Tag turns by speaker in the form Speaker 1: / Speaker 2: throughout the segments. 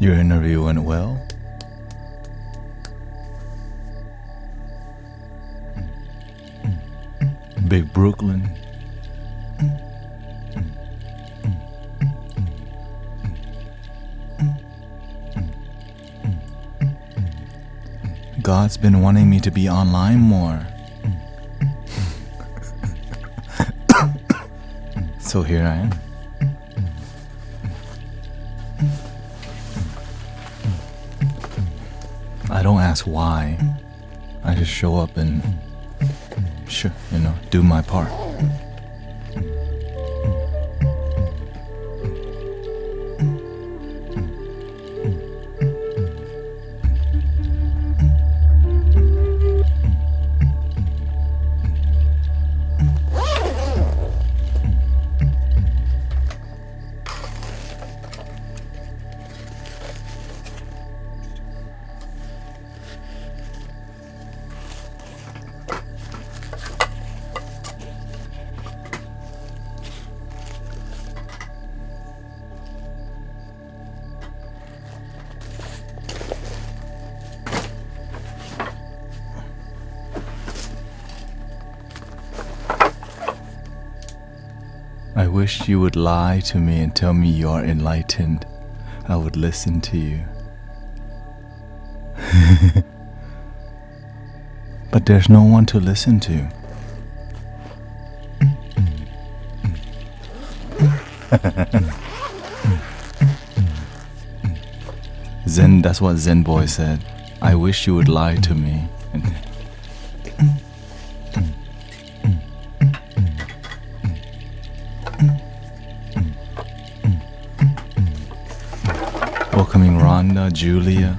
Speaker 1: Your interview went well? Big Brooklyn. God's been wanting me to be online more. So here I am. I don't ask why. I just show up and sure, do my part. I wish you would lie to me and tell me you are enlightened. I would listen to you. But there's no one to listen to. Zen, that's what Zen boy said. I wish you would lie to me. Welcoming Rhonda, Julia.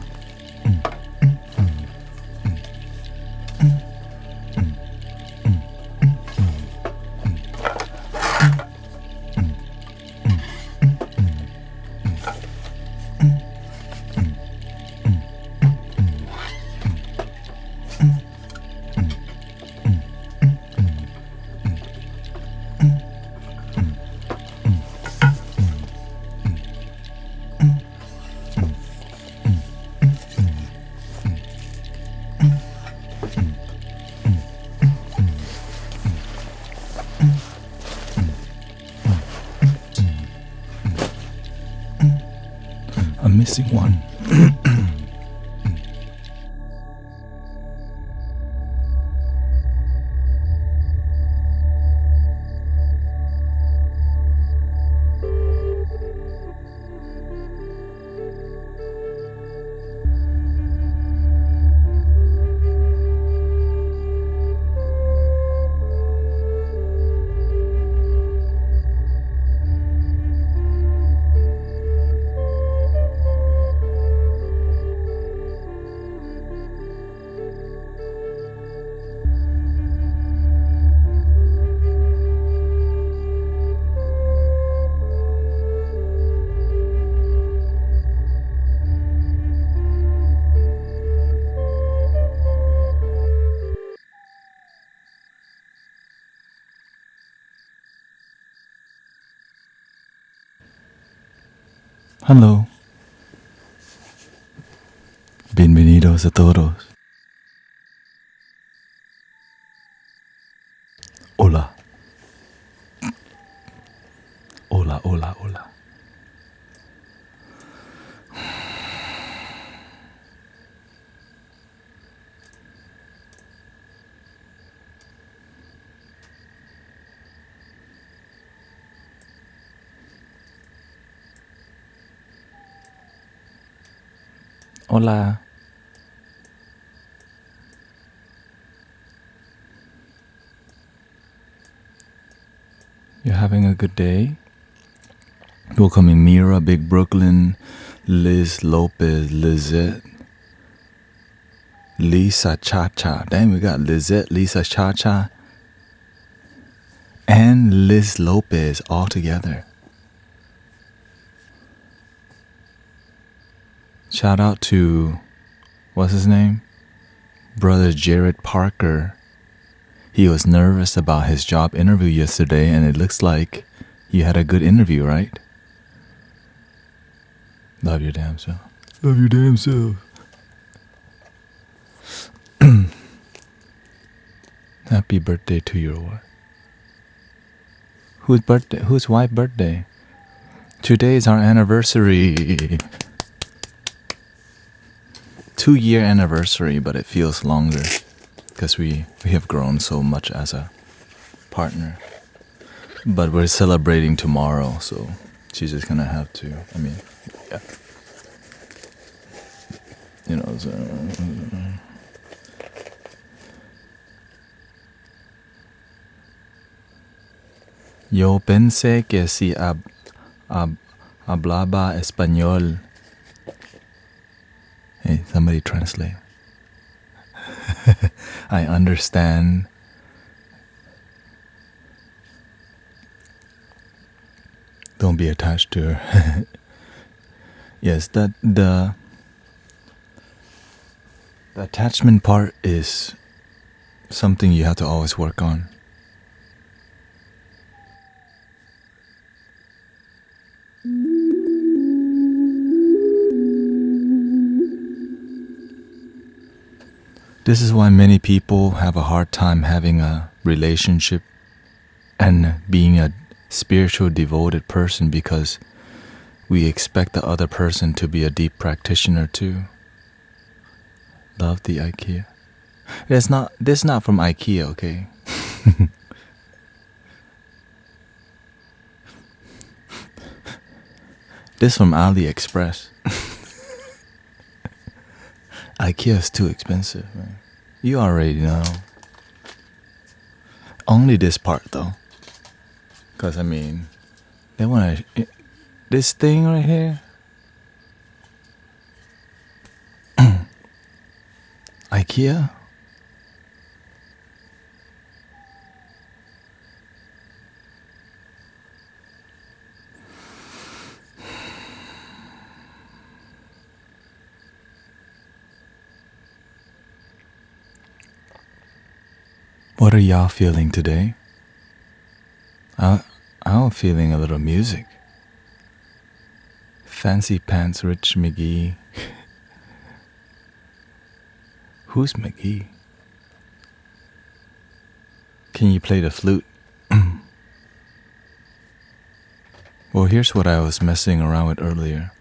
Speaker 1: I'm missing one. Hello. Bienvenidos a todos. Hola. Hola, hola, hola. Hola. You're having a good day? Welcoming Mira, Big Brooklyn, Liz Lopez, Lizette, Lisa Cha-Cha. Dang, we got Lizette, Lisa Cha-Cha, and Liz Lopez all together. Shout out to, what's his name? Brother Jared Parker. He was nervous about his job interview yesterday, and it looks like you had a good interview, right? Love your damn self. Love your damn self. Happy birthday to your wife. Whose birthday? Whose wife's birthday? Today is our anniversary. 2-year anniversary, but it feels longer because we have grown so much as a partner. But we're celebrating tomorrow, so she's just gonna have to. I mean, yeah. You know. So, yo pensé que si hablaba español. Hey, somebody translate. I understand. Don't be attached to her. Yes, that the attachment part is something you have to always work on. This is why many people have a hard time having a relationship and being a spiritual devoted person, because we expect the other person to be a deep practitioner too. Love the IKEA. This is not from IKEA, okay? This from AliExpress. IKEA is too expensive, man. You already know. Only this part though. Because I mean, they want to... This thing right here. IKEA? What are y'all feeling today? I'm feeling a little music. Fancy Pants Rich McGee. Who's McGee? Can you play the flute? Well, here's what I was messing around with earlier.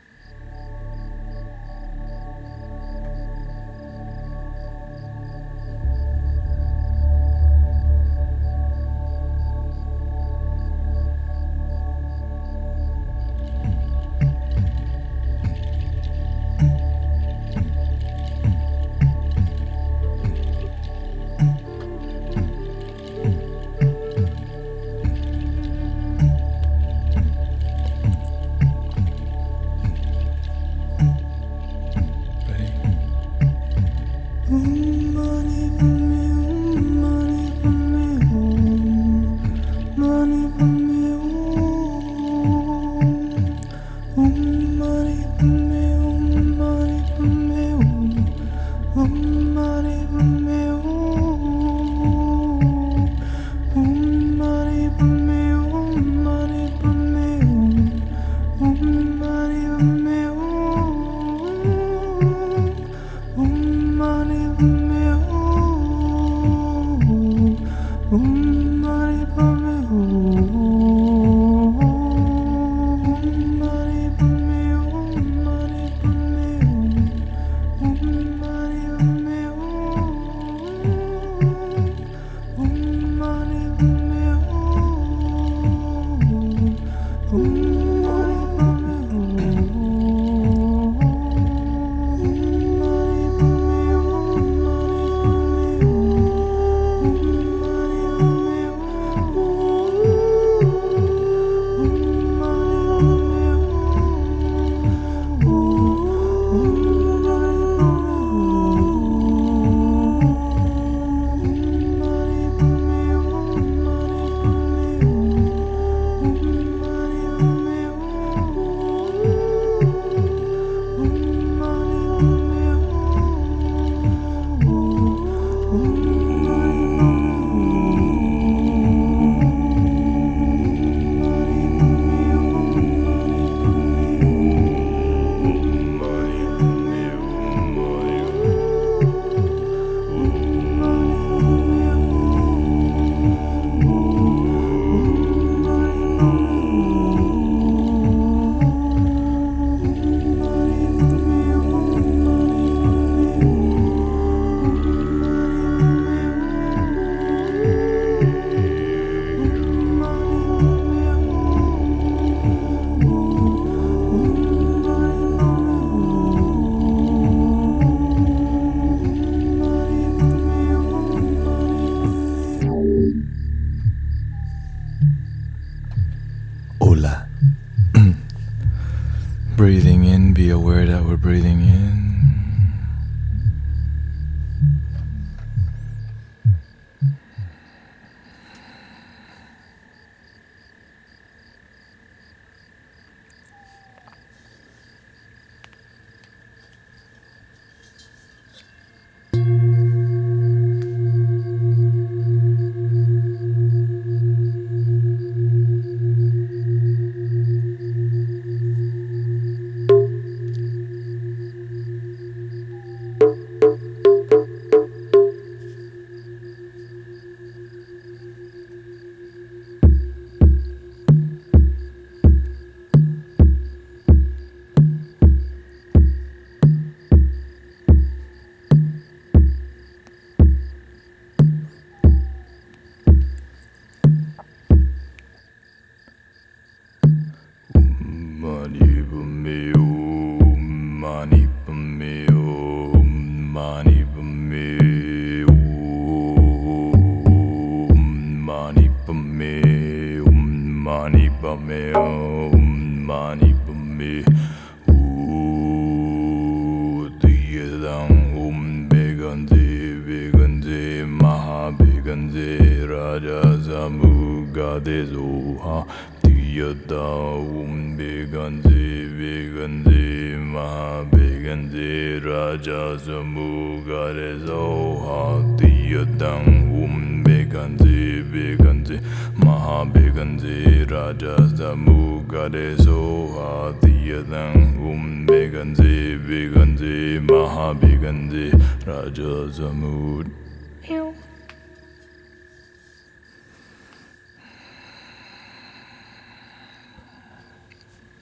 Speaker 1: Breathing in, be aware that we're breathing in.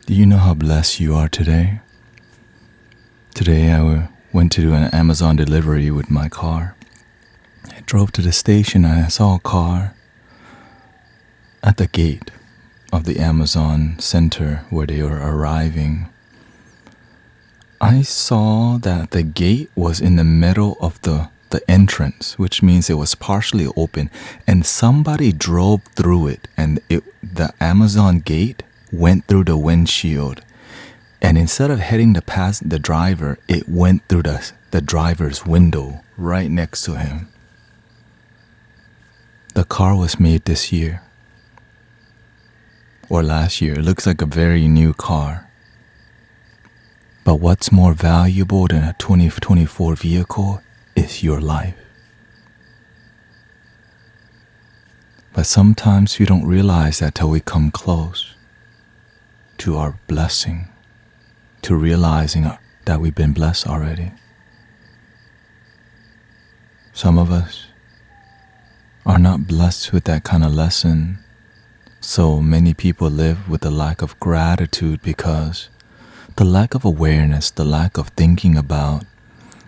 Speaker 1: Do you know how blessed you are today? Today I went to do an Amazon delivery with my car. I drove to the station and I saw a car at the gate of the Amazon center where they were arriving. I saw that the gate was in the middle of the entrance, which means it was partially open, and somebody drove through it, and the Amazon gate went through the windshield, and instead of heading to past the driver, it went through the driver's window right next to him. The car was made this year or last year. It looks like a very new car. But what's more valuable than a 2024 vehicle is your life. But sometimes we don't realize that till we come close to our blessing, to realizing that we've been blessed already. Some of us are not blessed with that kind of lesson, so many people live with a lack of gratitude because the lack of awareness, the lack of thinking about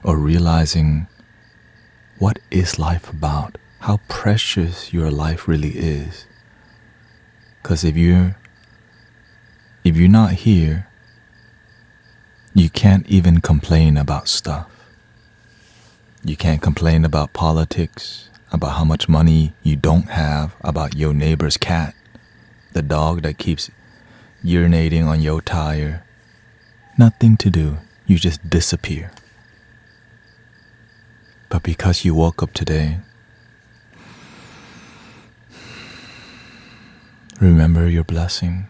Speaker 1: or realizing what is life about, how precious your life really is. Because if you're not here, you can't even complain about stuff. You can't complain about politics, about how much money you don't have, about your neighbor's cat, the dog that keeps urinating on your tire. Nothing to do. You just disappear. But because you woke up today, remember your blessing.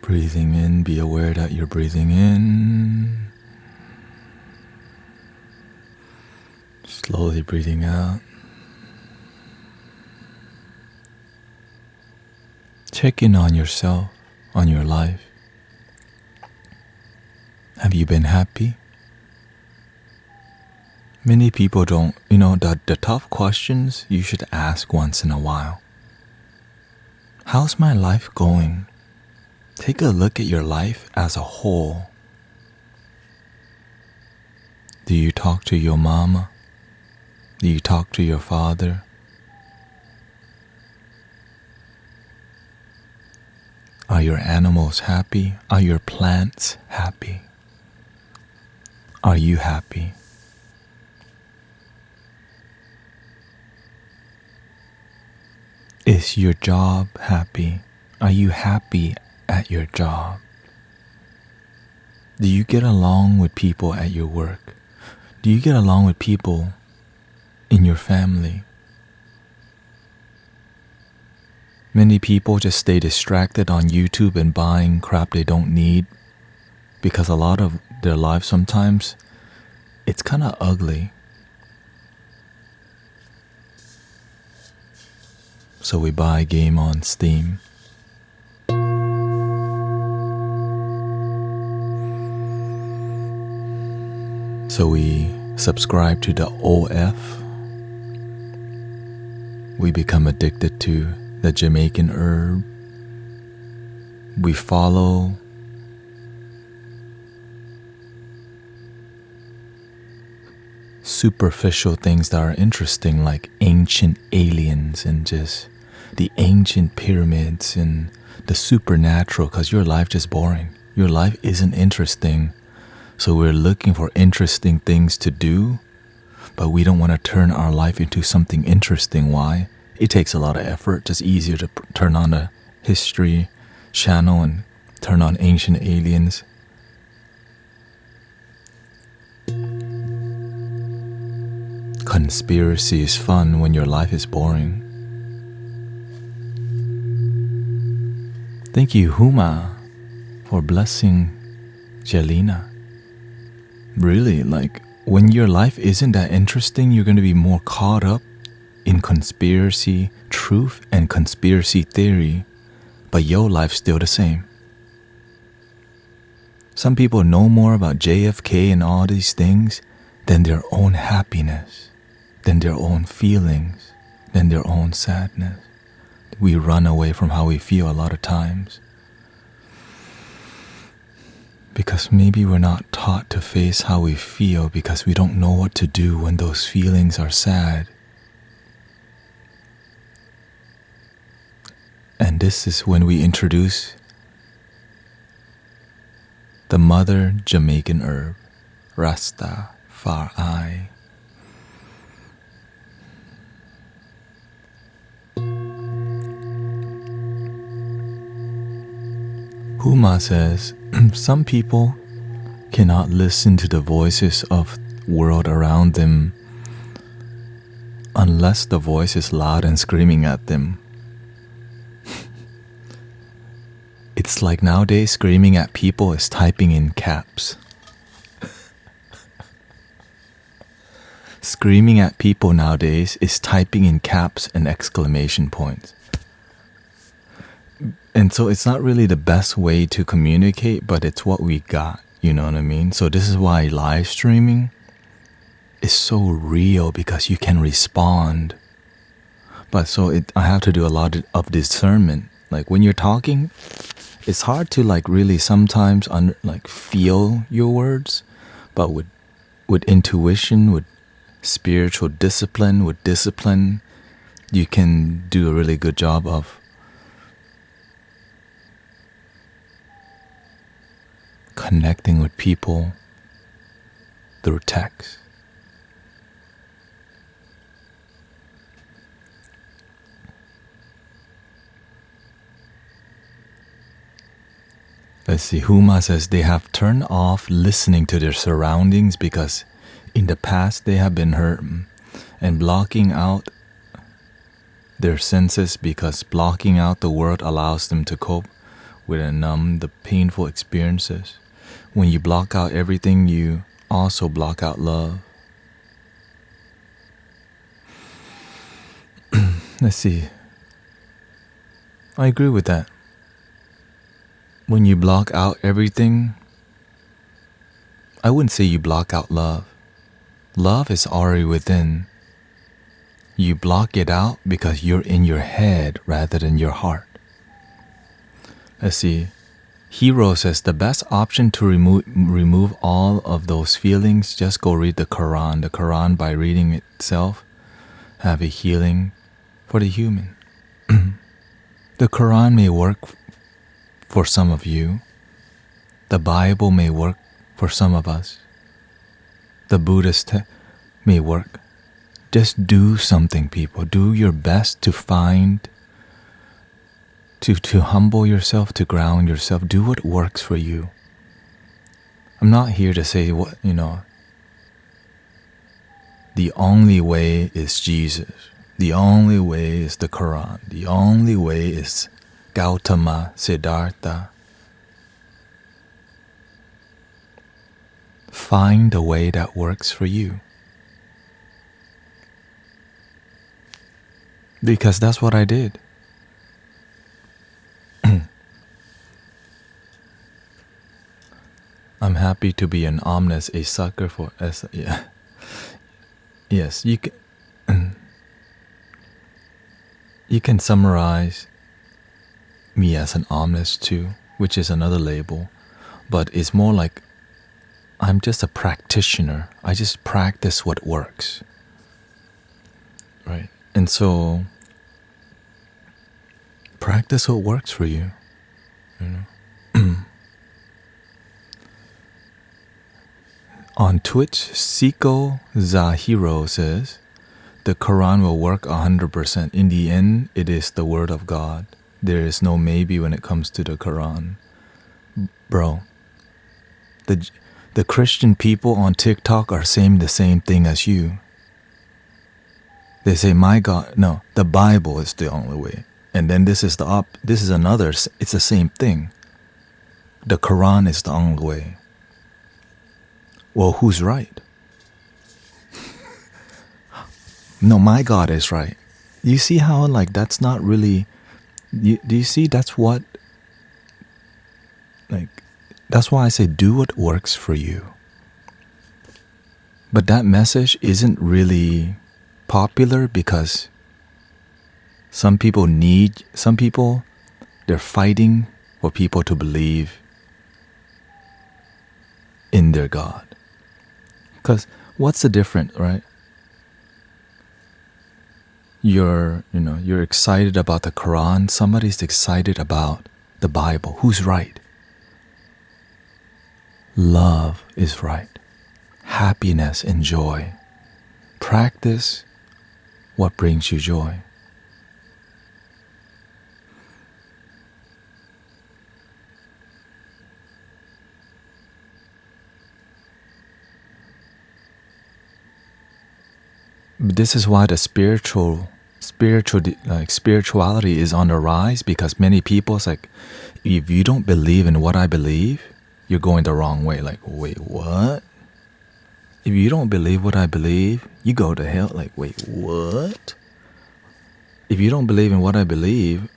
Speaker 1: Breathing in, be aware that you're breathing in. Slowly breathing out. Check in on yourself, on your life. Have you been happy? Many people don't, the tough questions you should ask once in a while. How's my life going? Take a look at your life as a whole. Do you talk to your mama? Do you talk to your father? Are your animals happy? Are your plants happy? Are you happy? Is your job happy? Are you happy at your job? Do you get along with people at your work? Do you get along with people in your family? Many people just stay distracted on YouTube and buying crap they don't need because a lot of their lives sometimes it's kind of ugly. So we buy a game on Steam. So we subscribe to the OF. We become addicted to the Jamaican herb. We follow superficial things that are interesting, like ancient aliens and just the ancient pyramids and the supernatural, because your life is boring. Your life isn't interesting. So we're looking for interesting things to do, but we don't want to turn our life into something interesting. Why? It takes a lot of effort. It's easier to turn on a history channel and turn on ancient aliens. Conspiracy is fun when your life is boring. Thank you, Huma, for blessing Jelena. Really, like, when your life isn't that interesting, you're going to be more caught up in conspiracy truth and conspiracy theory, but your life's still the same. Some people know more about JFK and all these things than their own happiness, than their own feelings, than their own sadness. We run away from how we feel a lot of times because maybe we're not taught to face how we feel because we don't know what to do when those feelings are sad. And this is when we introduce the mother Jamaican herb, Rastafari. Huma says, some people cannot listen to the voices of the world around them unless the voice is loud and screaming at them. It's like nowadays screaming at people is typing in caps. Screaming at people nowadays is typing in caps and exclamation points. And so it's not really the best way to communicate, but it's what we got, you know what I mean? So this is why live streaming is so real, because you can respond. But so I have to do a lot of discernment. Like when you're talking, it's hard to like really sometimes feel your words, but with intuition, with spiritual discipline, with discipline, you can do a really good job of connecting with people through text. Let's see, Huma says they have turned off listening to their surroundings because in the past they have been hurt, and blocking out their senses because blocking out the world allows them to cope with and numb the painful experiences. When you block out everything, you also block out love. Let's see. I agree with that. When you block out everything, I wouldn't say you block out love. Love is already within. You block it out because you're in your head rather than your heart. Let's see. Hero says the best option to remove all of those feelings, just go read the Quran. The Quran, by reading itself, have a healing for the human. The Quran may work for some of you. The Bible may work for some of us. The Buddhist may work. Just do something, people. Do your best to find, to humble yourself, to ground yourself. Do what works for you. I'm not here to say what, the only way is Jesus. The only way is the Quran. The only way is Gautama, Siddhartha. Find a way that works for you. Because that's what I did. I'm happy to be an omnis, a sucker for yeah. Yes, you can summarize me as an omnis too, which is another label, but it's more like I'm just a practitioner. I just practice what works. Right? And so practice what works for you. On Twitch, Siko Zahiro says, the Quran will work 100%. In the end, it is the word of God. There is no maybe when it comes to the Quran. Bro, the Christian people on TikTok are saying the same thing as you. They say, my God, no, the Bible is the only way. And then this is another, it's the same thing. The Quran is the only way. Well, who's right? No, my God is right. You see how, that's not really... do you see that's what... that's why I say do what works for you. But that message isn't really popular because some people, they're fighting for people to believe in their God. Because what's the difference, right? You're excited about the Quran. Somebody's excited about the Bible. Who's right? Love is right. Happiness and joy. Practice what brings you joy. This is why the spirituality is on the rise, because many people, it's like, if you don't believe in what I believe, you're going the wrong way. Like, wait, what? If you don't believe what I believe, you go to hell. Like, wait, what? If you don't believe in what I believe,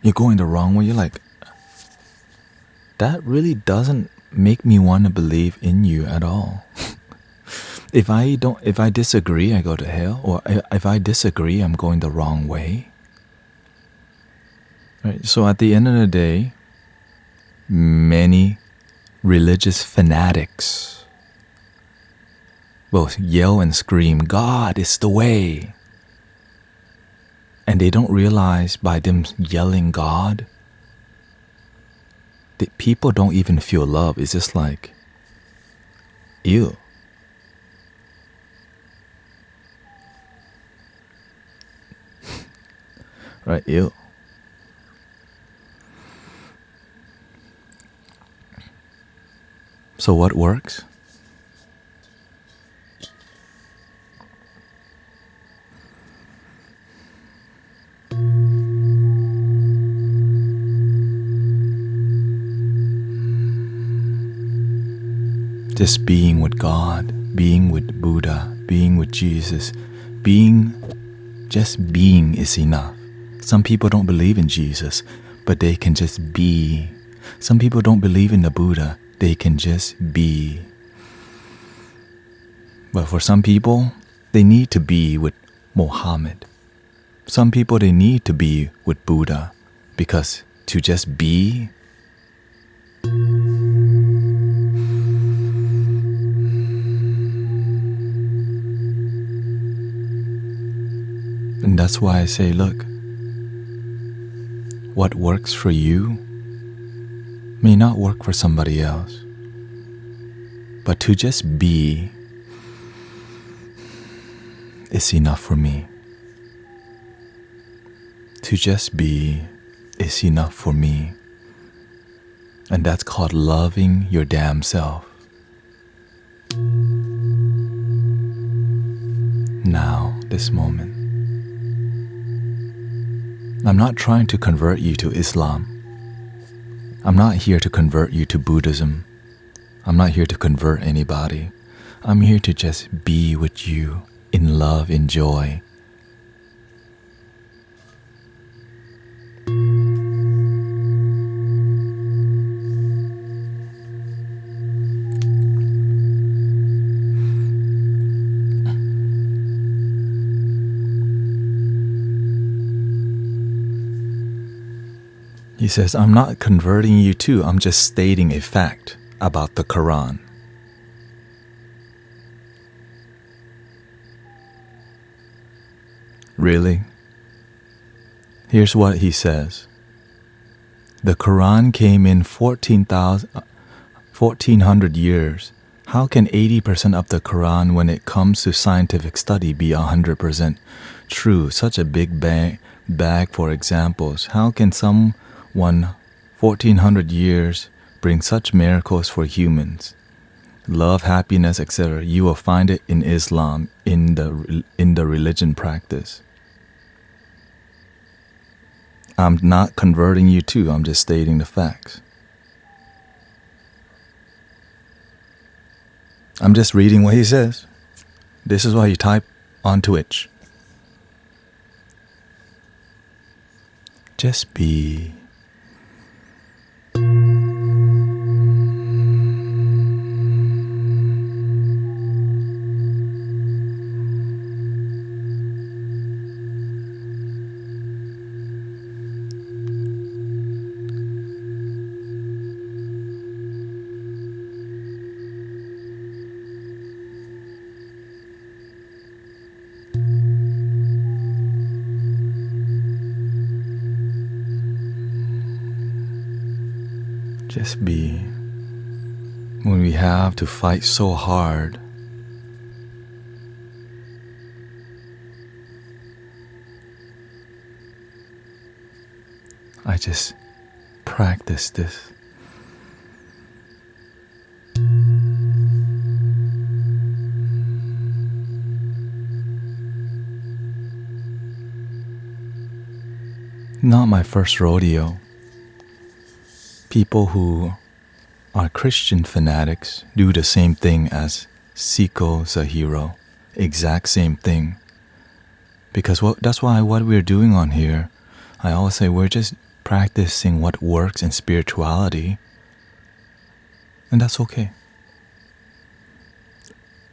Speaker 1: you're going the wrong way. You're like, that really doesn't make me want to believe in you at all. If I disagree, I go to hell. Or if I disagree, I'm going the wrong way. Right? So at the end of the day, many religious fanatics will yell and scream, God is the way. And they don't realize by them yelling God, that people don't even feel love. It's just like, ew. Right, ew. So what works? Just being with God, being with Buddha, being with Jesus, just being is enough. Some people don't believe in Jesus, but they can just be. Some people don't believe in the Buddha, they can just be. But for some people, they need to be with Muhammad. Some people, they need to be with Buddha, because to just be, And that's why I say, look, what works for you may not work for somebody else. But to just be is enough for me. To just be is enough for me. And that's called loving your damn self. Now, this moment. I'm not trying to convert you to Islam. I'm not here to convert you to Buddhism. I'm not here to convert anybody. I'm here to just be with you in love, in joy. He says, I'm not converting you too, I'm just stating a fact about the Quran. Really? Here's what he says. The Quran came in 1400 years. How can 80% of the Quran when it comes to scientific study be 100% true? Such a big bag for examples. How can someone 1400 years bring such miracles for humans? Love, happiness, etc. You will find it in Islam, in the religion practice. I'm not converting you too, I'm just stating the facts. I'm just reading what he says. This is why you type on Twitch. Just be. Just be. When we have to fight so hard, I just practice this. Not my first rodeo. People who are Christian fanatics do the same thing as Siko Zahiro. Exact same thing. Because that's why what we're doing on here, I always say we're just practicing what works in spirituality. And that's okay.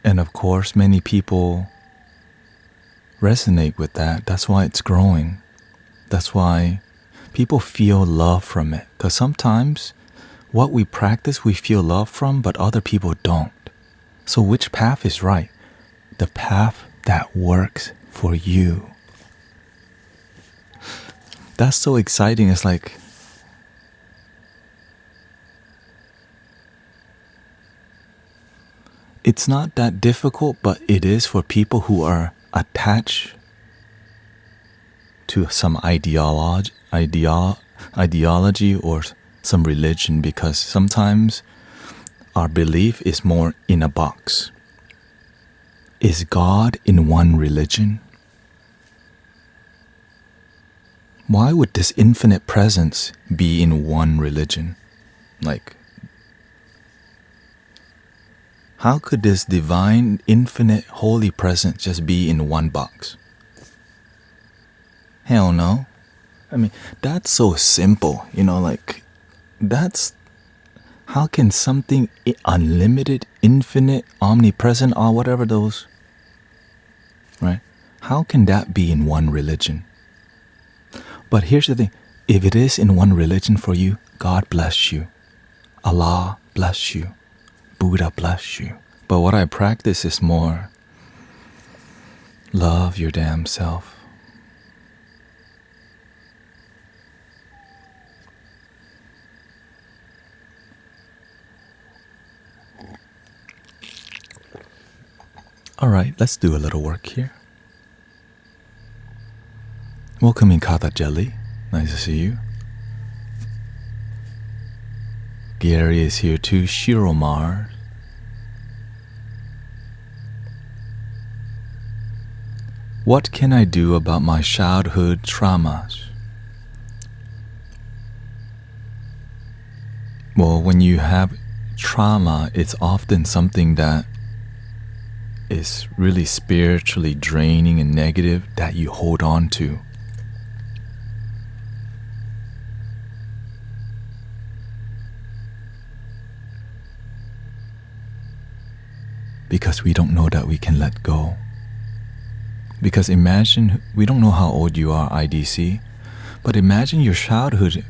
Speaker 1: And of course, many people resonate with that. That's why it's growing. That's why people feel love from it. Because sometimes what we practice, we feel love from, but other people don't. So which path is right? The path that works for you. That's so exciting. It's like, it's not that difficult, but it is for people who are attached to some ideology or some religion, because sometimes our belief is more in a box. Is God in one religion? Why would this infinite presence be in one religion? Like, how could this divine, infinite, holy presence just be in one box? Hell no. I mean, that's so simple, like, that's, how can something unlimited, infinite, omnipresent, or whatever those, right? How can that be in one religion? But here's the thing, if it is in one religion for you, God bless you. Allah bless you. Buddha bless you. But what I practice is more, love your damn self. All right, let's do a little work here. Welcome in Kata Jelly. Nice to see you. Gary is here too. Shiromar. What can I do about my childhood traumas? Well, when you have trauma, it's often something that is really spiritually draining and negative that you hold on to. Because we don't know that we can let go. Because imagine, we don't know how old you are, IDC, but imagine your childhood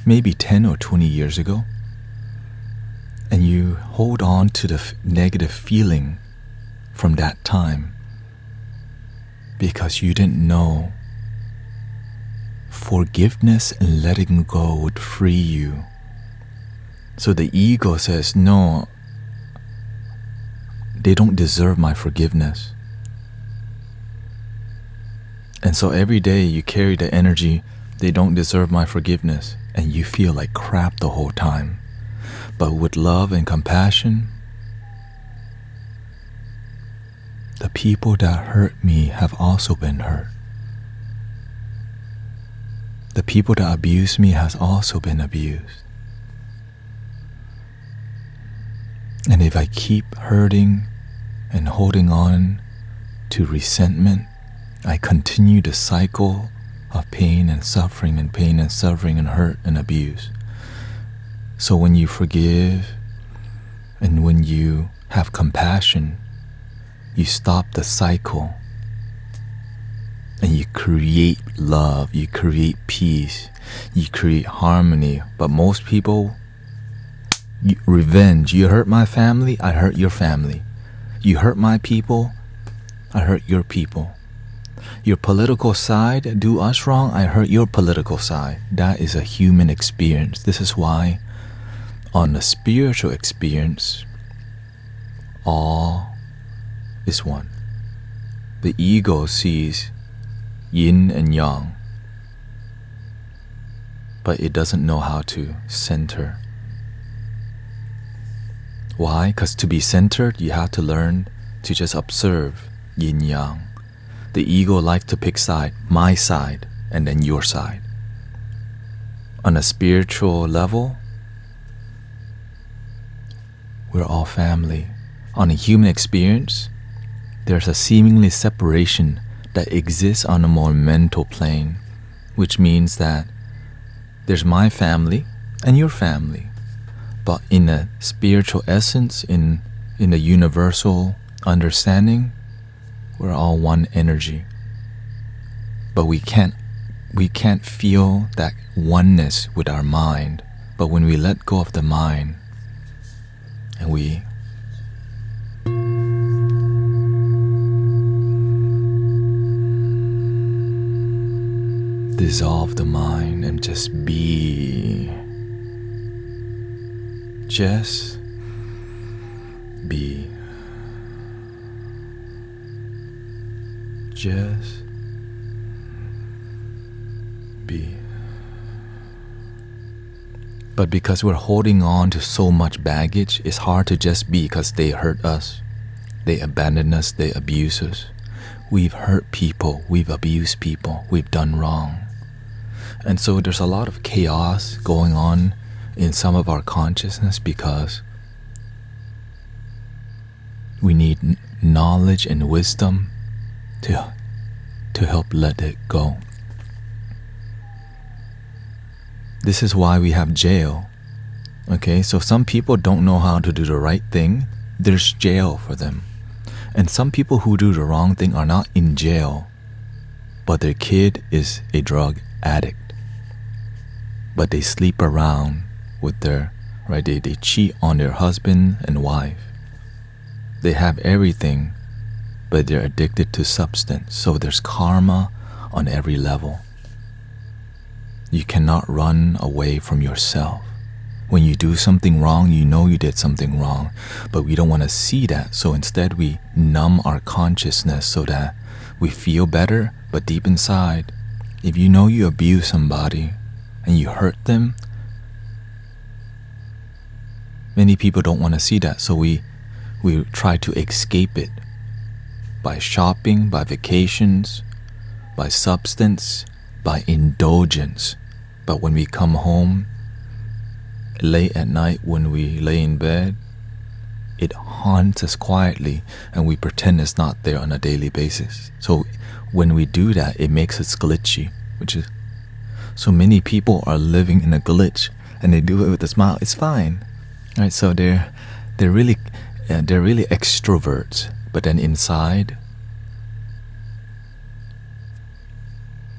Speaker 1: maybe 10 or 20 years ago, and you hold on to the negative feeling from that time because you didn't know forgiveness and letting go would free you. So the ego says, no, they don't deserve my forgiveness. And so every day you carry the energy, they don't deserve my forgiveness, and you feel like crap the whole time. But with love and compassion, the people that hurt me have also been hurt. The people that abuse me has also been abused. And if I keep hurting and holding on to resentment, I continue the cycle of pain and suffering and pain and suffering and hurt and abuse. So when you forgive and when you have compassion, you stop the cycle and you create love, you create peace, you create harmony. But most people, revenge. You hurt my family, I hurt your family. You hurt my people, I hurt your people. Your political side do us wrong, I hurt your political side. That is a human experience. This is why on the spiritual experience, all is one. The ego sees yin and yang, but it doesn't know how to center. Why? Because to be centered, you have to learn to just observe yin yang. The ego likes to pick side, my side, and then your side. On a spiritual level, we're all family. On a human experience, there's a seemingly separation that exists on a more mental plane, which means that there's my family and your family. But in a spiritual essence, in the universal understanding, we're all one energy. But we can't feel that oneness with our mind. But when we let go of the mind and we dissolve the mind and just be, just be, just be. But because we're holding on to so much baggage, it's hard to just be, because they hurt us, they abandon us, they abuse us. We've hurt people, we've abused people, we've done wrong. And so there's a lot of chaos going on in some of our consciousness because we need knowledge and wisdom to help let it go. This is why we have jail. Okay, so some people don't know how to do the right thing. There's jail for them. And some people who do the wrong thing are not in jail, but their kid is a drug addict. But they sleep around with their, right? They cheat on their husband and wife. They have everything, but they're addicted to substance. So there's karma on every level. You cannot run away from yourself. When you do something wrong, you know you did something wrong, but we don't want to see that. So instead we numb our consciousness so that we feel better, but deep inside, if you know you abuse somebody and you hurt them, many people don't want to see that. So we try to escape it by shopping, by vacations, by substance, by indulgence. But when we come home late at night, when we lay in bed, it haunts us quietly and we pretend it's not there on a daily basis. So when we do that, it makes us glitchy, which is so many people are living in a glitch and they do it with a smile. It's fine, right? So they're really extroverts, but then inside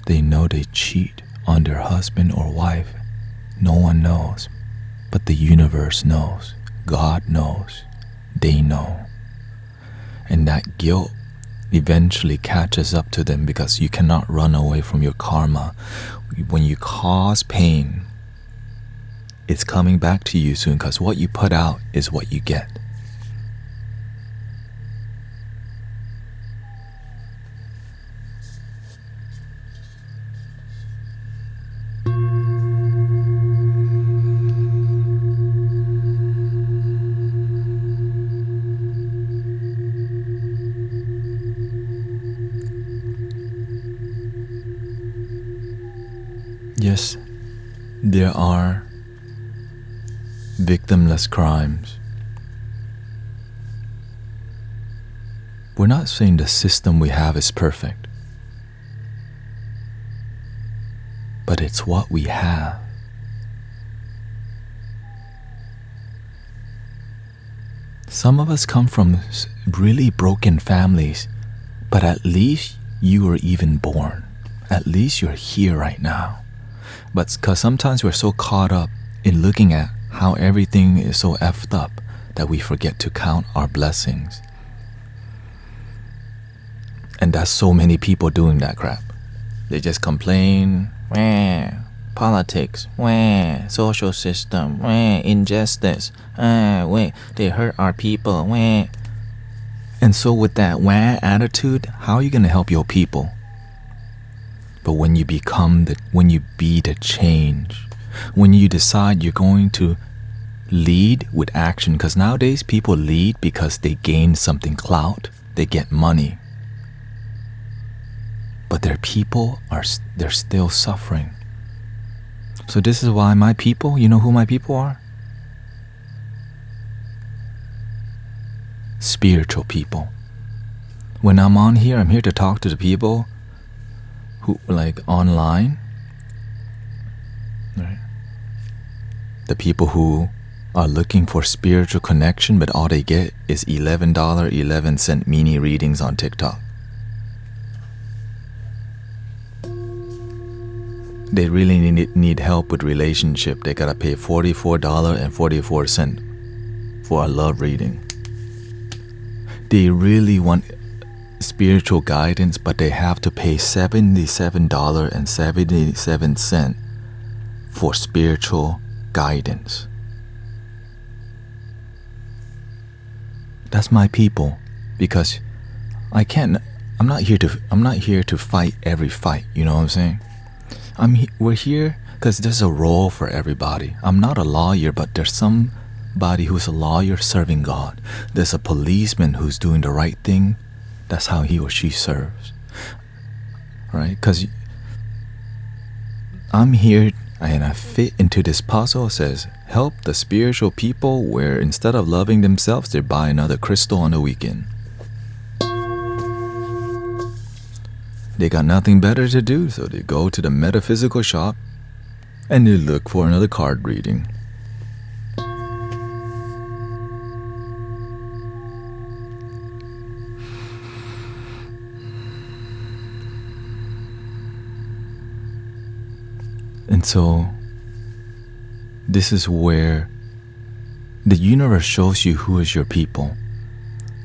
Speaker 1: they know they cheat on their husband or wife. No one knows, but the universe knows. God knows. They know. And that guilt eventually catches up to them because you cannot run away from your karma. When you cause pain, it's coming back to you soon because what you put out is what you get. Yes, there are victimless crimes. We're not saying the system we have is perfect, but it's what we have. Some of us come from really broken families, but at least you were even born. At least you're here right now. But because sometimes we're so caught up in looking at how everything is so effed up that we forget to count our blessings. And that's so many people doing that crap. They just complain, politics, social system, injustice, they hurt our people. And so with that attitude, how are you going to help your people? But when you be the change, when you decide you're going to lead with action, because nowadays people lead because they gain something, clout, they get money. But their people they're still suffering. So this is why my people, you know who my people are? Spiritual people. When I'm on here, I'm here to talk to the people who like online, right? The people who are looking for spiritual connection, but all they get is $11.11 mini readings on TikTok. They really need help with relationship. They gotta pay $44.44 for a love reading. They really want spiritual guidance, but they have to pay $77.77 for spiritual guidance. That's my people, because I'm not here to fight every fight, you know what I'm saying? We're here because there's a role for everybody. I'm not a lawyer, but there's somebody who's a lawyer serving God. There's a policeman who's doing the right thing. That's how he or she serves, right? Because I'm here and I fit into this puzzle. It says, help the spiritual people, where instead of loving themselves, they buy another crystal on the weekend. They got nothing better to do, so they go to the metaphysical shop and they look for another card reading. And so this is where the universe shows you who is your people.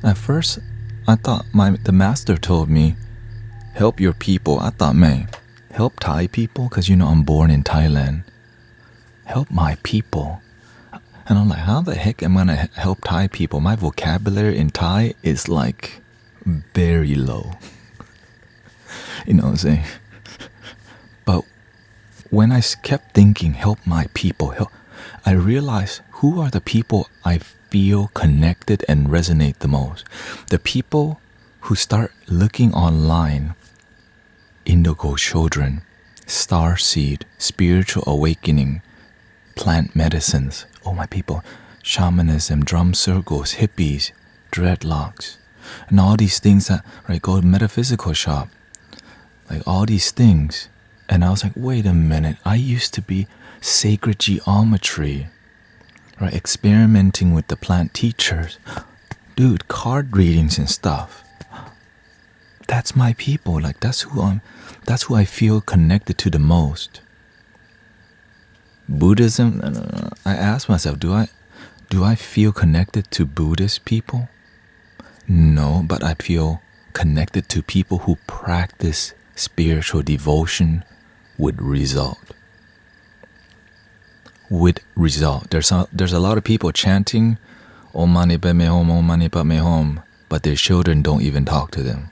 Speaker 1: At first, I thought the master told me, help your people. I thought, man, help Thai people, because I'm born in Thailand. Help my people. And I'm like, how the heck am I going to help Thai people? My vocabulary in Thai is like very low. You know what I'm saying? But when I kept thinking, help my people, I realized who are the people I feel connected and resonate the most. The people who start looking online, indigo children, star seed, spiritual awakening, plant medicines, oh my people, shamanism, drum circles, hippies, dreadlocks, and all these things that, right, go to metaphysical shop, like all these things. And I was like, wait a minute, I used to be sacred geometry, right, experimenting with the plant teachers, dude, card readings and stuff. That's my people, like that's who I feel connected to the most. Buddhism, I asked myself, do I feel connected to Buddhist people? No, but I feel connected to people who practice spiritual devotion with result. With result. There's a lot of people chanting Om Mani Padme Hum, Om Mani Padme Hum, but their children don't even talk to them.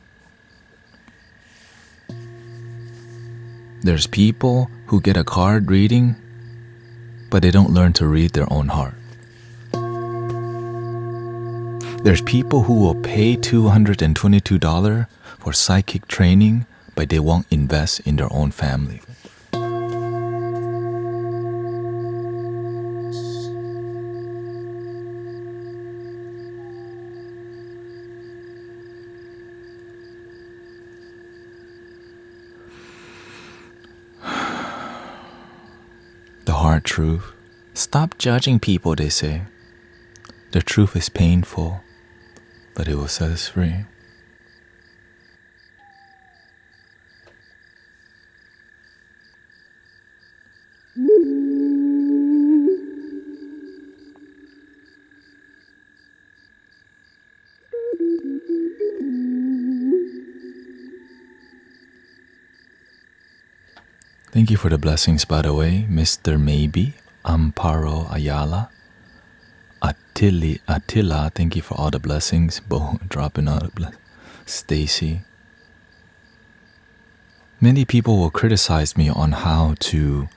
Speaker 1: There's people who get a card reading, but they don't learn to read their own heart. There's people who will pay $222 for psychic training, but they won't invest in their own family. The hard truth. Stop judging people, they say. The truth is painful, but it will set us free. Thank you for the blessings, by the way, Mr. Maybe, Amparo Ayala, Attila, thank you for all the blessings. Bo dropping out of Stacy. Many people will criticize me on how to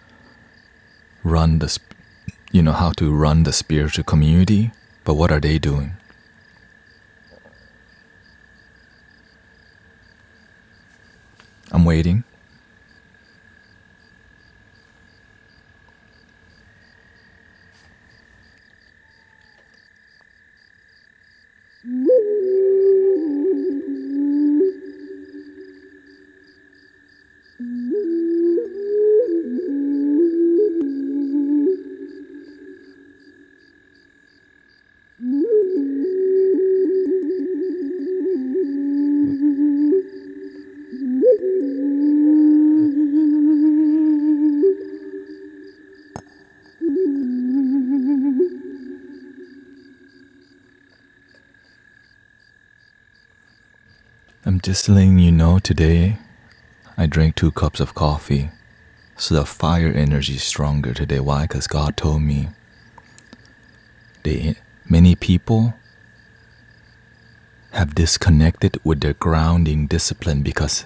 Speaker 1: run the spiritual community, but what are they doing? I'm waiting. I'm just letting you know today I drank 2 cups of coffee, so the fire energy is stronger today. Why? Because God told me many people have disconnected with their grounding discipline because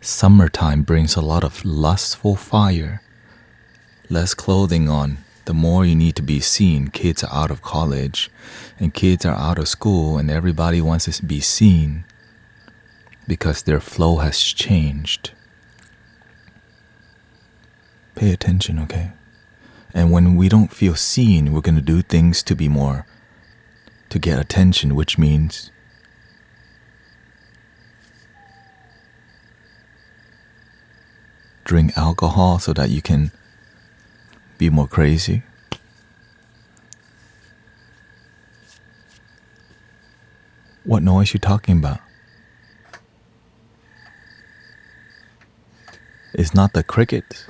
Speaker 1: summertime brings a lot of lustful fire. Less clothing on, the more you need to be seen. Kids are out of college and kids are out of school and everybody wants to be seen because their flow has changed. Pay attention, okay? And when we don't feel seen, we're going to do things to get attention, which means drink alcohol so that you can be more crazy. What noise you talking about? It's not the crickets.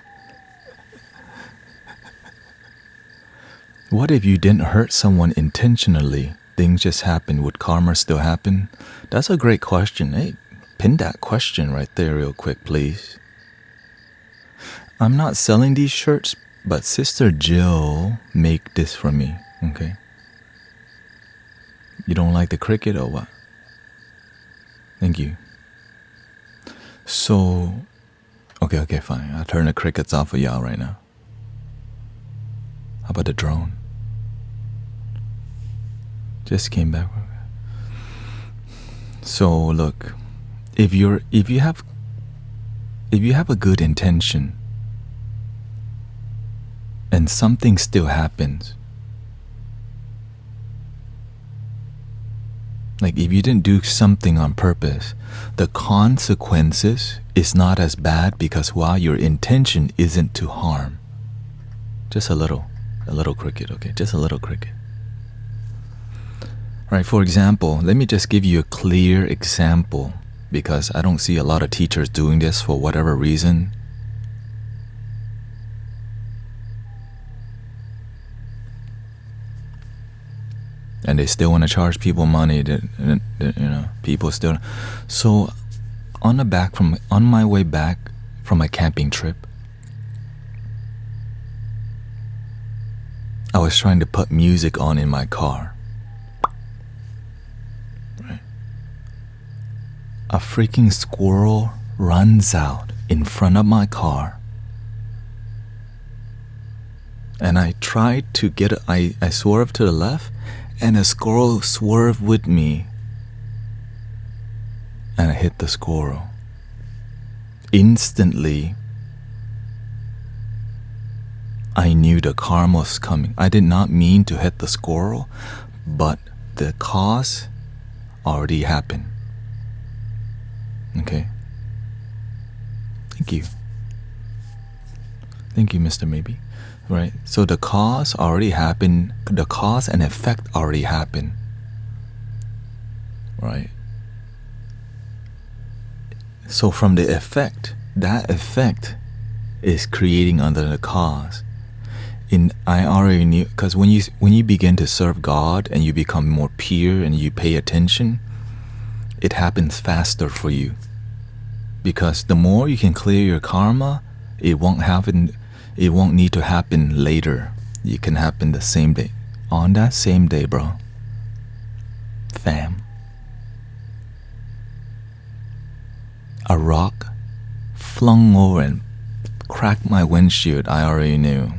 Speaker 1: What if you didn't hurt someone intentionally? Things just happen. Would karma still happen? That's a great question. Hey, pin that question right there real quick, please. I'm not selling these shirts, but Sister Jill made this for me. Okay? You don't like the cricket or what? Thank you. So, okay, fine. I'll turn the crickets off for y'all right now. How about the drone? Just came back. So look, if you have a good intention and something still happens, like if you didn't do something on purpose, the consequences is not as bad because your intention isn't to harm. Just a little cricket, okay? Just a little cricket. Right, for example, let me just give you a clear example because I don't see a lot of teachers doing this for whatever reason. And they still want to charge people money that people still. So on my way back from a camping trip, I was trying to put music on in my car. Right? A freaking squirrel runs out in front of my car. And I tried to I swerved to the left, and a squirrel swerved with me. And I hit the squirrel. Instantly, I knew the karma was coming. I did not mean to hit the squirrel, but the cause already happened. Okay? Thank you. Thank you, Mr. Maybe. Right? So the cause already happened. The cause and effect already happened. Right? So from the effect, that effect is creating under the cause. I already knew, because when you begin to serve God and you become more pure and you pay attention, it happens faster for you. Because the more you can clear your karma, it won't need to happen later. It can happen the same day. On that same day, bro. Fam. A rock flung over and cracked my windshield. I already knew.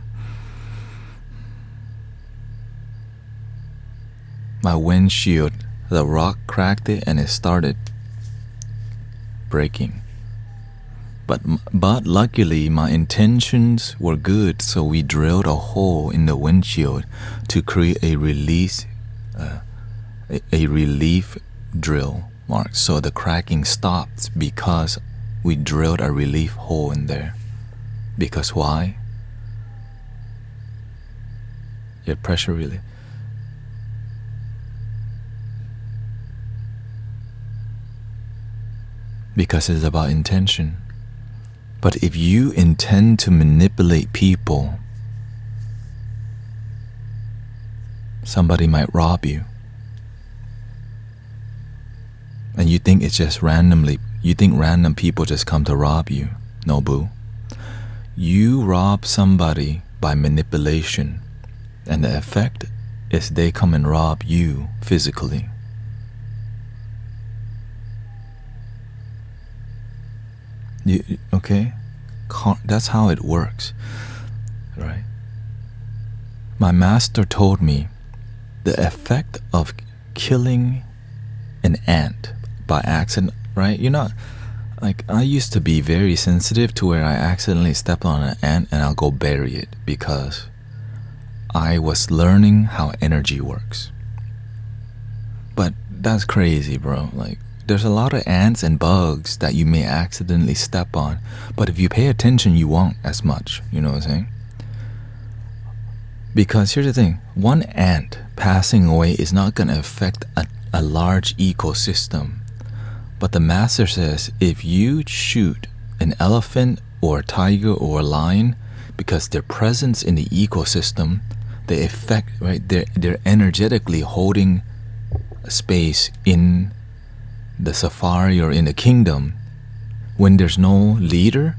Speaker 1: My windshield, the rock cracked it and it started breaking. But luckily my intentions were good, so we drilled a hole in the windshield to create a relief drill mark. So the cracking stopped because we drilled a relief hole in there. Because why? Your pressure relief. Because it's about intention. But if you intend to manipulate people, somebody might rob you. And you think it's just randomly, you think random people just come to rob you. No, boo. You rob somebody by manipulation, and the effect is they come and rob you physically. Okay? That's how it works, right? My master told me the effect of killing an ant by accident, right? Like I used to be very sensitive to where I accidentally step on an ant and I'll go bury it because I was learning how energy works. But that's crazy, bro. Like, there's a lot of ants and bugs that you may accidentally step on, but if you pay attention, you won't as much. You know what I'm saying? Because here's the thing, one ant passing away is not going to affect a large ecosystem. But the master says, if you shoot an elephant or a tiger or a lion, because their presence in the ecosystem, they affect, right? They're energetically holding space in the safari or in the kingdom. When there's no leader,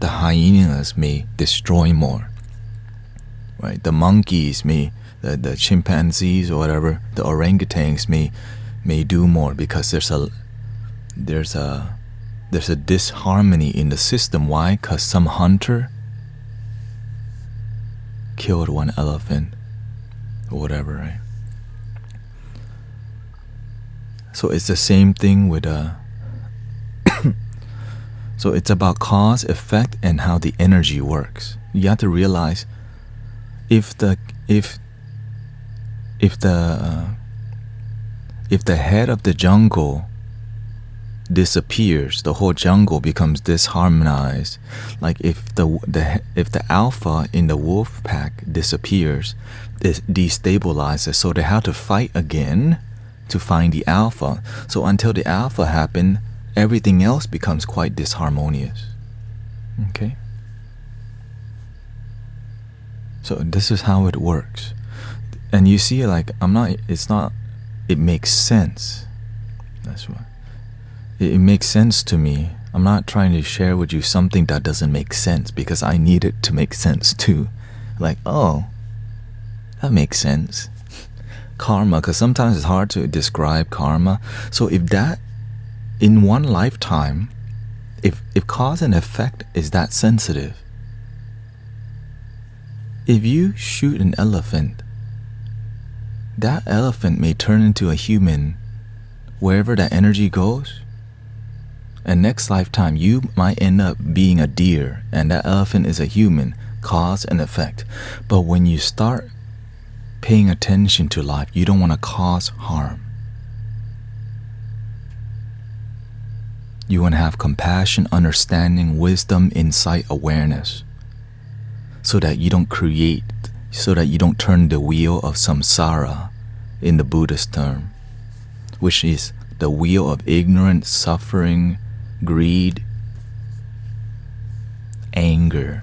Speaker 1: the hyenas may destroy more, right? The monkeys may, the chimpanzees or whatever, the orangutans may do more because there's a disharmony in the system. Why? Because some hunter killed one elephant or whatever, right? So it's the same thing with so it's about cause, effect, and how the energy works. You have to realize if the head of the jungle disappears, the whole jungle becomes disharmonized. Like if the alpha in the wolf pack disappears, it destabilizes, so they have to fight again to find the alpha. So until the alpha happen, everything else becomes quite disharmonious. Okay? So this is how it works. And you see, like, it makes sense. That's why. It makes sense to me. I'm not trying to share with you something that doesn't make sense, because I need it to make sense too. Like, oh, that makes sense. Karma, because sometimes it's hard to describe karma. So if that, in one lifetime, if cause and effect is that sensitive, if you shoot an elephant, that elephant may turn into a human wherever that energy goes. And next lifetime, you might end up being a deer, and that elephant is a human, cause and effect. But when you start paying attention to life, you don't want to cause harm. You want to have compassion, understanding, wisdom, insight, awareness, so that you don't turn the wheel of samsara, in the Buddhist term, which is the wheel of ignorance, suffering, greed, anger.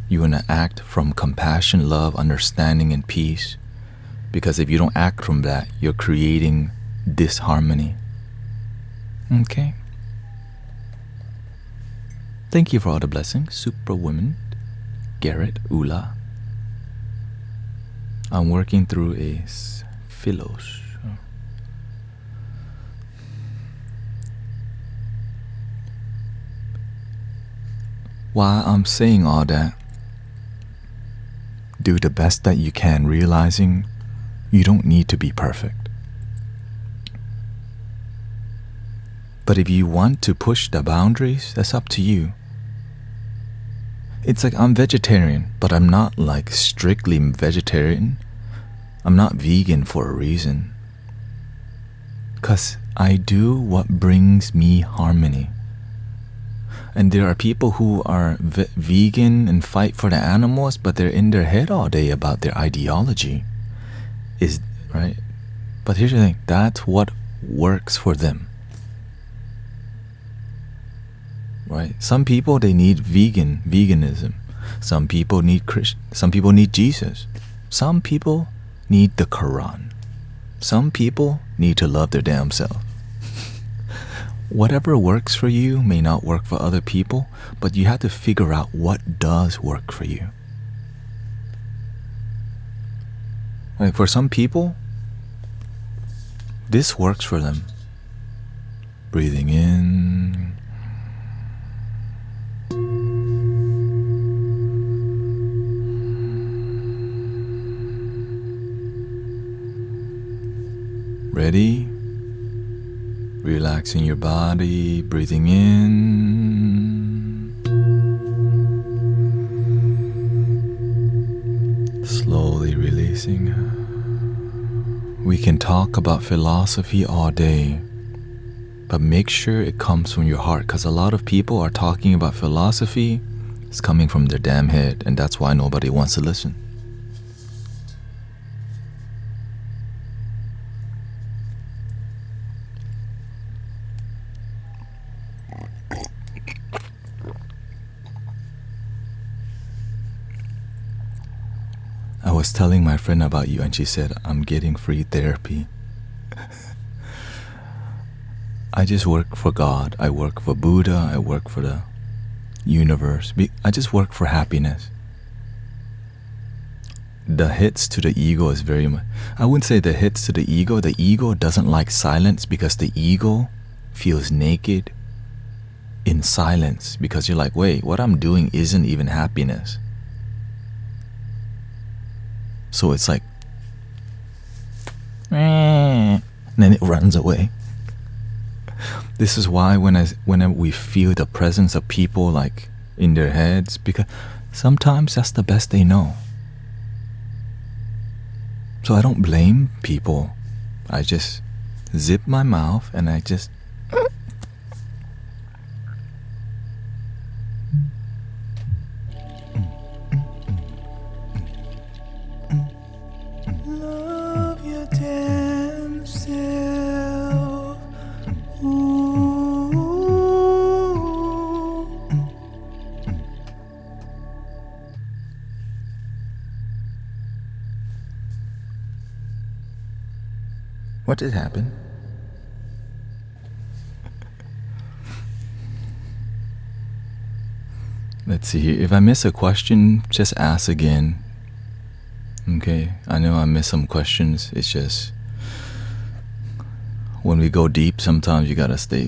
Speaker 1: You want to act from compassion, love, understanding, and peace. Because if you don't act from that, you're creating disharmony. Okay? Thank you for all the blessings, Superwoman, Garrett, Ula. I'm working through a philos. While I'm saying all that, do the best that you can, realizing you don't need to be perfect. But if you want to push the boundaries, that's up to you. It's like I'm vegetarian, but I'm not like strictly vegetarian. I'm not vegan for a reason. 'Cause I do what brings me harmony. And there are people who are vegan and fight for the animals, but they're in their head all day about their ideology. Is right? But here's the thing, that's what works for them. Right? Some people, they need veganism. Some people need some people need Jesus. Some people need the Quran. Some people need to love their damn self. Whatever works for you may not work for other people, but you have to figure out what does work for you. Like for some people, this works for them. Breathing in. Ready? Relaxing your body, breathing in. Slowly releasing. We can talk about philosophy all day, but make sure it comes from your heart, because a lot of people are talking about philosophy. It's coming from their damn head, and that's why nobody wants to listen. I was telling my friend about you, and she said, I'm getting free therapy. I just work for God. I work for Buddha. I work for the universe. I just work for happiness. the hits to the ego is very much, I wouldn't say the hits to the ego. The ego doesn't like silence because the ego feels naked in silence, because you're like, wait, what I'm doing isn't even happiness. So it's like, and then it runs away. This is why when we feel the presence of people like in their heads, because sometimes that's the best they know. So I don't blame people. I just zip my mouth and I just love your damn self. Ooh. What did happen? Let's see here. If I miss a question, just ask again. Okay, I know I miss some questions. It's just when we go deep, sometimes you gotta stay,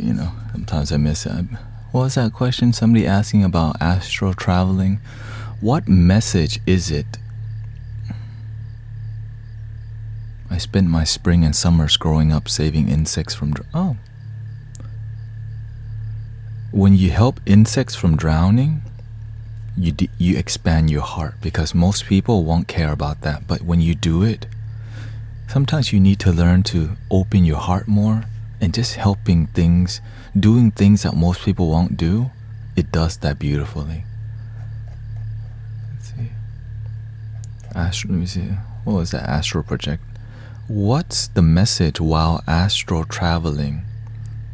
Speaker 1: sometimes I miss it. What was that question? Somebody asking about astral traveling. What message is it? I spent my spring and summers growing up saving insects from when you help insects from drowning, you expand your heart, because most people won't care about that. But when you do it, sometimes you need to learn to open your heart more, and just helping things, doing things that most people won't do, it does that beautifully. Let's see. Let me see. What was that astral project? What's the message while astral traveling?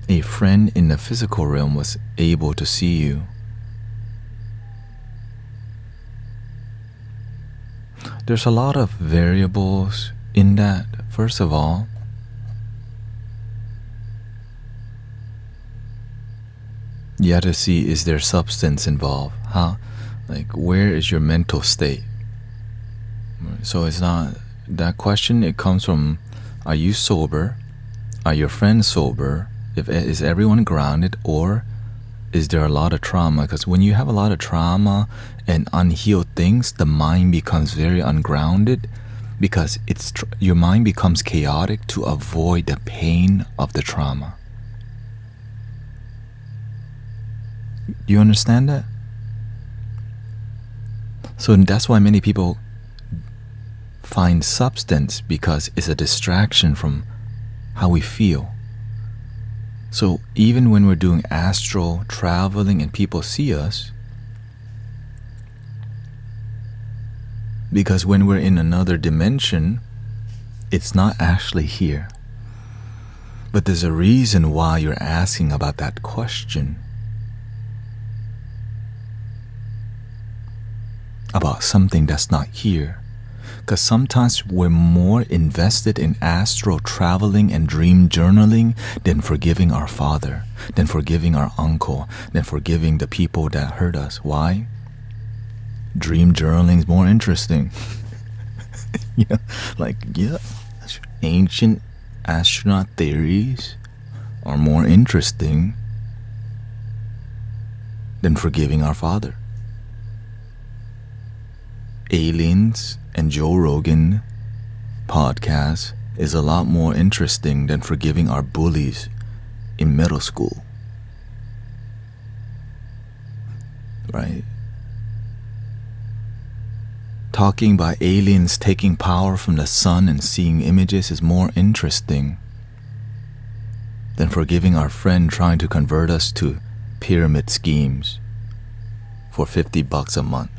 Speaker 1: A friend in the physical realm was able to see you. There's a lot of variables in that. First of all, you have to see, is there substance involved? Like, where is your mental state? So it's not that question. It comes from, are you sober? Are your friends sober? Is everyone grounded, or is there a lot of trauma? Because when you have a lot of trauma and unhealed things, the mind becomes very ungrounded, because your mind becomes chaotic to avoid the pain of the trauma. Do you understand that? So that's why many people find substance, because it's a distraction from how we feel. So even when we're doing astral traveling and people see us, because when we're in another dimension, it's not actually here. But there's a reason why you're asking about that question. About something that's not here. Because sometimes we're more invested in astral traveling and dream journaling than forgiving our father, than forgiving our uncle, than forgiving the people that hurt us. Why? Dream journaling is more interesting. Ancient astronaut theories are more interesting than forgiving our father. Aliens and Joe Rogan podcast is a lot more interesting than forgiving our bullies in middle school. Right? Talking about aliens taking power from the sun and seeing images is more interesting than forgiving our friend trying to convert us to pyramid schemes for $50 a month.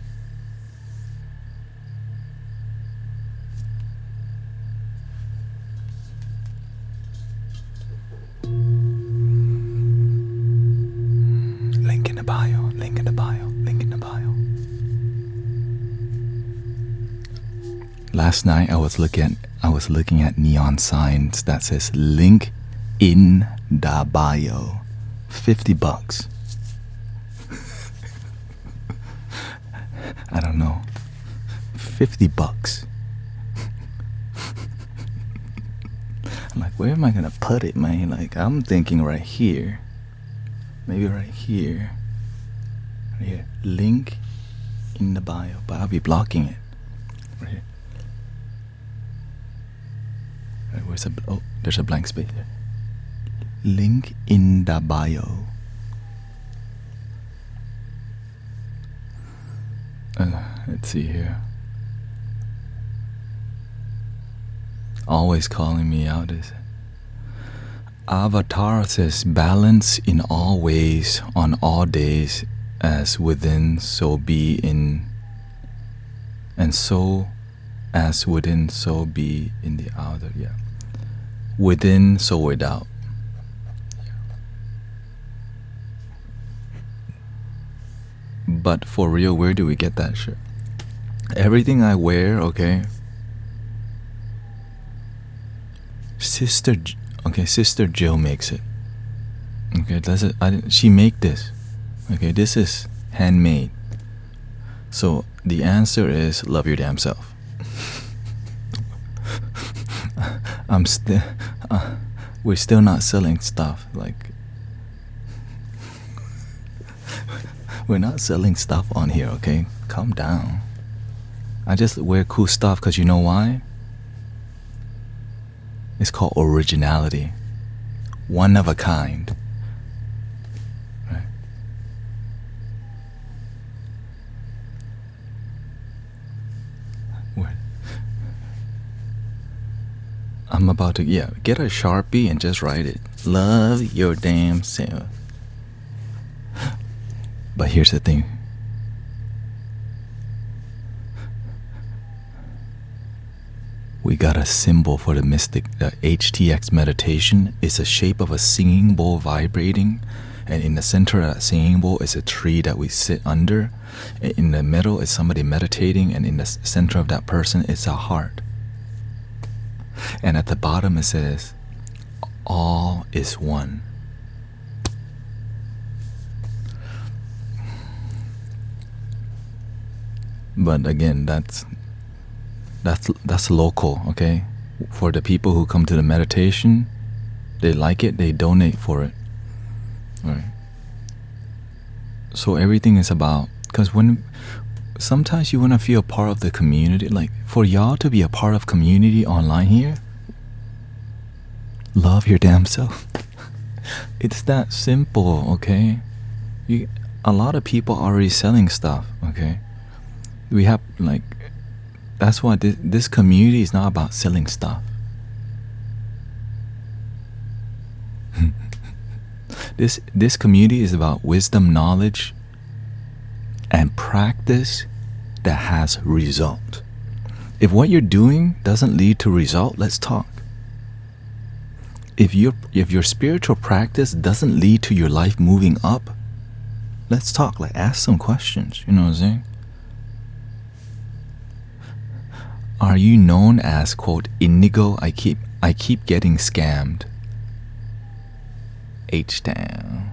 Speaker 1: Link in the bio, link in the bio, link in the bio. Last night I was looking at neon signs that says link in the bio. $50. I don't know. $50. Like, where am I gonna put it, man? Like, I'm thinking right here. Maybe right here. Right here. Link in the bio. But I'll be blocking it. Right here. Right, where's there's a blank space there. Link in the bio. Let's see here. Always calling me out is Avatar says balance in all ways on all days, as within so be in, and so as within so be in the outer. Yeah, within so without. But for real, where do we get that shit? Everything I wear, okay. Sister Jill makes it. Okay, she make this. Okay, this is handmade. So the answer is love your damn self. We're still not selling stuff. Like, we're not selling stuff on here, okay? Calm down. I just wear cool stuff because you know why? It's called originality. One of a kind. Right? I'm about to, get a Sharpie and just write it. Love your damn self. But here's the thing. We got a symbol for the mystic. The HTX meditation is the shape of a singing bowl vibrating, and in the center of that singing bowl is a tree that we sit under. And in the middle is somebody meditating, and in the center of that person is a heart. And at the bottom it says, all is one. But again, that's local, okay? For the people who come to the meditation, they like it, they donate for it. All right. So everything is about, because sometimes you want to feel part of the community. Like, for y'all to be a part of community online here, love your damn self. It's that simple, okay? A lot of people are already selling stuff, okay? We have, like, that's why this community is not about selling stuff. This community is about wisdom, knowledge, and practice that has result. If what you're doing doesn't lead to result, let's talk. If your spiritual practice doesn't lead to your life moving up, let's talk. Like, ask some questions. You know what I'm saying? Are you known as, quote, indigo? I keep getting scammed. H-Town.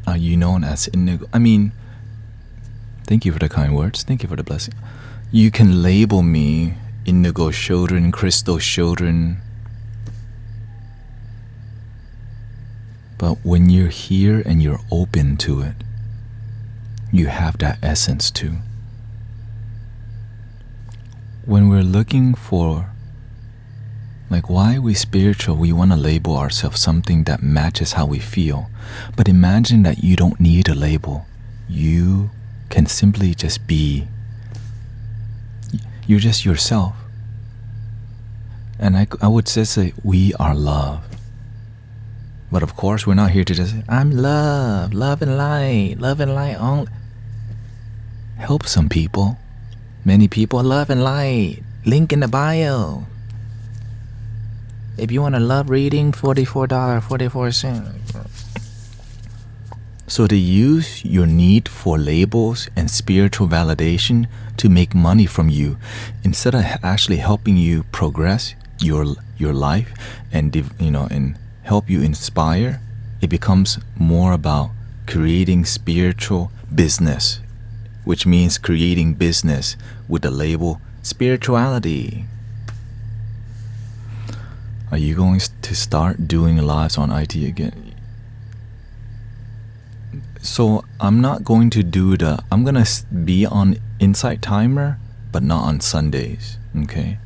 Speaker 1: Are you known as indigo? I mean, thank you for the kind words. Thank you for the blessing. You can label me indigo children, crystal children. But when you're here and you're open to it, you have that essence too. When we're looking for, like, why are we spiritual? We want to label ourselves something that matches how we feel. But imagine that you don't need a label. You can simply just be. You're just yourself. And I would say we are love. But of course, we're not here to just say, I'm love and light only. Help some people. Many people, love and light. Link in the bio. If you want a love reading, $44.44. So they use your need for labels and spiritual validation to make money from you, instead of actually helping you progress your life and and help you inspire. It becomes more about creating spiritual business which means creating business with the label spirituality. Are you going to start doing lives on IT again? So I'm not going to do I'm going to be on Insight Timer, but not on Sundays, okay?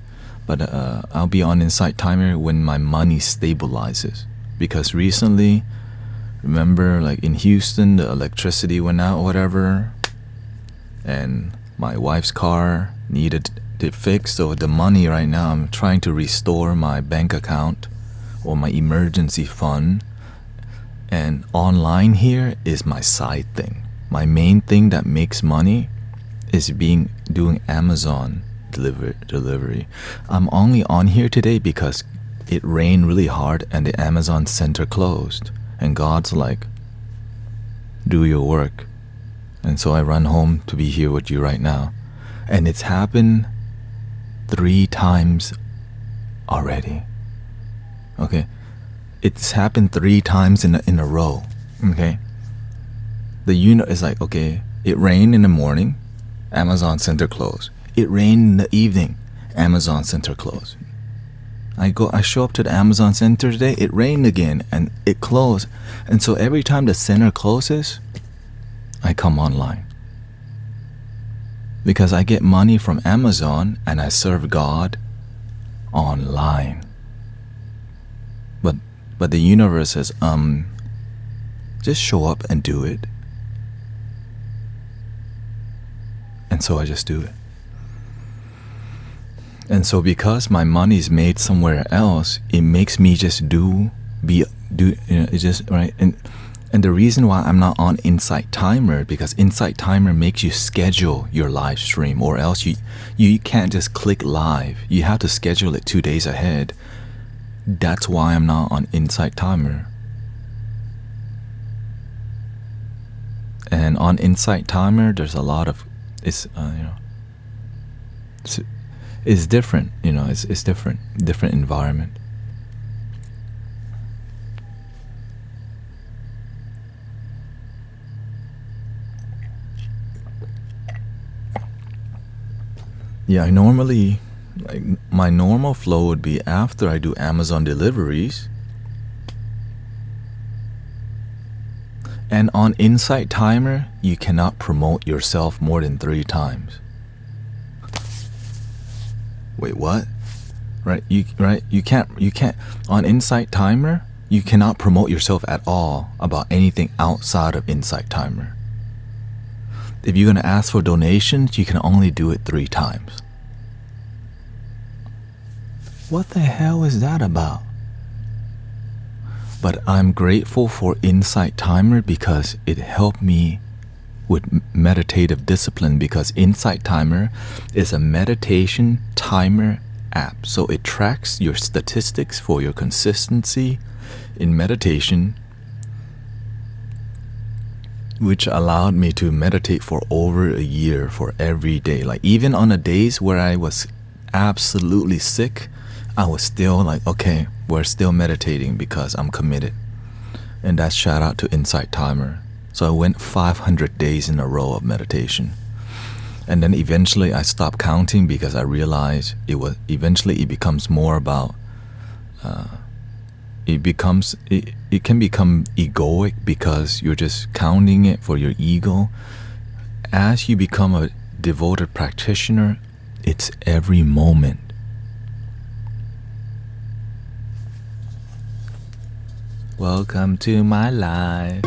Speaker 1: But I'll be on Insight Timer when my money stabilizes. Because recently, remember, like in Houston, the electricity went out or whatever, and my wife's car needed it fixed. So the money right now, I'm trying to restore my bank account or my emergency fund. And online here is my side thing. My main thing that makes money is doing Amazon delivery. I'm only on here today because it rained really hard and the Amazon center closed. And God's like, do your work. And so I run home to be here with you right now. And it's happened 3 times already. Okay? It's happened 3 times in a row. Okay? The unit is like, okay, it rained in the morning, Amazon center closed. It rained in the evening, Amazon center closed. I show up to the Amazon center today, it rained again and it closed. And so every time the center closes, I come online. Because I get money from Amazon and I serve God online. But the universe says, just show up and do it. And so I just do it. And so because my money's made somewhere else, it makes me just it's just right. And the reason why I'm not on Insight Timer, because Insight Timer makes you schedule your live stream, or else you can't just click live. You have to schedule it 2 days ahead. That's why I'm not on Insight Timer. And on Insight Timer, there's a lot of it's different. It's different environment. Yeah, I normally, like, my normal flow would be after I do Amazon deliveries. And on Insight Timer, you cannot promote yourself more than 3 times. Wait, what? You can't on Insight Timer, you cannot promote yourself at all about anything outside of Insight Timer. If you're going to ask for donations, you can only do it 3 times. What the hell is that about? But I'm grateful for Insight Timer because it helped me with meditative discipline, because Insight Timer is a meditation timer app. So it tracks your statistics for your consistency in meditation, which allowed me to meditate for over a year for every day. Like even on the days where I was absolutely sick, I was still like, okay, we're still meditating because I'm committed. And that's shout out to Insight Timer. So I went 500 days in a row of meditation. And then eventually I stopped counting because I realized it becomes more about, it can become egoic because you're just counting it for your ego. As you become a devoted practitioner, it's every moment. Welcome to my life.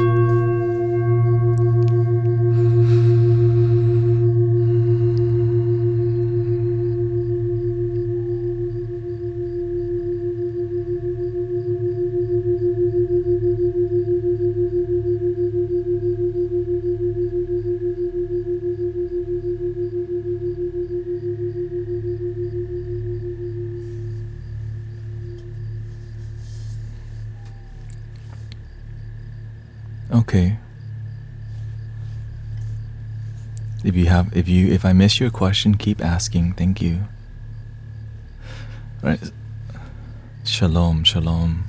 Speaker 1: Okay. If I miss your question, keep asking. Thank you. All right. Shalom, shalom.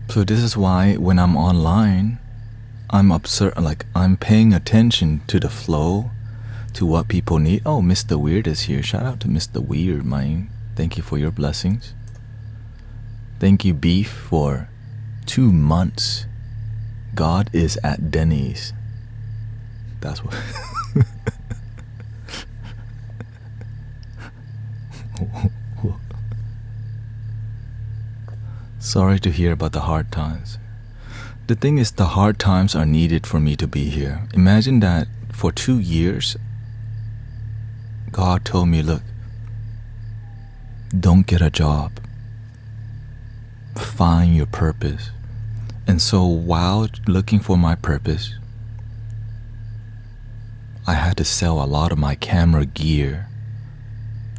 Speaker 1: So this is why when I'm online, I'm paying attention to the flow, to what people need. Oh, Mr. Weird is here. Shout out to Mr. Weird, man. Thank you for your blessings. Thank you, Beef, for 2 months. God is at Denny's. That's what. Sorry to hear about the hard times. The thing is, the hard times are needed for me to be here. Imagine that for 2 years, God told me, look, don't get a job. Find your purpose. And so while looking for my purpose, I had to sell a lot of my camera gear.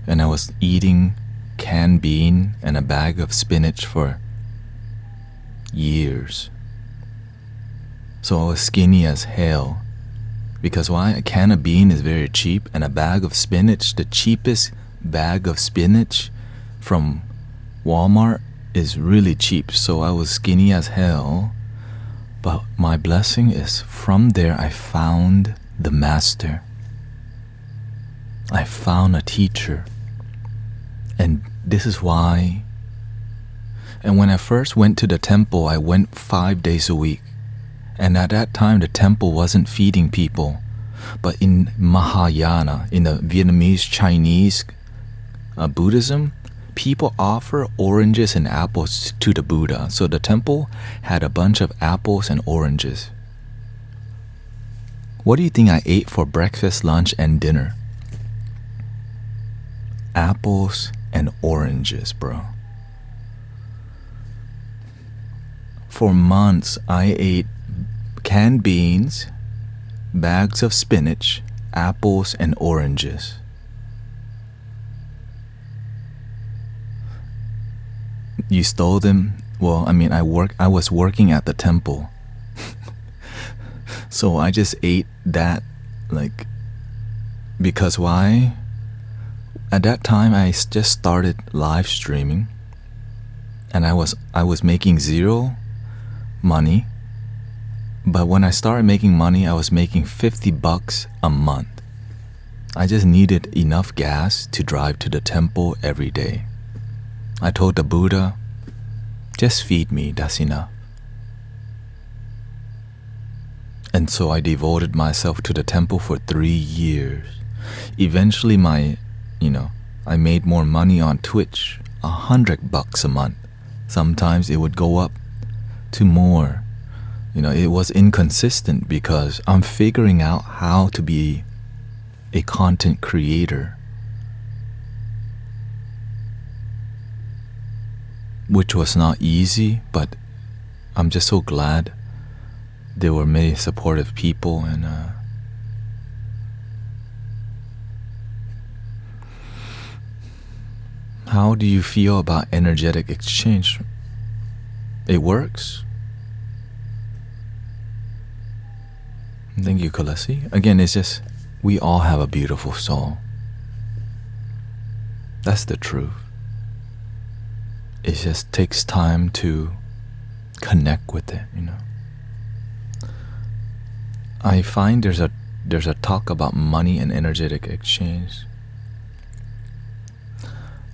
Speaker 1: And I was eating canned bean and a bag of spinach for years. So I was skinny as hell. Because why? A can of bean is very cheap, and a bag of spinach, the cheapest bag of spinach from Walmart, is really cheap. So I was skinny as hell. But my blessing is from there I found the master. I found a teacher. And this is why. And when I first went to the temple, I went 5 days a week. And at that time, the temple wasn't feeding people. But in Mahayana, in the Vietnamese, Chinese Buddhism, people offer oranges and apples to the Buddha. So the temple had a bunch of apples and oranges. What do you think I ate for breakfast, lunch, and dinner? Apples and oranges, bro. For months, I ate canned beans, bags of spinach, apples, and oranges. You stole them? Well, I mean, I was working at the temple. So I just ate that, because why? At that time, I just started live streaming, and I was making zero money. But when I started making money, I was making $50 a month. I just needed enough gas to drive to the temple every day. I told the Buddha, just feed me, that's enough. And so I devoted myself to the temple for 3 years. Eventually I made more money on Twitch, $100 a month. Sometimes it would go up to more. It was inconsistent because I'm figuring out how to be a content creator, which was not easy, but I'm just so glad there were many supportive people. And how do you feel about energetic exchange? It works. Thank you, Kalasi. Again, it's just, we all have a beautiful soul. That's the truth. It just takes time to connect with it, I find there's a talk about money and energetic exchange.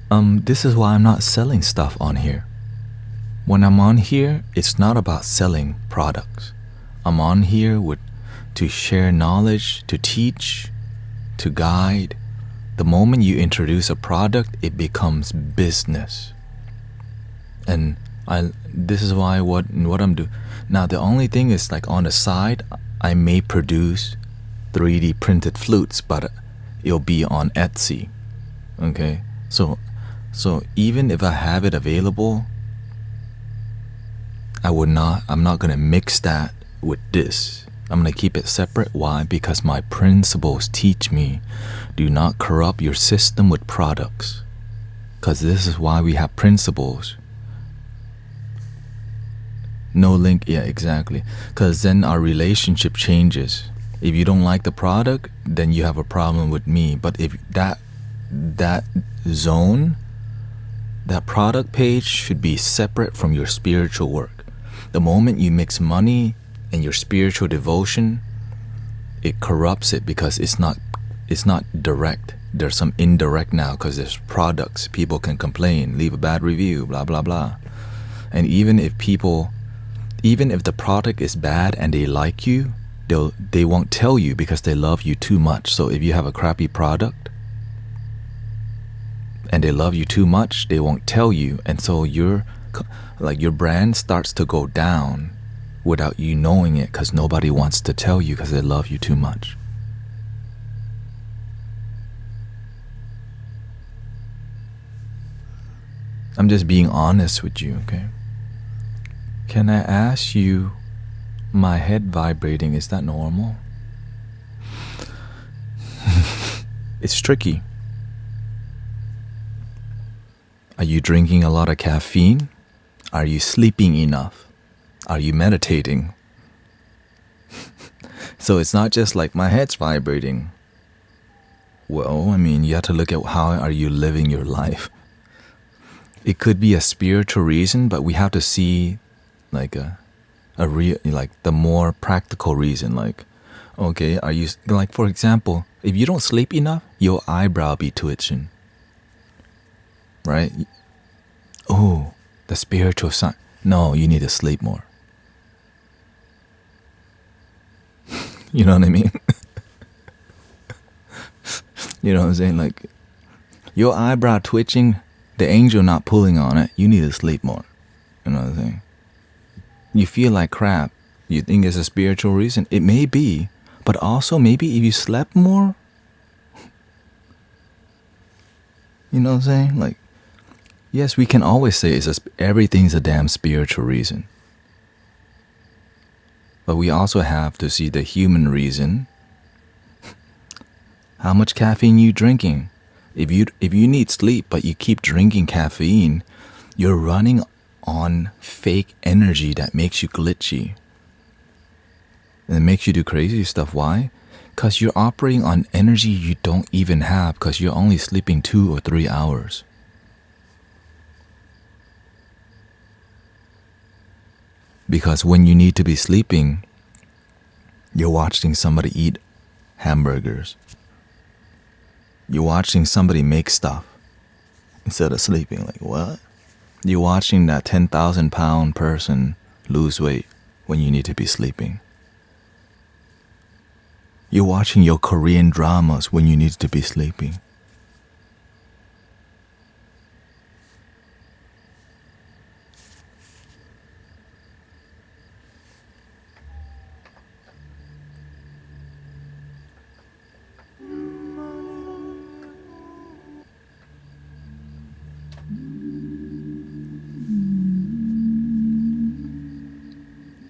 Speaker 1: This is why I'm not selling stuff on here. When I'm on here, it's not about selling products. I'm on here to share knowledge, to teach, to guide. The moment you introduce a product, it becomes business. And this is why what I'm doing. Now the only thing is, on the side, I may produce 3D printed flutes, but it'll be on Etsy. Okay? So even if I have it available, I'm not gonna mix that with this. I'm going to keep it separate. Why? Because my principles teach me, do not corrupt your system with products. Because this is why we have principles. No link, yeah, exactly. Because then our relationship changes. If you don't like the product, then you have a problem with me. But if that zone, that product page should be separate from your spiritual work. The moment you mix money And your spiritual devotion, it corrupts it because it's not direct. There's some indirect now because there's products. People can complain, leave a bad review, blah, blah, blah. And even if the product is bad and they like you, they won't tell you because they love you too much. So if you have a crappy product and they love you too much, they won't tell you. And so your brand starts to go down without you knowing it because nobody wants to tell you because they love you too much. I'm just being honest with you, okay? Can I ask you, my head vibrating, is that normal? It's tricky. Are you drinking a lot of caffeine? Are you sleeping enough? Are you meditating? So it's not just like my head's vibrating. Well, I mean, you have to look at how are you living your life. It could be a spiritual reason, but we have to see like a real, like the more practical reason. Like, okay, are you, like for example, if you don't sleep enough, your eyebrow be twitching, right? Oh, the spiritual sign. No, you need to sleep more. You know what I mean? You know what I'm saying? Like, your eyebrow twitching, the angel not pulling on it, you need to sleep more. You know what I'm saying? You feel like crap. You think it's a spiritual reason. It may be, but also maybe if you slept more. You know what I'm saying? Like, yes, we can always say everything's a damn spiritual reason. But we also have to see the human reason. How much caffeine you drinking? If you need sleep but you keep drinking caffeine, you're running on fake energy that makes you glitchy. And it makes you do crazy stuff. Why? Because you're operating on energy you don't even have because you're only sleeping 2 or 3 hours. Because when you need to be sleeping, you're watching somebody eat hamburgers. You're watching somebody make stuff instead of sleeping. Like, what? You're watching that 10,000 pound person lose weight when you need to be sleeping. You're watching your Korean dramas when you need to be sleeping.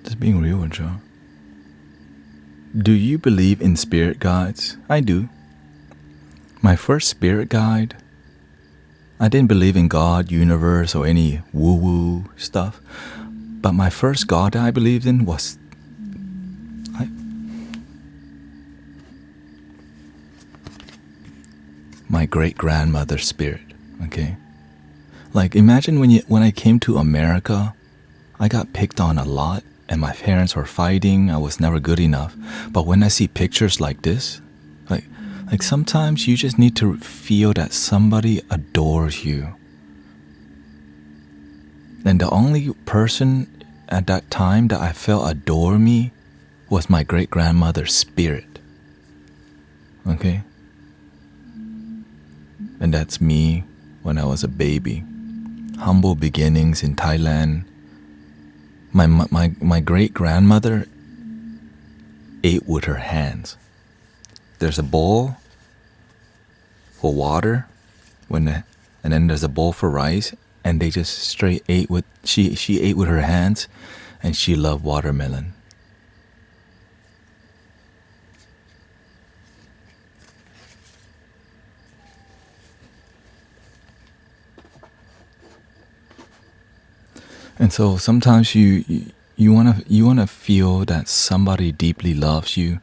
Speaker 1: Just being real with you. Do you believe in spirit guides? I do. My first spirit guide, I didn't believe in God, universe, or any woo-woo stuff. But my first God I believed in was my great-grandmother's spirit, okay? Like, imagine when I came to America, I got picked on a lot. And my parents were fighting. I was never good enough. But when I see pictures like this, like sometimes you just need to feel that somebody adores you. And the only person at that time that I felt adore me was my great-grandmother's spirit. Okay? And that's me when I was a baby. Humble beginnings in Thailand. My great-grandmother ate with her hands. There's a bowl for water, and then there's a bowl for rice, and they just straight ate with, she ate with her hands, and she loved watermelon. And so sometimes you wanna feel that somebody deeply loves you,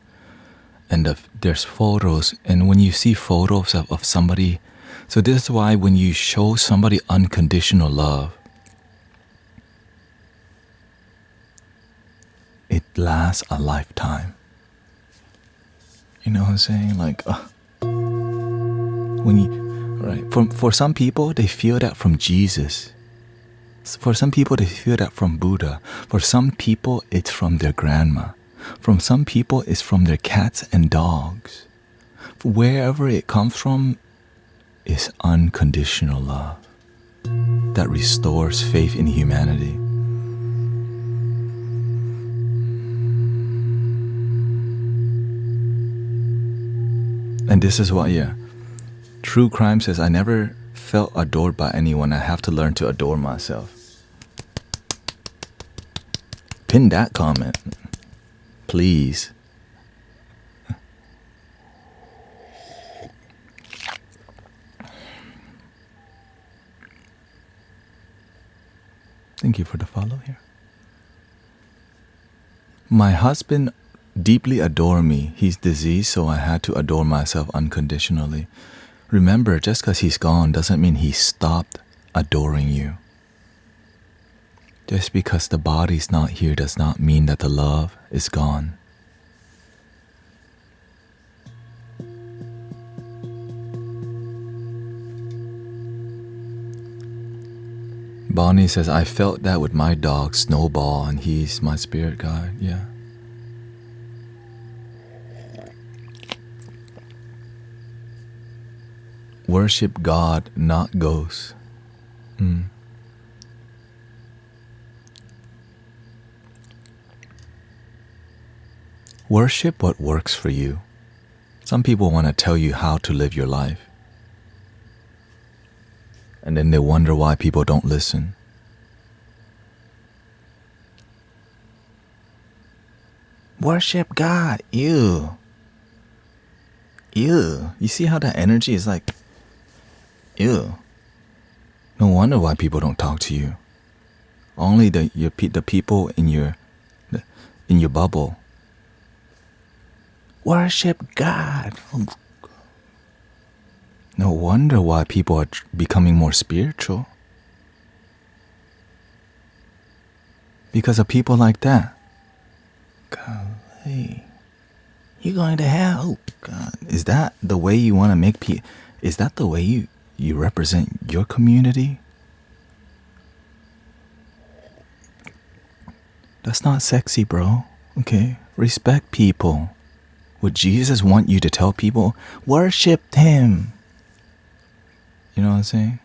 Speaker 1: and there's photos, and when you see photos of somebody, so this is why when you show somebody unconditional love, it lasts a lifetime. You know what I'm saying? Like, when you, right? For some people, they feel that from Jesus. For some people, they feel that from Buddha. For some people, it's from their grandma. From some people, it's from their cats and dogs. Wherever it comes from is unconditional love that restores faith in humanity. And this is why, True Crime says, I never felt adored by anyone. I have to learn to adore myself. Pin that comment, please. Thank you for the follow here. My husband deeply adored me. He's diseased, so I had to adore myself unconditionally. Remember, just because he's gone doesn't mean he stopped adoring you. Just because the body's not here does not mean that the love is gone. Bonnie says, I felt that with my dog, Snowball, and he's my spirit guide. Yeah. Worship God, not ghosts. Worship what works for you. Some people want to tell you how to live your life. And then they wonder why people don't listen. Worship God. Ew. You see how that energy is like, ew. No wonder why people don't talk to you. Only the people in your bubble. Worship God. No wonder why people are becoming more spiritual. Because of people like that. Golly. You're going to hell. Oh, God. Is that the way you want to make people? Is that the way you represent your community? That's not sexy, bro. Okay? Respect people. Would Jesus want you to tell people, worship him? You know what I'm saying?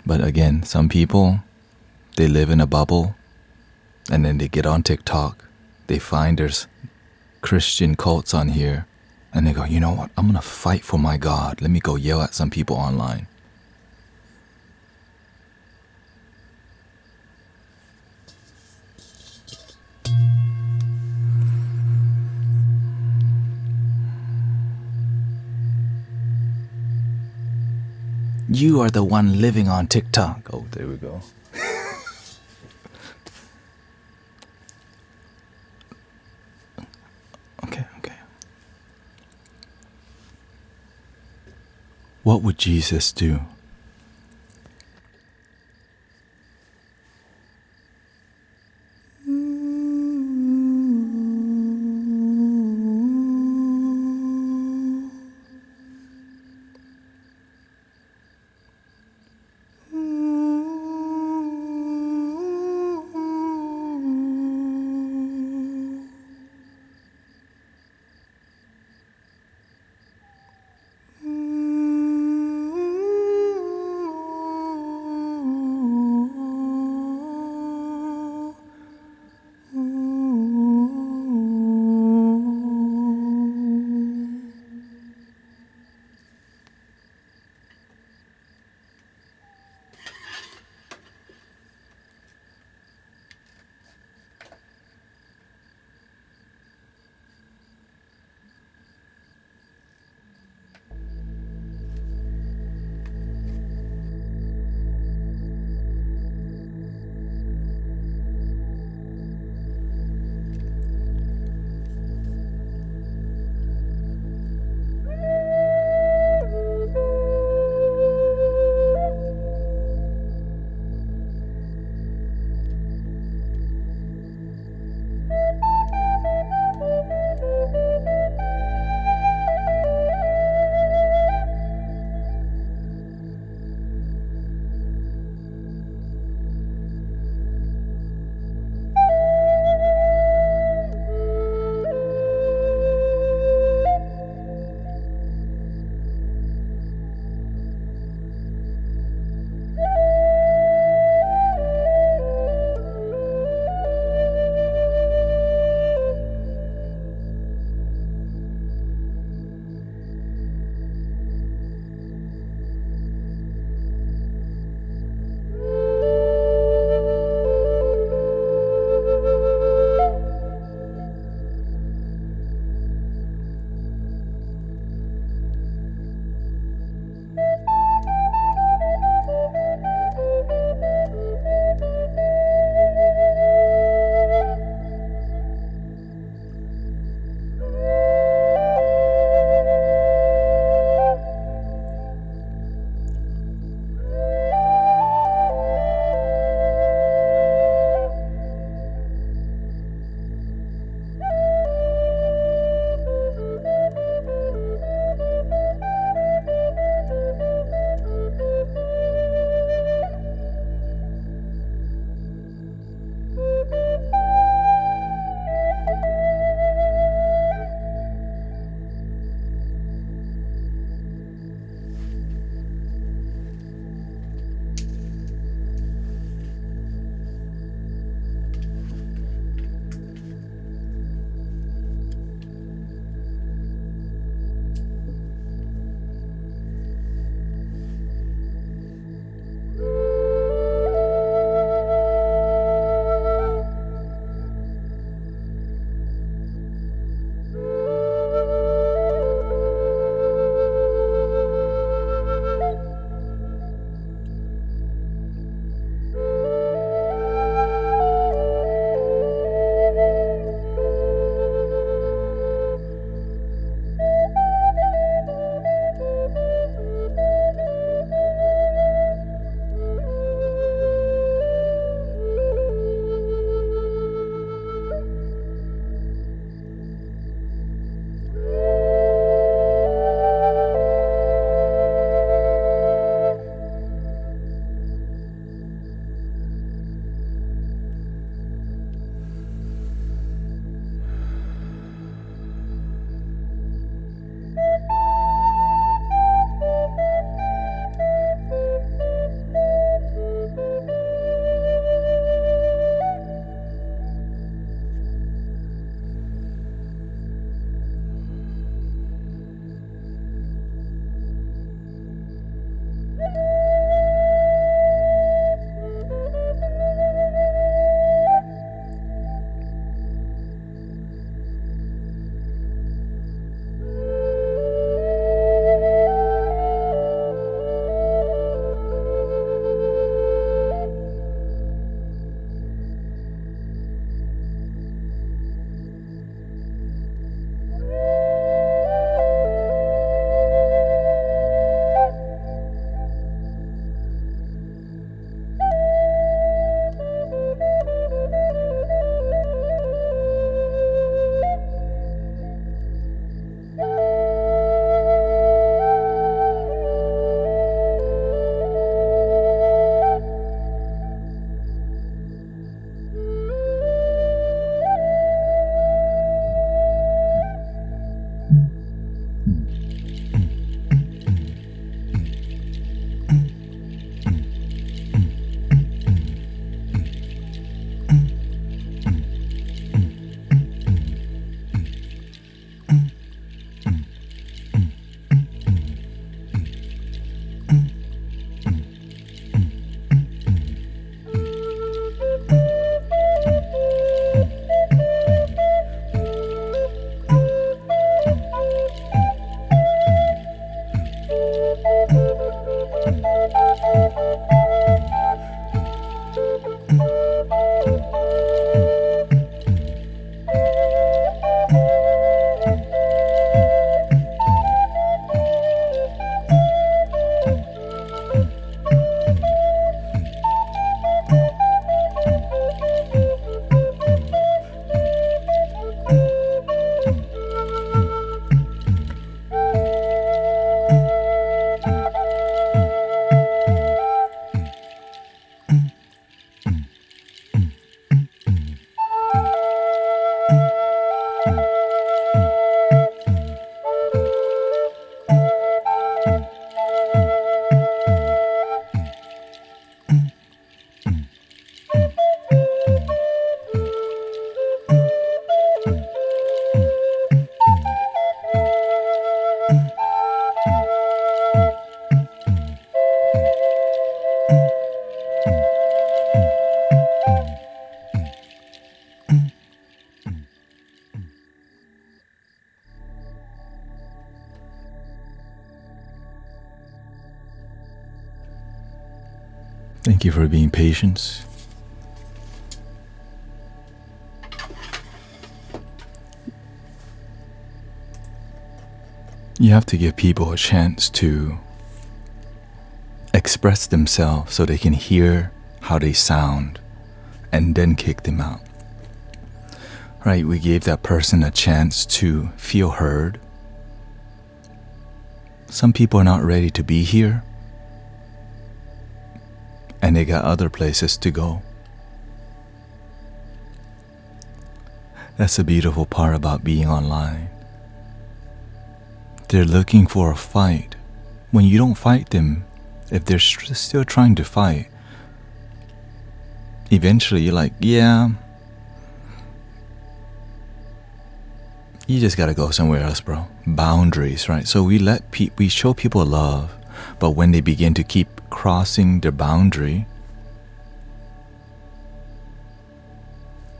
Speaker 1: But again, some people, they live in a bubble, and then they get on TikTok. They find there's Christian cults on here, and they go, you know what? I'm going to fight for my God. Let me go yell at some people online. You are the one living on TikTok. Oh, there we go. Okay. What would Jesus do? Thank you for being patient. You have to give people a chance to express themselves so they can hear how they sound and then kick them out. Right? We gave that person a chance to feel heard. Some people are not ready to be here, and they got other places to go. That's the beautiful part about being online. They're looking for a fight. When you don't fight them, if they're still trying to fight, eventually you're like, yeah, you just gotta go somewhere else, bro. Boundaries, right? So we show people love, but when they begin to keep crossing their boundary,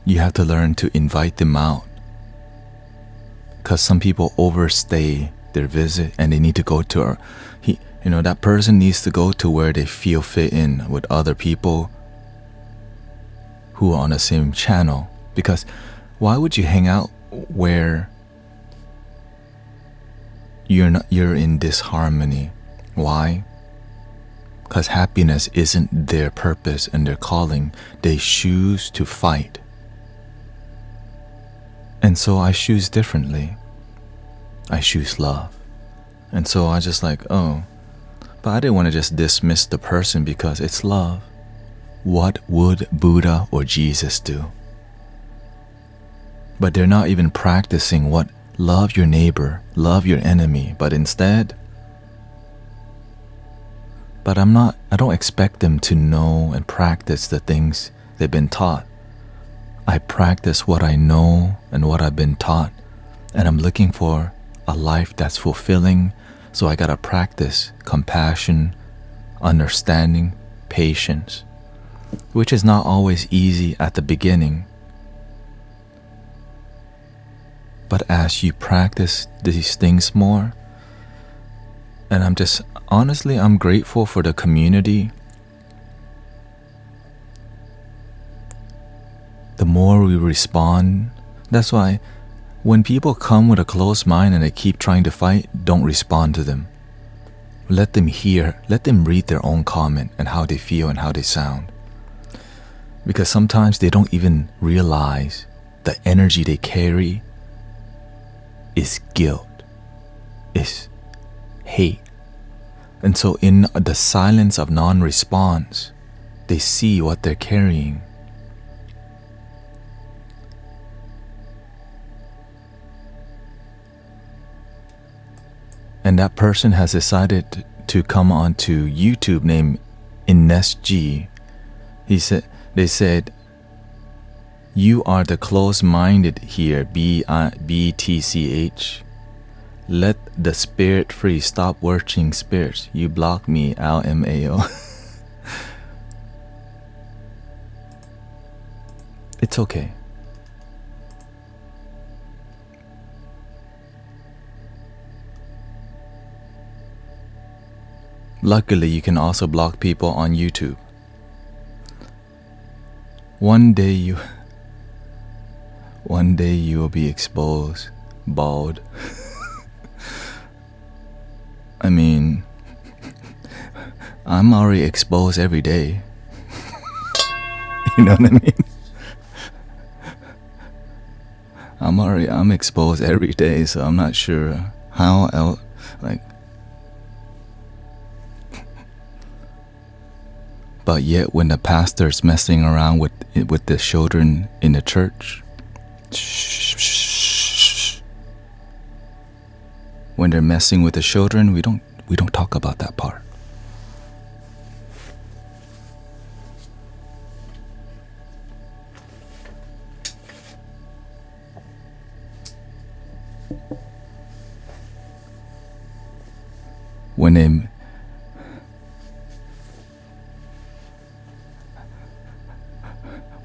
Speaker 1: you have to learn to invite them out. Because some people overstay their visit and they need to go to that person needs to go to where they feel fit in with other people who are on the same channel. Because why would you hang out where you're in disharmony? Why? Because happiness isn't their purpose and their calling. They choose to fight. And so I choose differently. I choose love. And so I just like, but I didn't want to just dismiss the person because it's love. What would Buddha or Jesus do? But they're not even practicing what love your neighbor, love your enemy, but instead, I don't expect them to know and practice the things they've been taught. I practice what I know and what I've been taught, and I'm looking for a life that's fulfilling, so I gotta practice compassion, understanding, patience, which is not always easy at the beginning. But as you practice these things more, and I'm grateful for the community. The more we respond, that's why when people come with a closed mind and they keep trying to fight, don't respond to them. Let them hear, let them read their own comment and how they feel and how they sound. Because sometimes they don't even realize the energy they carry is guilt, is hate. And so in the silence of non-response, they see what they're carrying. And that person has decided to come onto YouTube named InesG. They said, "You are the closed-minded here, BTCH. Let the spirit free. Stop worshiping spirits. You block me, LMAO." It's okay. Luckily, you can also block people on YouTube. One day you will be exposed, bald. I mean, I'm already exposed every day. You know what I mean? I'm exposed every day, so I'm not sure how else, like. But yet, when the pastor's messing around with the children in the church, when they're messing with the children, we don't talk about that part.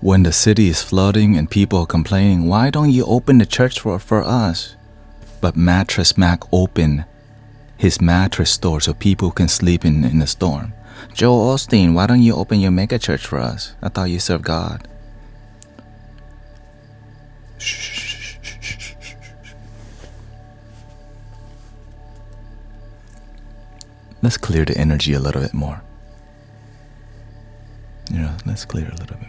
Speaker 1: When the city is flooding and people are complaining, "Why don't you open the church for us?" But Mattress Mac opened his mattress store so people can sleep in the storm. Joel Osteen, why don't you open your mega church for us? I thought you served God. Let's clear the energy a little bit more. Let's clear a little bit more.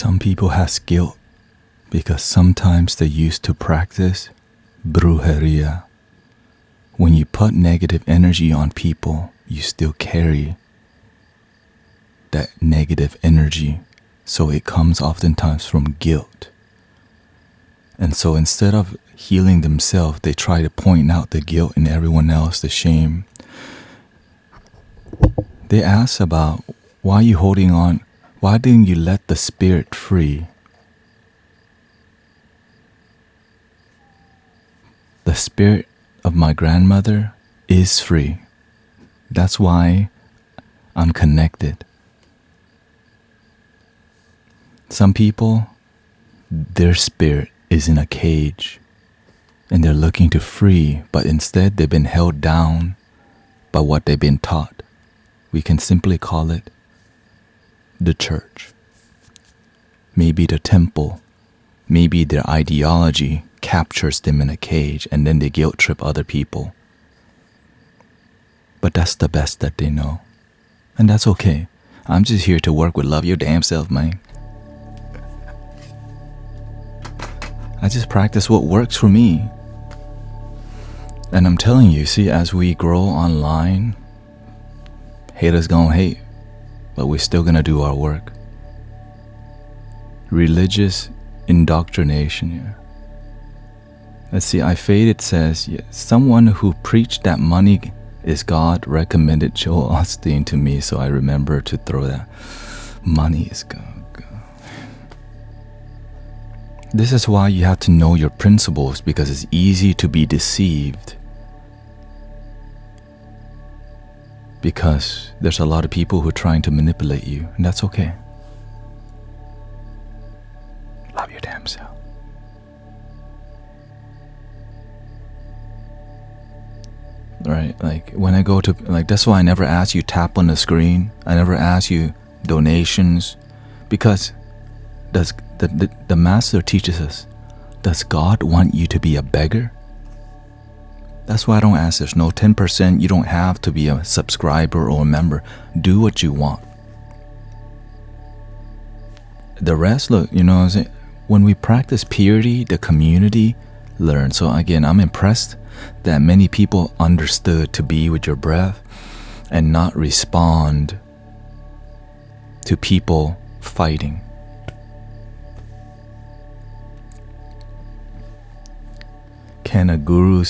Speaker 1: Some people has guilt because sometimes they used to practice brujeria. When you put negative energy on people, you still carry that negative energy, so it comes oftentimes from guilt. And so instead of healing themselves, they try to point out the guilt in everyone else, the shame. They ask about, why are you holding on? Why didn't you let the spirit free? The spirit of my grandmother is free. That's why I'm connected. Some people, their spirit is in a cage. and they're looking to free, but instead they've been held down by what they've been taught. We can simply call it the church. Maybe the temple. Maybe their ideology captures them in a cage and then they guilt trip other people. But that's the best that they know. And that's okay. I'm just here to work with love your damn self, man. I just practice what works for me. And I'm telling you, see, as we grow online, haters gonna hate, but we're still gonna do our work. Religious indoctrination, yeah. Let's see, I faded says, yeah, someone who preached that money is God recommended Joel Osteen to me, so I remember to throw that. Money is God. This is why you have to know your principles, because it's easy to be deceived. Because there's a lot of people who are trying to manipulate you, and that's okay. Love your damn self. Right, like when I go to, like, that's why I never ask you tap on the screen. I never ask you donations, because the master teaches us, does God want you to be a beggar? That's why I don't ask. There's no 10%. You don't have to be a subscriber or a member. Do what you want. The rest, look, you know what I'm saying? When we practice purity, the community learns. So again, I'm impressed that many people understood to be with your breath and not respond to people fighting. Can a guru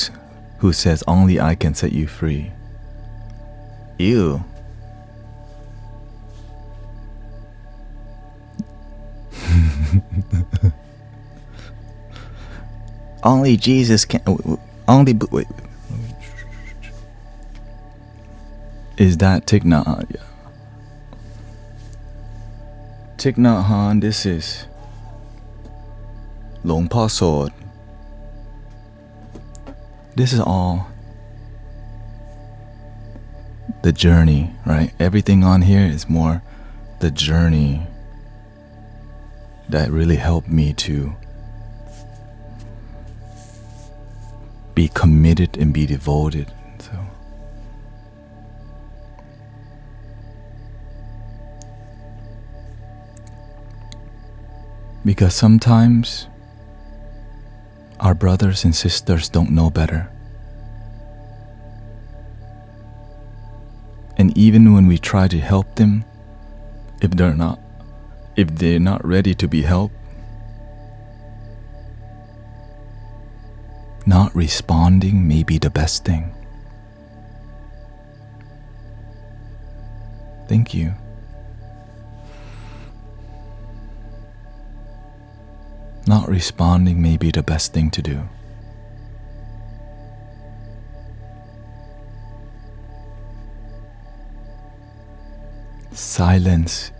Speaker 1: who says only I can set you free? Ew. Only Jesus can. Only. Wait. Is that Thich Nhat Hanh? Yeah. Thich Nhat Hanh, this is Long Pa Sod. This is all the journey, right? Everything on here is more the journey that really helped me to be committed and be devoted. So because sometimes our brothers and sisters don't know better. And even when we try to help them, if they're not ready to be helped, not responding may be the best thing. Thank you. Not responding may be the best thing to do. Silence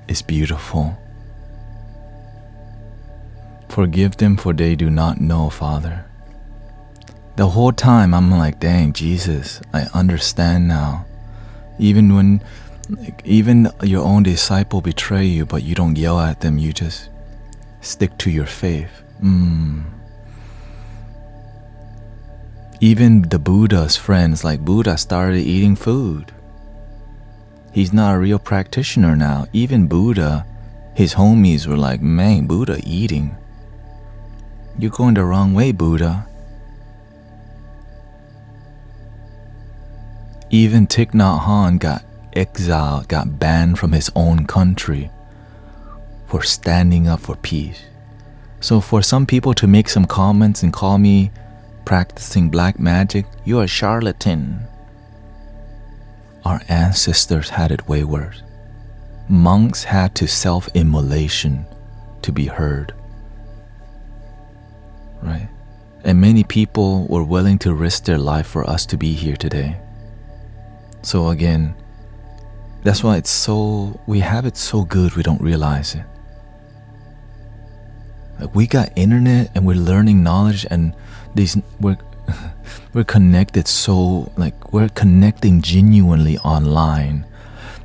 Speaker 1: is beautiful. Forgive them, for they do not know, Father. The whole time I'm like, dang, Jesus, I understand now. Even your own disciple betray you, but you don't yell at them, you just stick to your faith. Even the Buddha's friends, like Buddha started eating food. He's not a real practitioner now. Even Buddha, his homies were like, man, Buddha eating. You're going the wrong way, Buddha. Even Thich Nhat Hanh got exiled, got banned from his own country for standing up for peace. So for some people to make some comments and call me practicing black magic, you're a charlatan. Our ancestors had it way worse. Monks had to self-immolation to be heard. Right? And many people were willing to risk their life for us to be here today. So again, that's why we have it so good we don't realize it. Like, we got internet and we're learning knowledge, and we're connected, so like we're connecting genuinely online.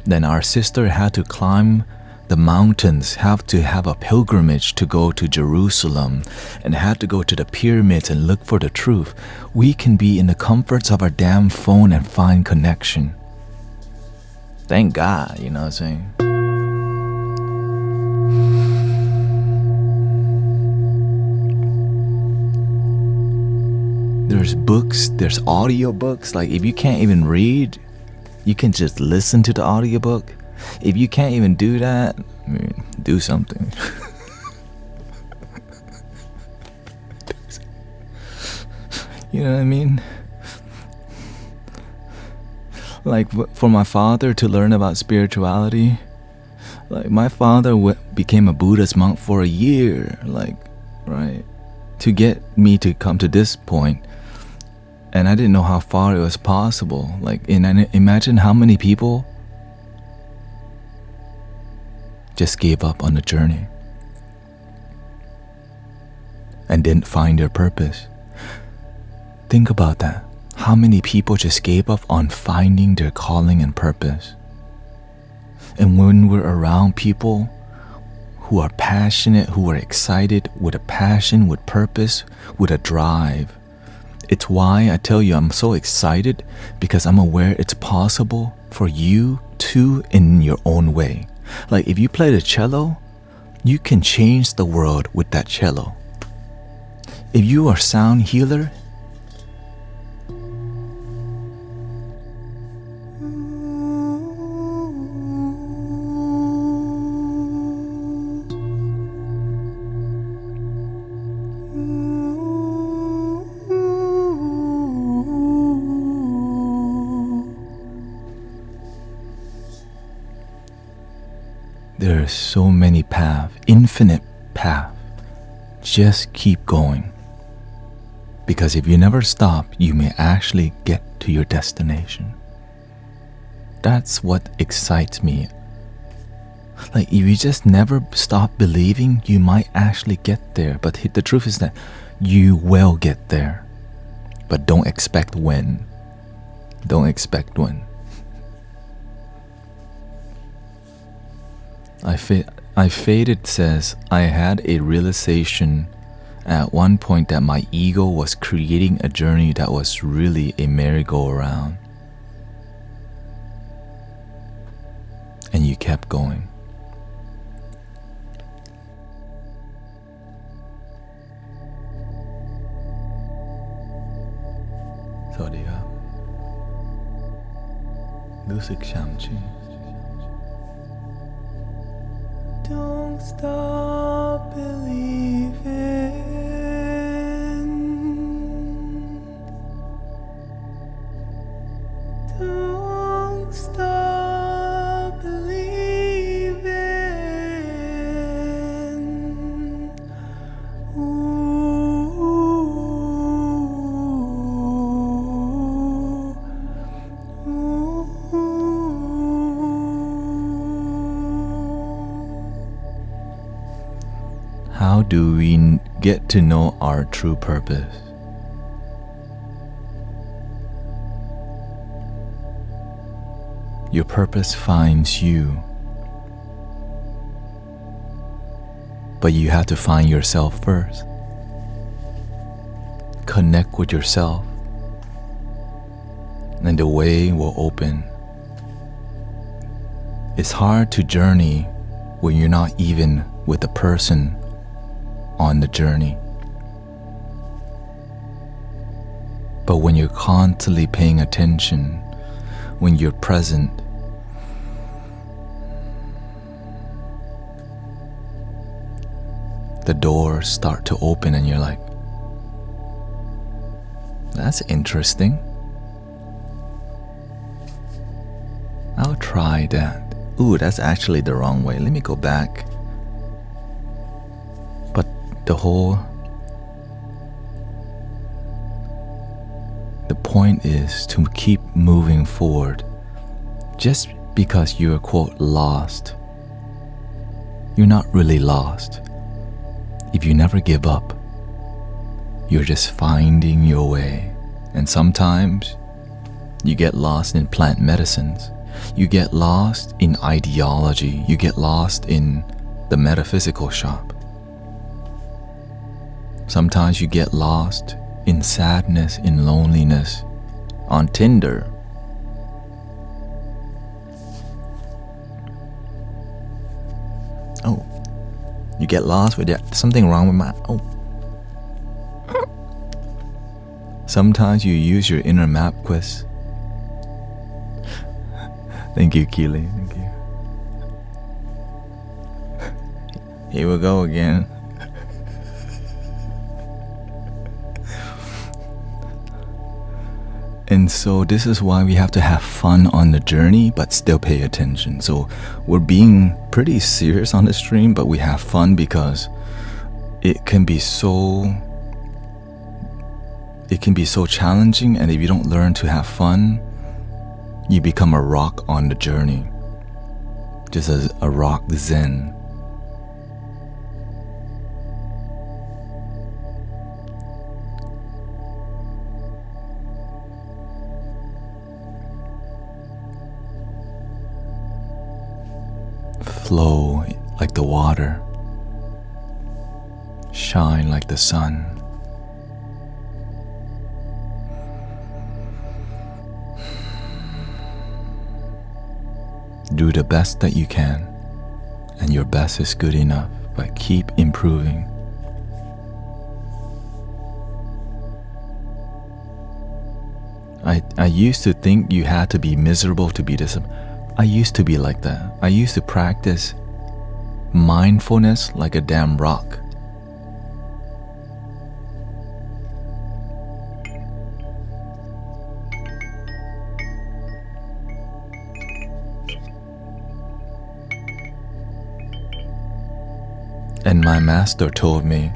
Speaker 1: Then our sister had to climb the mountains, have to have a pilgrimage to go to Jerusalem, and had to go to the pyramids and look for the truth. We can be in the comforts of our damn phone and find connection. Thank God, you know what I'm saying? There's books, there's audiobooks. Like, if you can't even read, you can just listen to the audiobook. If you can't even do that, I mean, do something. You know what I mean? Like, for my father to learn about spirituality, like, my father became a Buddhist monk for a year, like, right, to get me to come to this point. And I didn't know how far it was possible. Like, imagine how many people just gave up on the journey and didn't find their purpose. Think about that. How many people just gave up on finding their calling and purpose? And when we're around people who are passionate, who are excited, with a passion, with purpose, with a drive, it's why I tell you I'm so excited, because I'm aware it's possible for you too, in your own way. Like, if you play the cello, you can change the world with that cello. If you are a sound healer, there are so many paths, infinite paths. Just keep going. Because if you never stop, you may actually get to your destination. That's what excites me. Like, if you just never stop believing, you might actually get there. But the truth is that you will get there. But don't expect when. Don't expect when. I Faded says, I had a realization at one point that my ego was creating a journey that was really a merry-go-round. And you kept going. Sorry, รู้สึกช้ำชื่อ Don't stop believing. Don't stop believing. How do we get to know our true purpose? Your purpose finds you, but you have to find yourself first. Connect with yourself, and the way will open. It's hard to journey when you're not even with the person on the journey. But when you're constantly paying attention, when you're present, the doors start to open and you're like, that's interesting. I'll try that. Ooh, that's actually the wrong way. Let me go back. The point is to keep moving forward. Just because you're, quote, lost, you're not really lost. if you never give up, you're just finding your way. And sometimes you get lost in plant medicines. You get lost in ideology. You get lost in the metaphysical shop. Sometimes you get lost in sadness, in loneliness, on Tinder. Oh, you get lost with that. Something wrong with my... Oh. Sometimes you use your inner map quest. Thank you, Keely. Thank you. Here we go again. And so this is why we have to have fun on the journey, but still pay attention. So we're being pretty serious on the stream, but we have fun because it can be so challenging. And if you don't learn to have fun, you become a rock on the journey, just as a rock zen. Flow like the water, shine like the sun. Do the best that you can, and your best is good enough, but keep improving. I used to think you had to be miserable to be this. I used to be like that. I used to practice mindfulness like a damn rock. And my master told me,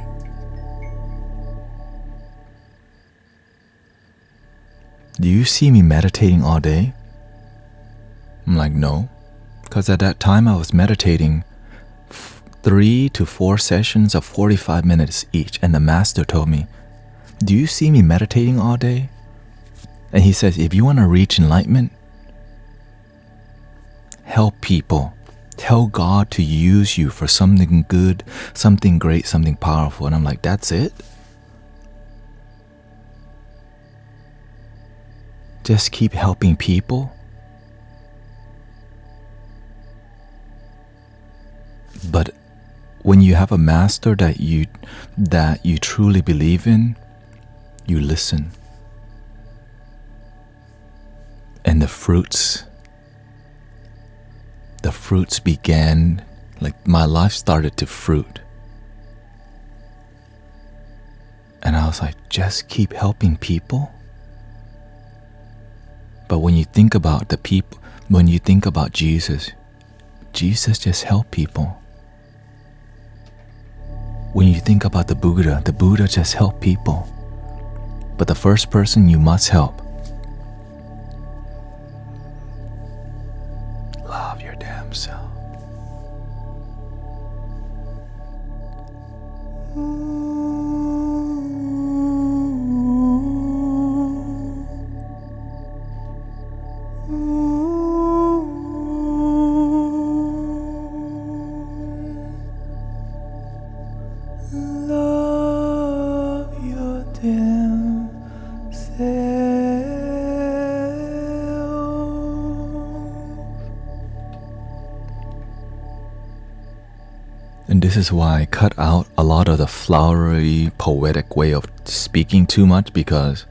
Speaker 1: do you see me meditating all day? I'm like, no, because at that time I was meditating 3 to 4 sessions of 45 minutes each. And the master told me, do you see me meditating all day? And he says, if you want to reach enlightenment, help people. Tell God to use you for something good, something great, something powerful. And I'm like, that's it? Just keep helping people? But when you have a master that you truly believe in, you listen. And the fruits began, like my life started to fruit. And I was like, just keep helping people? But when you think about the people, when you think about Jesus just helped people. When you think about the Buddha just helped people. But the first person you must help, love your damn self. And this is why I cut out a lot of the flowery, poetic way of speaking too much, because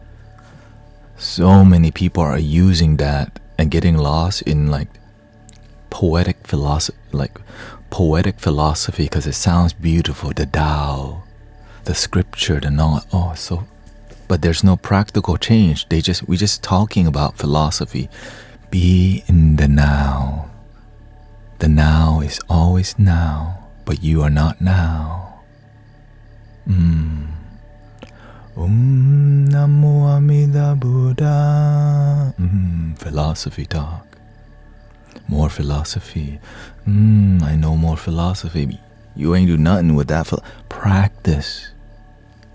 Speaker 1: so many people are using that and getting lost in like poetic philosophy, because it sounds beautiful, the Tao, the scripture, the knowledge. But there's no practical change. We just talking about philosophy. Be in the now. The now is always now. But you are not now. Namo Amida Buddha. Philosophy talk. More philosophy. I know more philosophy. You ain't do nothing with that. practice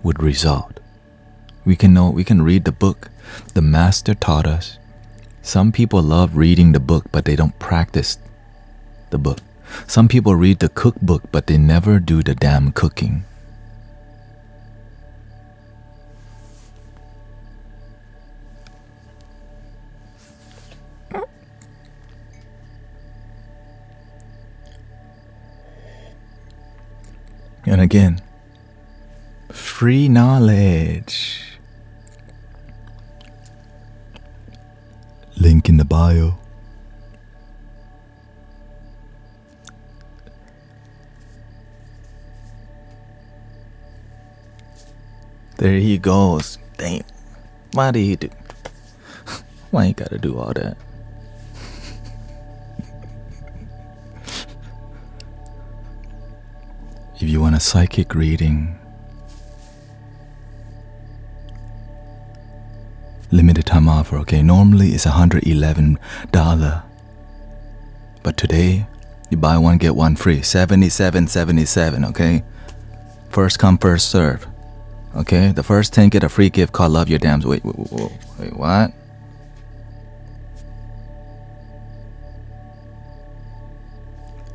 Speaker 1: would result. We can read the book. The master taught us. Some people love reading the book, but they don't practice the book. Some people read the cookbook, but they never do the damn cooking. And again, free knowledge. Link in the bio. There he goes. Damn. Why did he do? Why you gotta do all that? If you want a psychic reading, limited time offer, okay? Normally it's $111. But today, you buy one, get one free. $77.77, okay? First come, first serve. Okay? The first 10 get a free gift called Love Your Dams. Wait, what?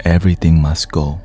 Speaker 1: Everything must go.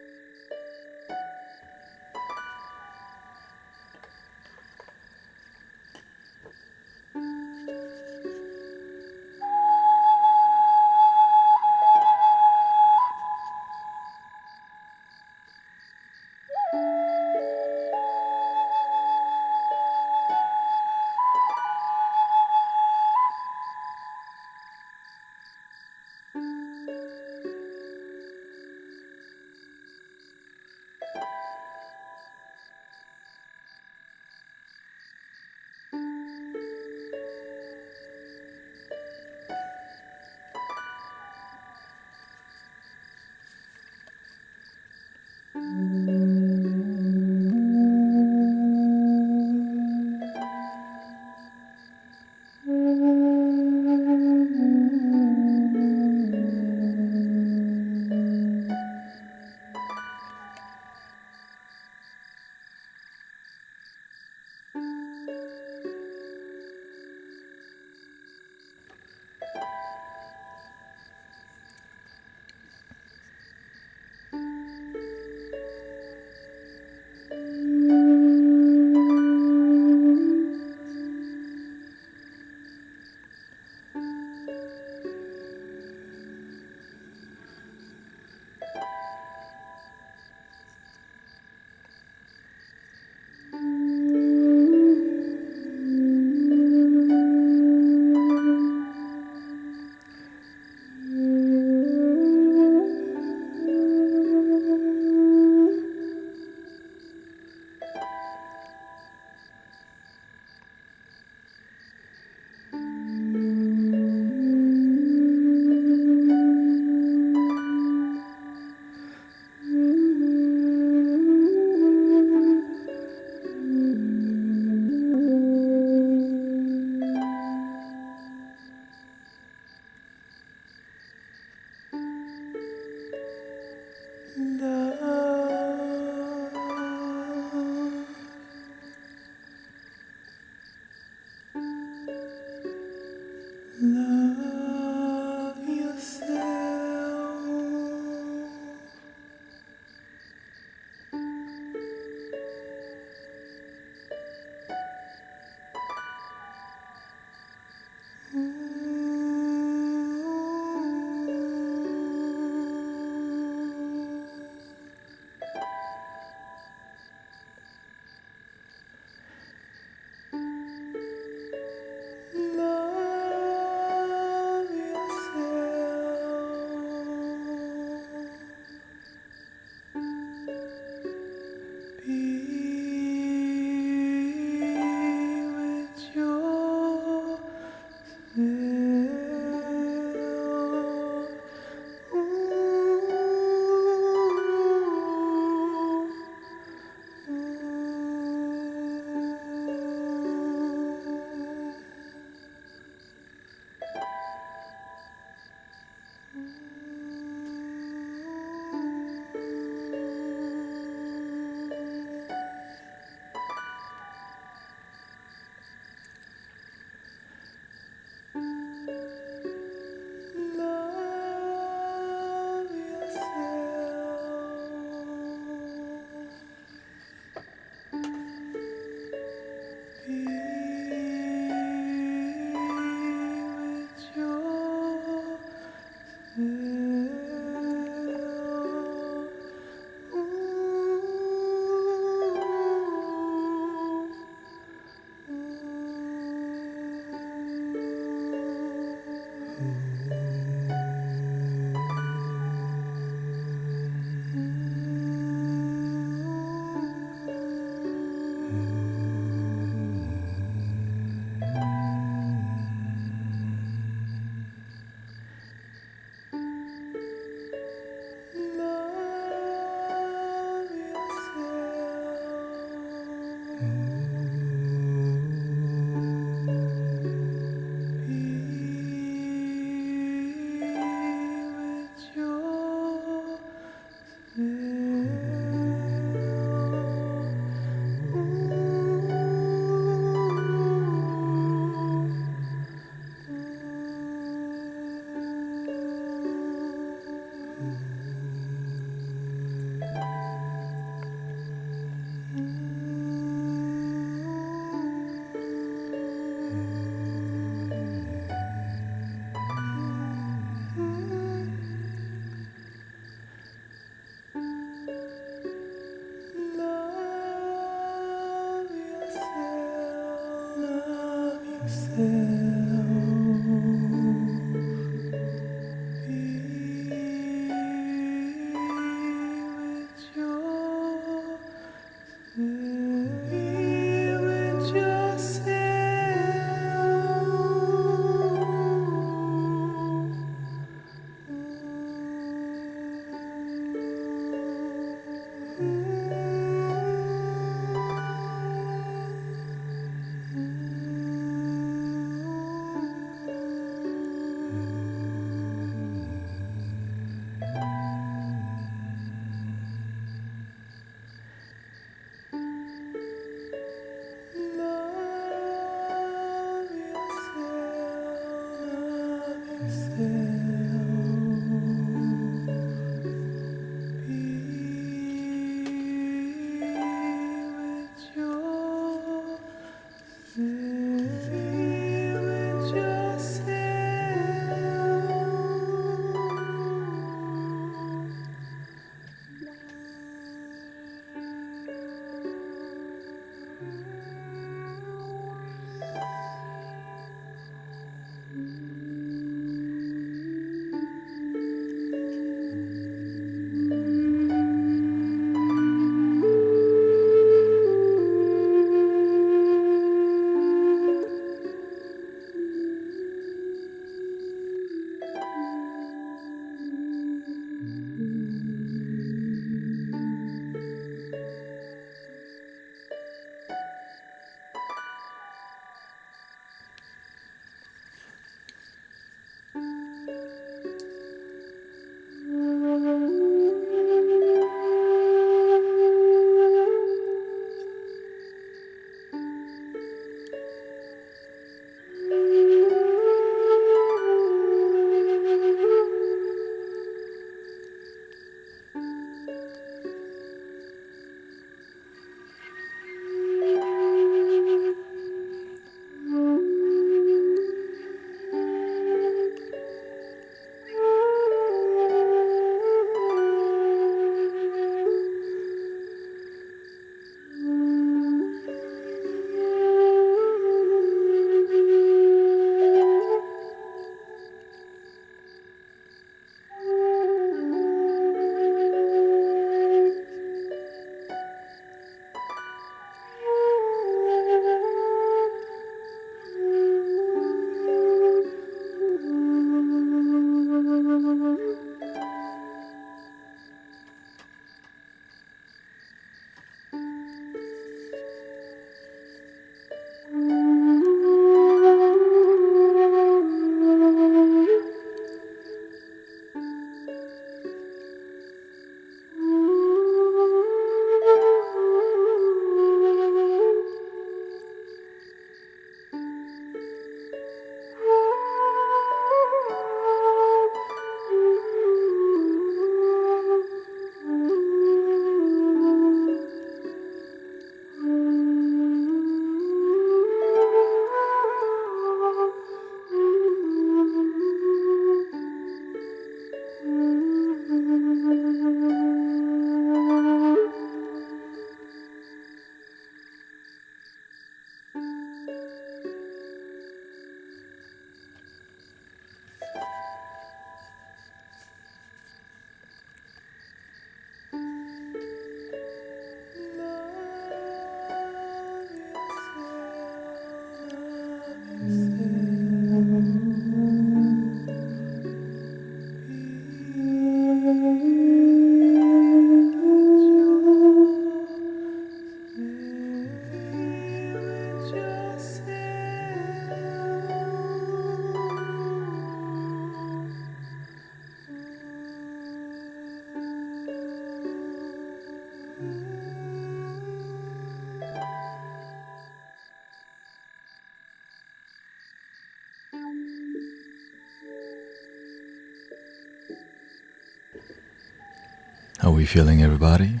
Speaker 1: How are we feeling, everybody?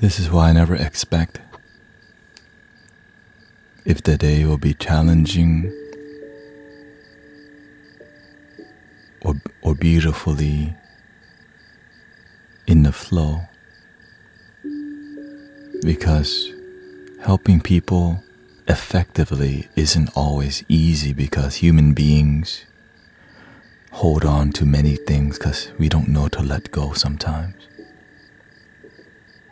Speaker 1: This is why I never expect if the day will be challenging or beautifully in the flow. because helping people effectively isn't always easy, because human beings hold on to many things because we don't know to let go sometimes.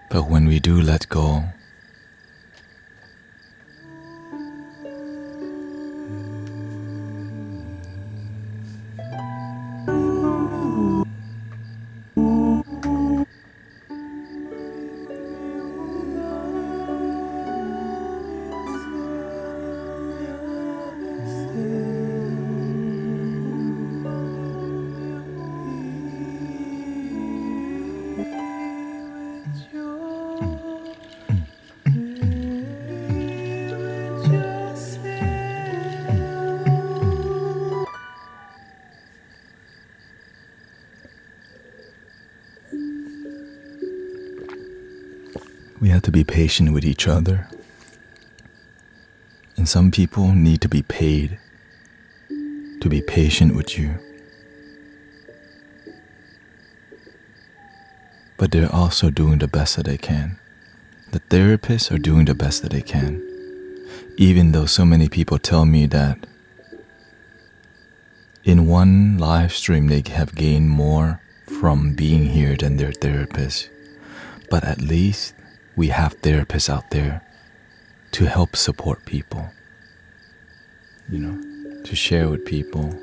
Speaker 1: But when we do let go, we have to be patient with each other. And some people need to be paid to be patient with you. But they're also doing the best that they can. The therapists are doing the best that they can. Even though so many people tell me that in one live stream they have gained more from being here than their therapist. But at least we have therapists out there to help support people, to share with people.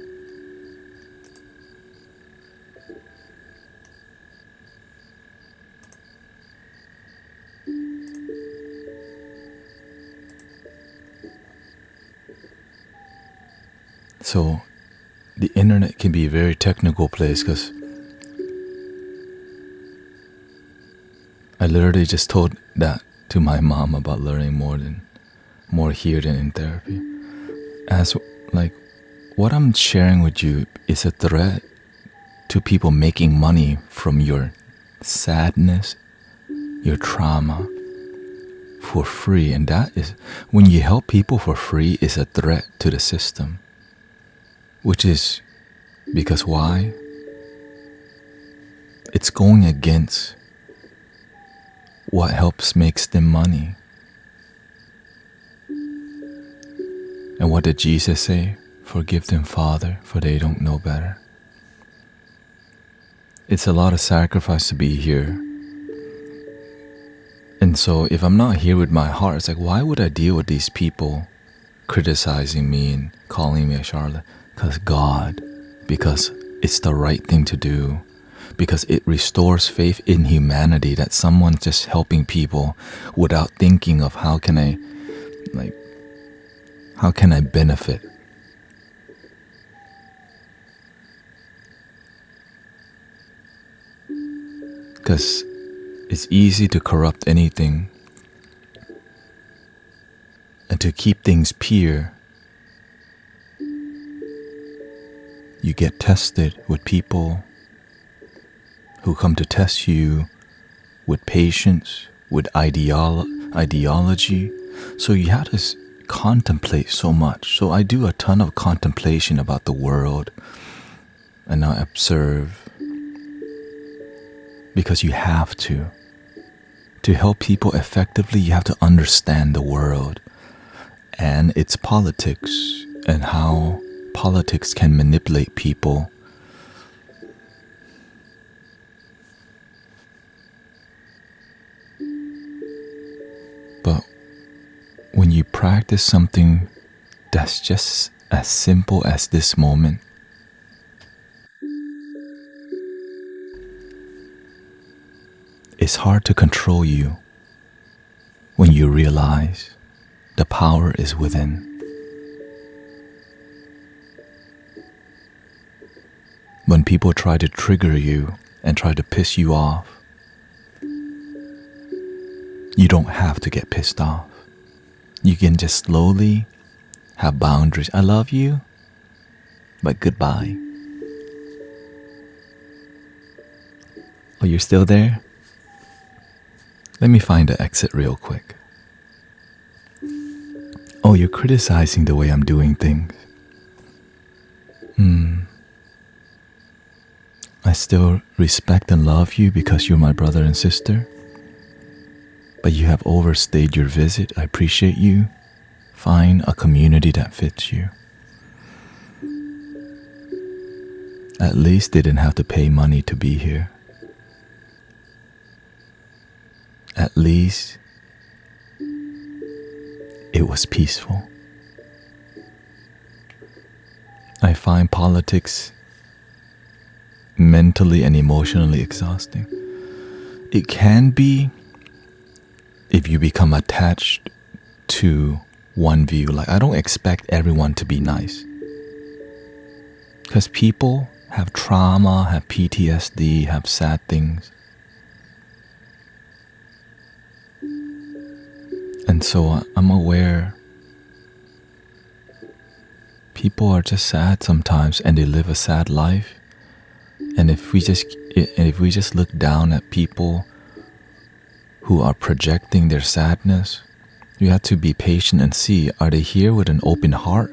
Speaker 1: So the internet can be a very technical place, because I literally just told that to my mom about learning more here than in therapy. As like what I'm sharing with you is a threat to people making money from your sadness, your trauma for free. And that is, when you help people for free, is a threat to the system. Which is because why? It's going against what helps makes them money. And what did Jesus say? Forgive them, Father, for they don't know better. It's a lot of sacrifice to be here. And so if I'm not here with my heart, it's like, why would I deal with these people criticizing me and calling me a charlatan? Because it's the right thing to do. Because it restores faith in humanity, that someone's just helping people without thinking of how can I benefit. Because it's easy to corrupt anything, and to keep things pure, you get tested with people who come to test you with patience, with ideology. So you have to contemplate so much. So I do a ton of contemplation about the world, and I observe, because you have to. To help people effectively, you have to understand the world and its politics, and how politics can manipulate people. But when you practice something that's just as simple as this moment, it's hard to control you when you realize the power is within. When people try to trigger you and try to piss you off, you don't have to get pissed off. You can just slowly have boundaries. I love you, but goodbye. Oh, you're still there? Let me find the exit real quick. Oh, you're criticizing the way I'm doing things. I still respect and love you because you're my brother and sister. but you have overstayed your visit. I appreciate you. Find a community that fits you. At least they didn't have to pay money to be here. At least it was peaceful. I find politics mentally and emotionally exhausting. It can be if you become attached to one view. Like, I don't expect everyone to be nice. Because people have trauma, have PTSD, have sad things. And so I'm aware people are just sad sometimes and they live a sad life. And if we just look down at people who are projecting their sadness, you have to be patient and see, are they here with an open heart,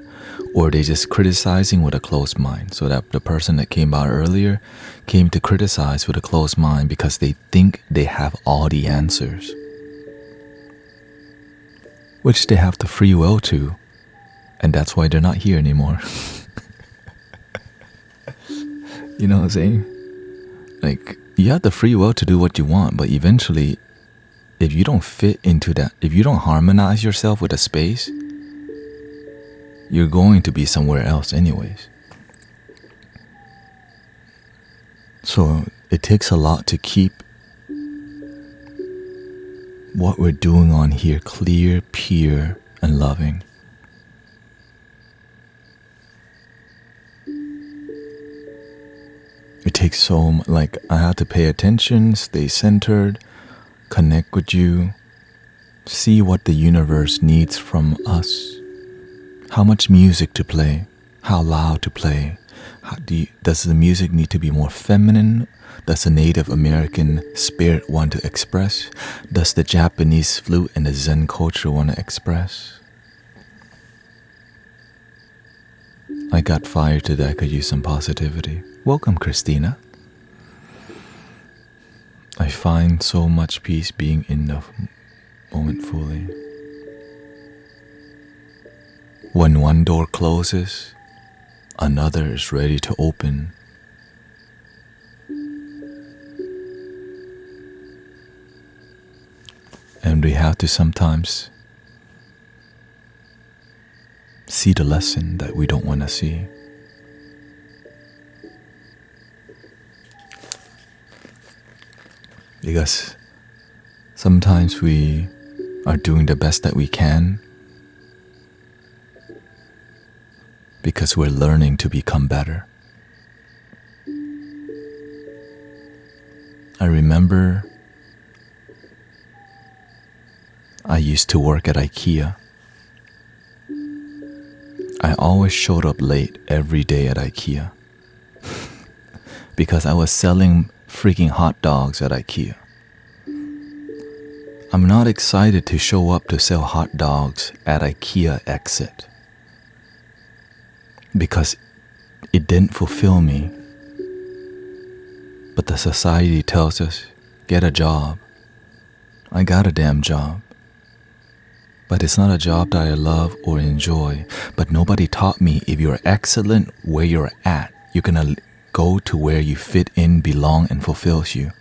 Speaker 1: or are they just criticizing with a closed mind? So that the person that came out earlier came to criticize with a closed mind because they think they have all the answers, which they have the free will to, and that's why they're not here anymore. You know what I'm saying? Like, you have the free will to do what you want, but eventually, if you don't fit into that, if you don't harmonize yourself with a space, you're going to be somewhere else anyways. So it takes a lot to keep what we're doing on here clear, pure, and loving. It takes so much, like, I have to pay attention, stay centered, connect with you, see what the universe needs from us. How much music to play, how loud to play. Does the music need to be more feminine? Does the Native American spirit want to express? Does the Japanese flute and the Zen culture want to express? I got fired today. I could use some positivity. Welcome, Christina. I find so much peace being in the moment fully. When one door closes, another is ready to open. And we have to sometimes see the lesson that we don't want to see. Because sometimes we are doing the best that we can because we're learning to become better. I remember I used to work at IKEA. I always showed up late every day at IKEA because I was selling freaking hot dogs at IKEA. I'm not excited to show up to sell hot dogs at IKEA exit because it didn't fulfill me. But the society tells us, get a job. I got a damn job. But it's not a job that I love or enjoy. But nobody taught me if you're excellent where you're at, you're gonna go to where you fit in, belong, and fulfills you.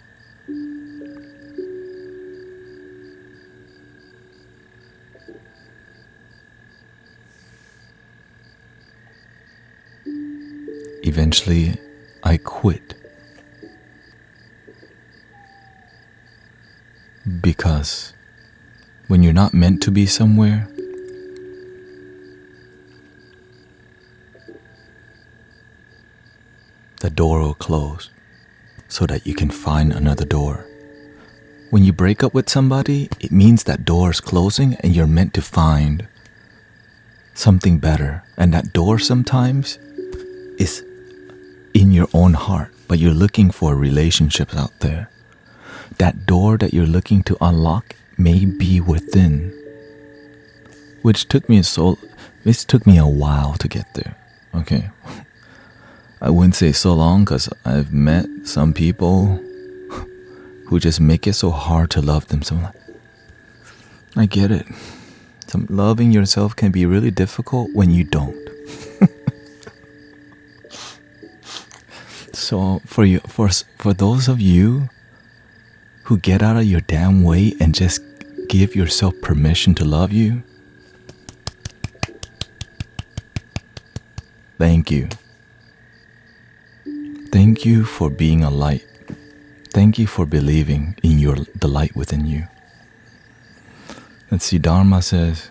Speaker 1: Eventually, I quit. Because when you're not meant to be somewhere, the door will close so that you can find another door. When you break up with somebody, it means that door is closing and you're meant to find something better. And that door sometimes is in your own heart, but you're looking for relationships out there. That door that you're looking to unlock may be within, which took me a while to get there. Okay, I wouldn't say so long because I've met some people who just make it so hard to love them. So I get it. Loving yourself can be really difficult when you don't. So for those of you who get out of your damn way and just give yourself permission to love you, thank you. Thank you for being a light. Thank you for believing in the light within you. Let's see, Dharma says,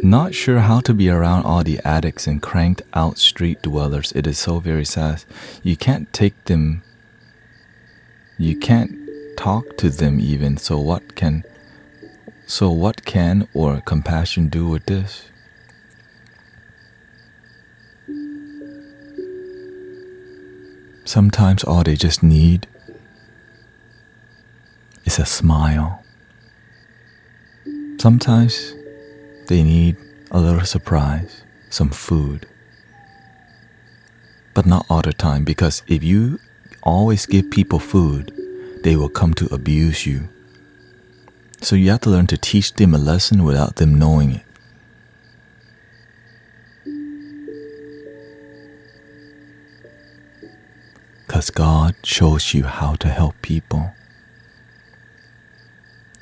Speaker 1: not sure how to be around all the addicts and cranked out street dwellers. It is so very sad. You can't take them. You can't talk to them even. So what can or compassion do with this? Sometimes all they just need is a smile. Sometimes they need a little surprise, some food. But not all the time, because if you always give people food, they will come to abuse you. So you have to learn to teach them a lesson without them knowing it. Because God shows you how to help people.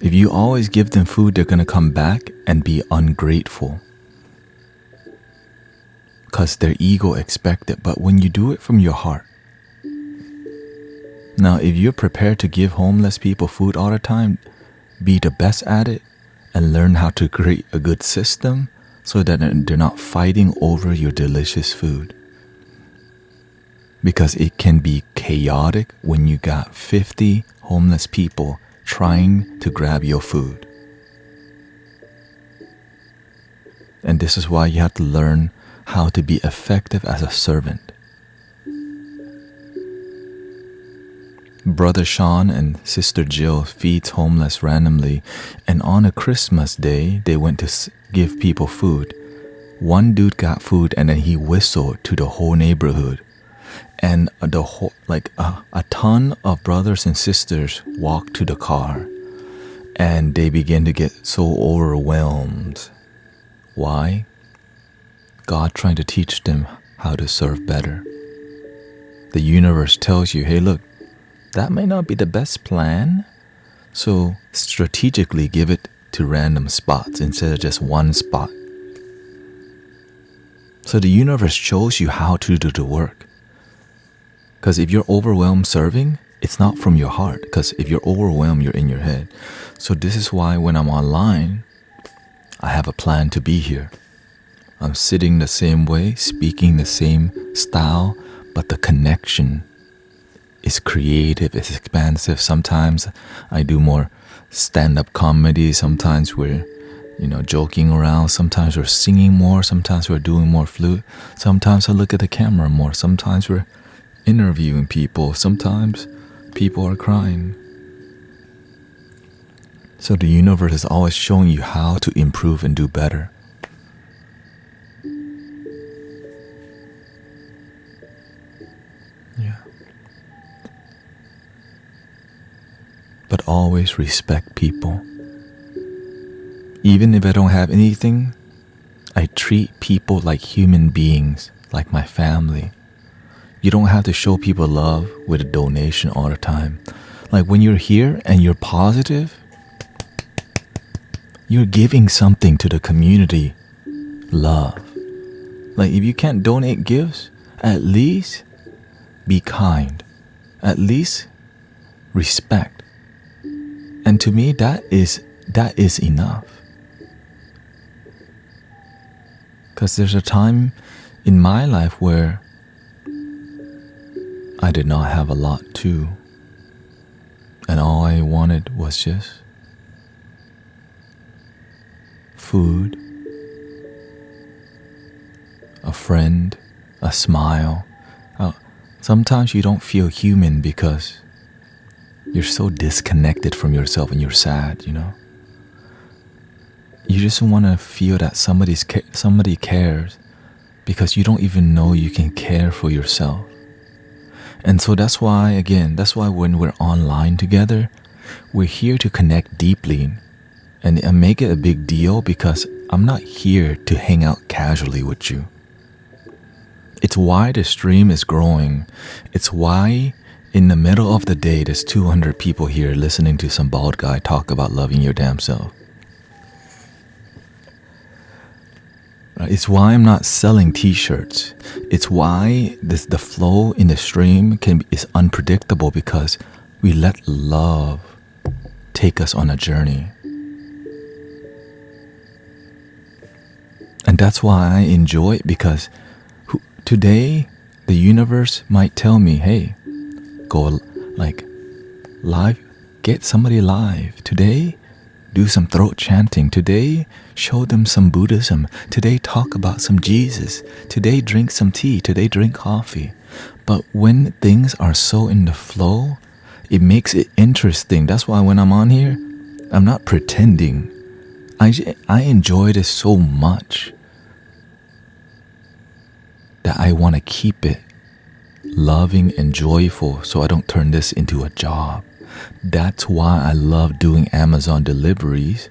Speaker 1: If you always give them food, they're going to come back and be ungrateful. Because their ego expects it. But when you do it from your heart. Now, if you're prepared to give homeless people food all the time, be the best at it and learn how to create a good system so that they're not fighting over your delicious food. Because it can be chaotic when you got 50 homeless people trying to grab your food. And this is why you have to learn how to be effective as a servant. Brother Sean and Sister Jill feeds homeless randomly, and on a Christmas day, they went to give people food. One dude got food and then he whistled to the whole neighborhood. And a ton of brothers and sisters walked to the car, and they began to get so overwhelmed. Why? God trying to teach them how to serve better. The universe tells you, hey, look, that may not be the best plan, so strategically give it to random spots instead of just one spot. So the universe shows you how to do the work. Because if you're overwhelmed serving, it's not from your heart. Because if you're overwhelmed, you're in your head. So this is why when I'm online, I have a plan to be here. I'm sitting the same way, speaking the same style, but the connection is creative, it's expansive. Sometimes I do more stand-up comedy. Sometimes we're, joking around. Sometimes we're singing more. Sometimes we're doing more flute. Sometimes I look at the camera more. Sometimes we're interviewing people. Sometimes people are crying. So the universe is always showing you how to improve and do better. Yeah. But always respect people. Even if I don't have anything, I treat people like human beings, like my family. You don't have to show people love with a donation all the time. Like when you're here and you're positive, you're giving something to the community. Love. Like if you can't donate gifts, at least be kind. At least respect. And to me, that is enough. Because there's a time in my life where I did not have a lot too. And all I wanted was just food, a friend, a smile. Sometimes you don't feel human because you're so disconnected from yourself and you're sad, You just want to feel that somebody cares because you don't even know you can care for yourself. And so that's why when we're online together, We're here to connect deeply and make it a big deal because I'm not here to hang out casually with you. It's why the stream is growing. It's why in the middle of the day there's 200 people here listening to some bald guy talk about loving your damn self. It's why I'm not selling t-shirts. It's why the flow in the stream is unpredictable because we let love take us on a journey. And that's why I enjoy it, because today the universe might tell me, hey, go like live, get somebody live. Today, do some throat chanting. Today, show them some Buddhism. Today, talk about some Jesus. Today, drink some tea. Today, drink coffee. But when things are so in the flow, it makes it interesting. That's why when I'm on here, I'm not pretending. I enjoy this so much that I want to keep it loving and joyful so I don't turn this into a job. That's why I love doing Amazon deliveries,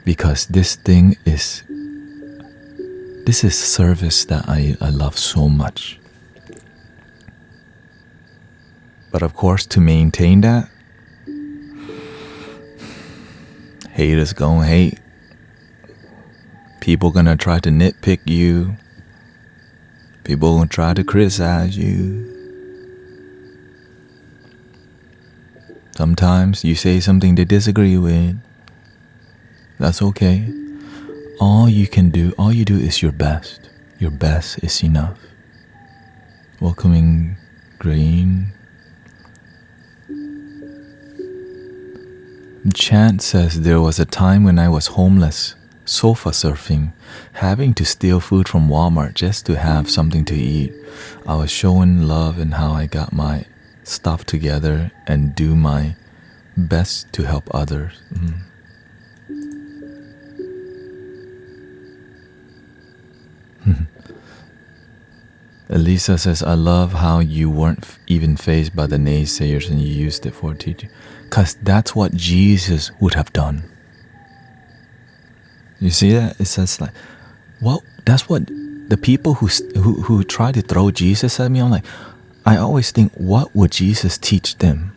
Speaker 1: because this is service that I love so much. But of course, to maintain that, haters gonna hate. People gonna try to nitpick you. People gonna try to criticize you. Sometimes you say something they disagree with. That's okay. All you do is your best. Your best is enough. Welcoming Green. Chant says, there was a time when I was homeless, sofa surfing, having to steal food from Walmart just to have something to eat. I was showing love in how I got my stuff together and do my best to help others. Elisa says, I love how you weren't even faced by the naysayers and you used it for teaching. Because that's what Jesus would have done. You see that? It says like, well, that's what the people who try to throw Jesus at me, I'm like, I always think, what would Jesus teach them?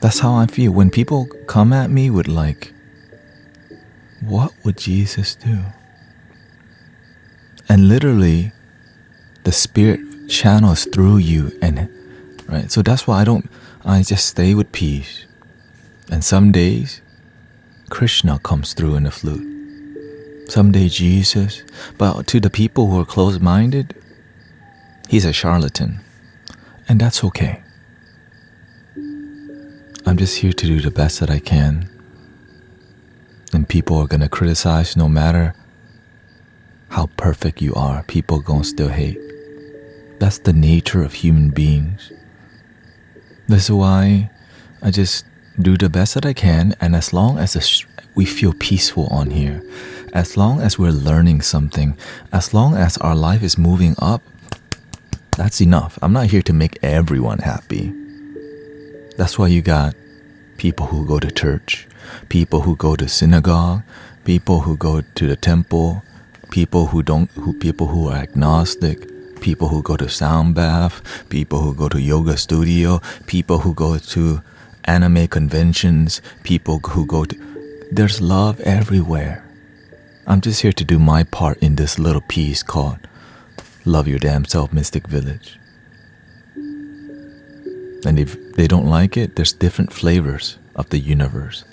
Speaker 1: That's how I feel. When people come at me with like, what would Jesus do? And literally, the Spirit channels through you, and right. So that's why I just stay with peace. And some days, Krishna comes through in the flute. Someday Jesus. But to the people who are closed-minded, he's a charlatan. And that's okay. I'm just here to do the best that I can. And people are going to criticize no matter how perfect you are. People are going to still hate. That's the nature of human beings. This is why I just do the best that I can. And as long as we feel peaceful on here, as long as we're learning something, as long as our life is moving up, that's enough. I'm not here to make everyone happy. That's why you got people who go to church, people who go to synagogue, people who go to the temple, people who are agnostic, people who go to sound bath, people who go to yoga studio, people who go to anime conventions, people who go to... There's love everywhere. I'm just here to do my part in this little piece called Love Your Damn Self Mystic Village. And if they don't like it, there's different flavors of the universe.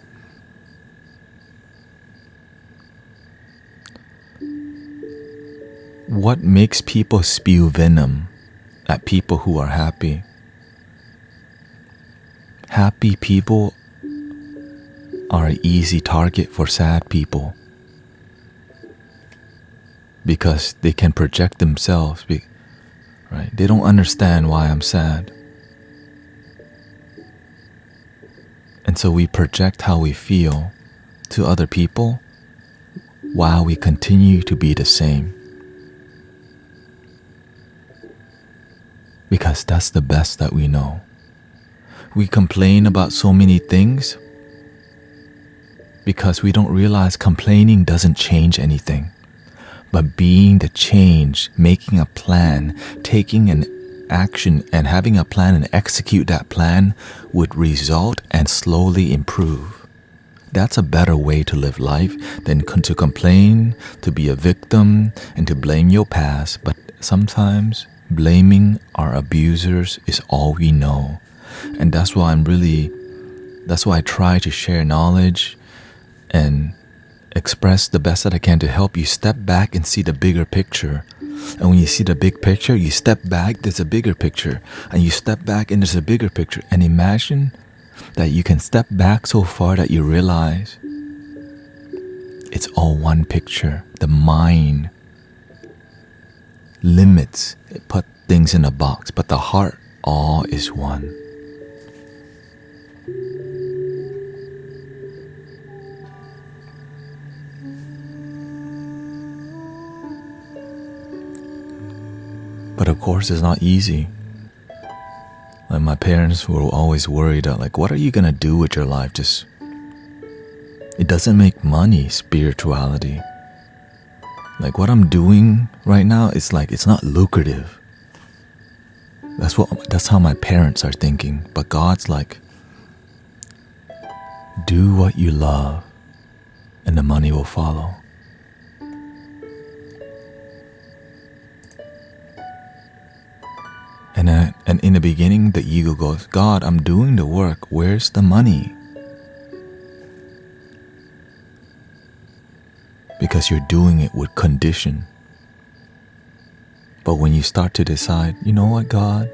Speaker 1: What makes people spew venom at people who are happy? Happy people are an easy target for sad people because they can project themselves, right? They don't understand why I'm sad. And so we project how we feel to other people while we continue to be the same. Because that's the best that we know. We complain about so many things because we don't realize complaining doesn't change anything. But being the change, making a plan, taking an action and having a plan and execute that plan would result and slowly improve. That's a better way to live life than to complain, to be a victim, and to blame your past. But sometimes blaming our abusers is all we know. And that's why I try to share knowledge and express the best that I can to help you step back and see the bigger picture. And when you see the big picture, you step back, there's a bigger picture. And you step back and there's a bigger picture. And imagine that you can step back so far that you realize it's all one picture. The mind limits, it put things in a box, but the heart, all is one. But of course, it's not easy. Like my parents were always worried that, like, what are you gonna do with your life? It doesn't make money, spirituality. Like what I'm doing right now, it's like, it's not lucrative. That's how my parents are thinking. But God's like, do what you love and the money will follow. And in the beginning, the ego goes, God, I'm doing the work. Where's the money? Because you're doing it with condition. But when you start to decide, you know what, God,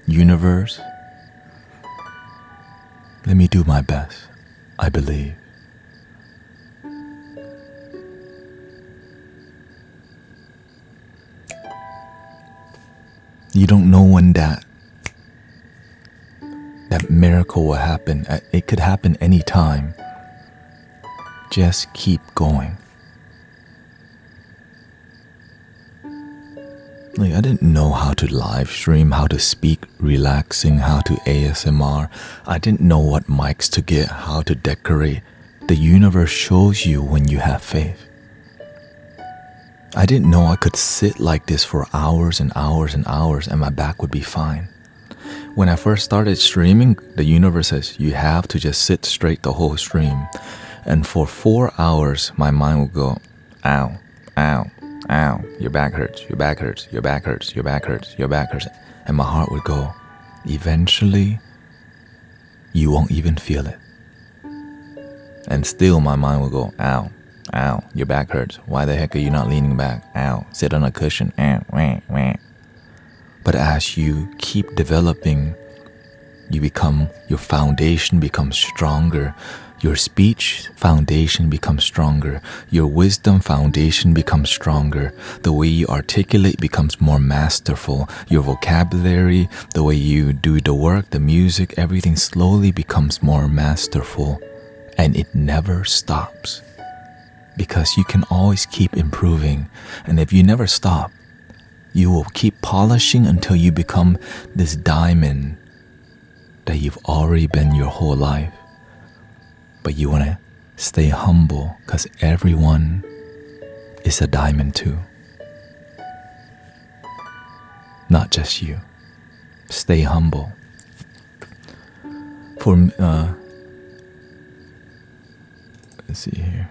Speaker 1: universe, let me do my best. I believe. You don't know when that miracle will happen. It could happen anytime. Just keep going. Like, I didn't know how to live stream, how to speak relaxing, how to ASMR. I didn't know what mics to get, how to decorate. The universe shows you when you have faith. I didn't know I could sit like this for hours and hours and hours and my back would be fine. When I first started streaming, the universe says you have to just sit straight the whole stream. And for 4 hours, my mind will go, ow, ow, ow, your back hurts, your back hurts, your back hurts, your back hurts, your back hurts. And my heart would go, eventually, you won't even feel it. And still my mind will go, ow, ow, your back hurts. Why the heck are you not leaning back? Ow, sit on a cushion. Ow, wah, wah. But as you keep developing, your foundation becomes stronger. Your speech foundation becomes stronger. Your wisdom foundation becomes stronger. The way you articulate becomes more masterful. Your vocabulary, the way you do the work, the music, everything slowly becomes more masterful. And it never stops. Because you can always keep improving. And if you never stop, you will keep polishing until you become this diamond that you've already been your whole life. But you want to stay humble because everyone is a diamond too. Not just you. Stay humble. For let's see here.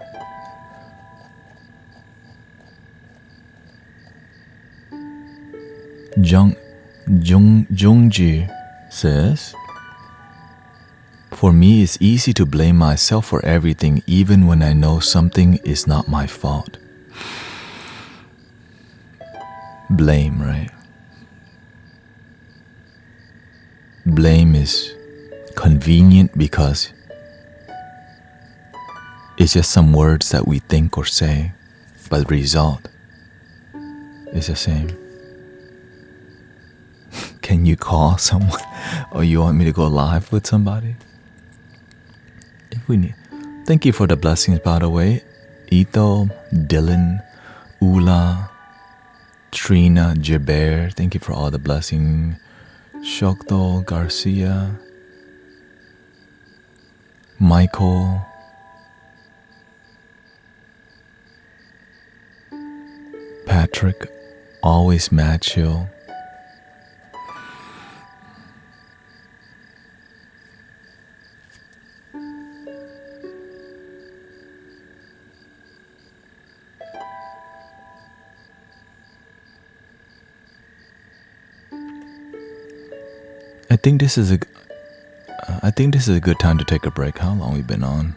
Speaker 1: Jungji says, for me, it's easy to blame myself for everything, even when I know something is not my fault. Blame, right? Blame is convenient because it's just some words that we think or say, but the result is the same. Can you call someone? Or you want me to go live with somebody? If we need. Thank you for the blessings, by the way. Ito, Dylan, Ula, Trina, Jaber. Thank you for all the blessing. Shokto Garcia, Michael, Patrick, always mad chill. I think this is a good time to take a break. How long we been on?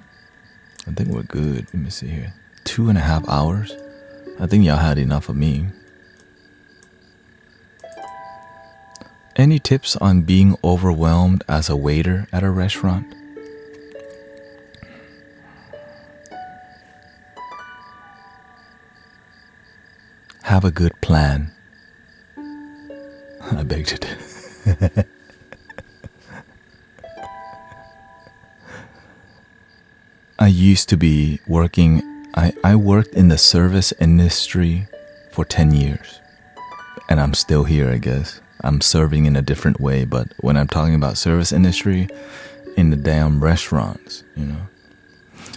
Speaker 1: I think we're good. Let me see here. 2.5 hours. I think y'all had enough of me. Any tips on being overwhelmed as a waiter at a restaurant? Have a good plan. I beg to differ. I used to be working, I worked in the service industry for 10 years. And I'm still here, I guess. I'm serving in a different way, but when I'm talking about service industry, in the damn restaurants, you know.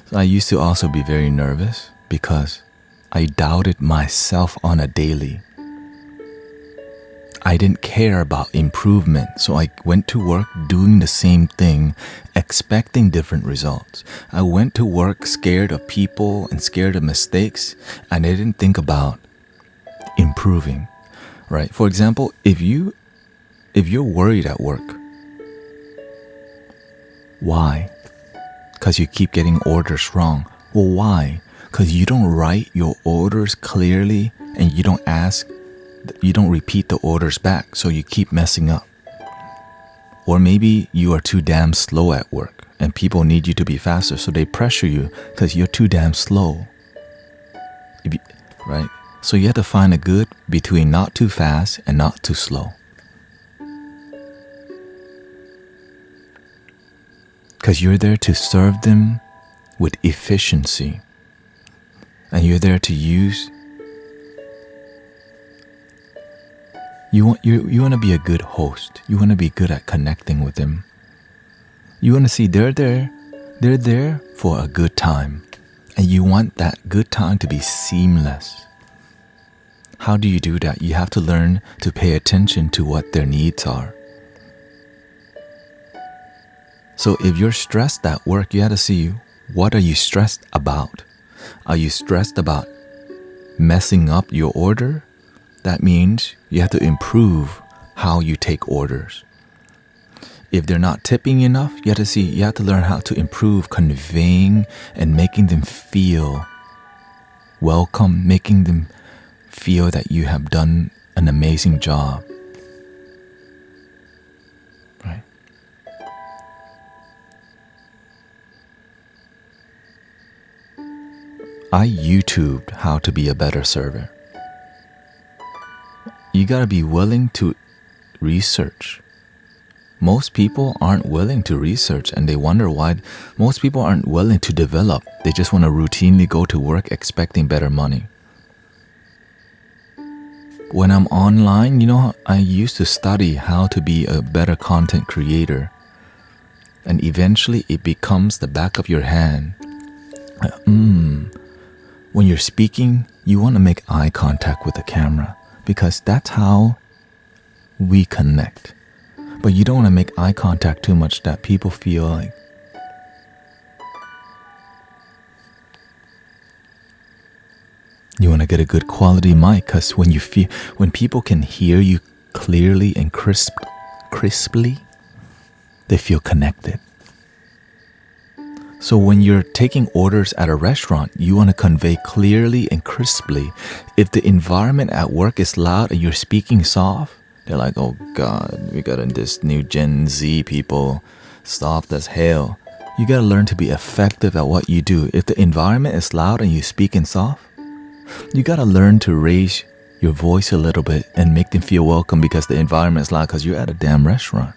Speaker 1: So I used to also be very nervous because I doubted myself on a daily. I didn't care about improvement, so I went to work doing the same thing, expecting different results. I went to work scared of people and scared of mistakes, and I didn't think about improving, right? For example, if you're worried at work, why? Because you keep getting orders wrong. Well, why? Because you don't write your orders clearly and you don't repeat the orders back, so you keep messing up. Or maybe you are too damn slow at work and people need you to be faster, so they pressure you because you're too damn slow. Right? So you have to find a good between not too fast and not too slow. Because you're there to serve them with efficiency. And you're there to use. You want to be a good host. You want to be good at connecting with them. You want to see they're there for a good time. And you want that good time to be seamless. How do you do that? You have to learn to pay attention to what their needs are. So if you're stressed at work, you have to see, what are you stressed about? Are you stressed about messing up your order? That means you have to improve how you take orders. If they're not tipping enough, you have to learn how to improve conveying and making them feel welcome, making them feel that you have done an amazing job. Right? I YouTubed how to be a better server. You gotta be willing to research. Most people aren't willing to research, and they wonder why. Most people aren't willing to develop. They just want to routinely go to work expecting better money. When I'm online, I used to study how to be a better content creator. And eventually it becomes the back of your hand. When you're speaking, you want to make eye contact with the camera, because that's how we connect. But you don't want to make eye contact too much that people feel like you want to get a good quality mic, because when people can hear you clearly and crisply, they feel connected. So when you're taking orders at a restaurant, you want to convey clearly and crisply. If the environment at work is loud and you're speaking soft, they're like, oh God, we got this new Gen Z people, soft as hell. You got to learn to be effective at what you do. If the environment is loud and you speak in soft, you got to learn to raise your voice a little bit and make them feel welcome, because the environment is loud, because you're at a damn restaurant.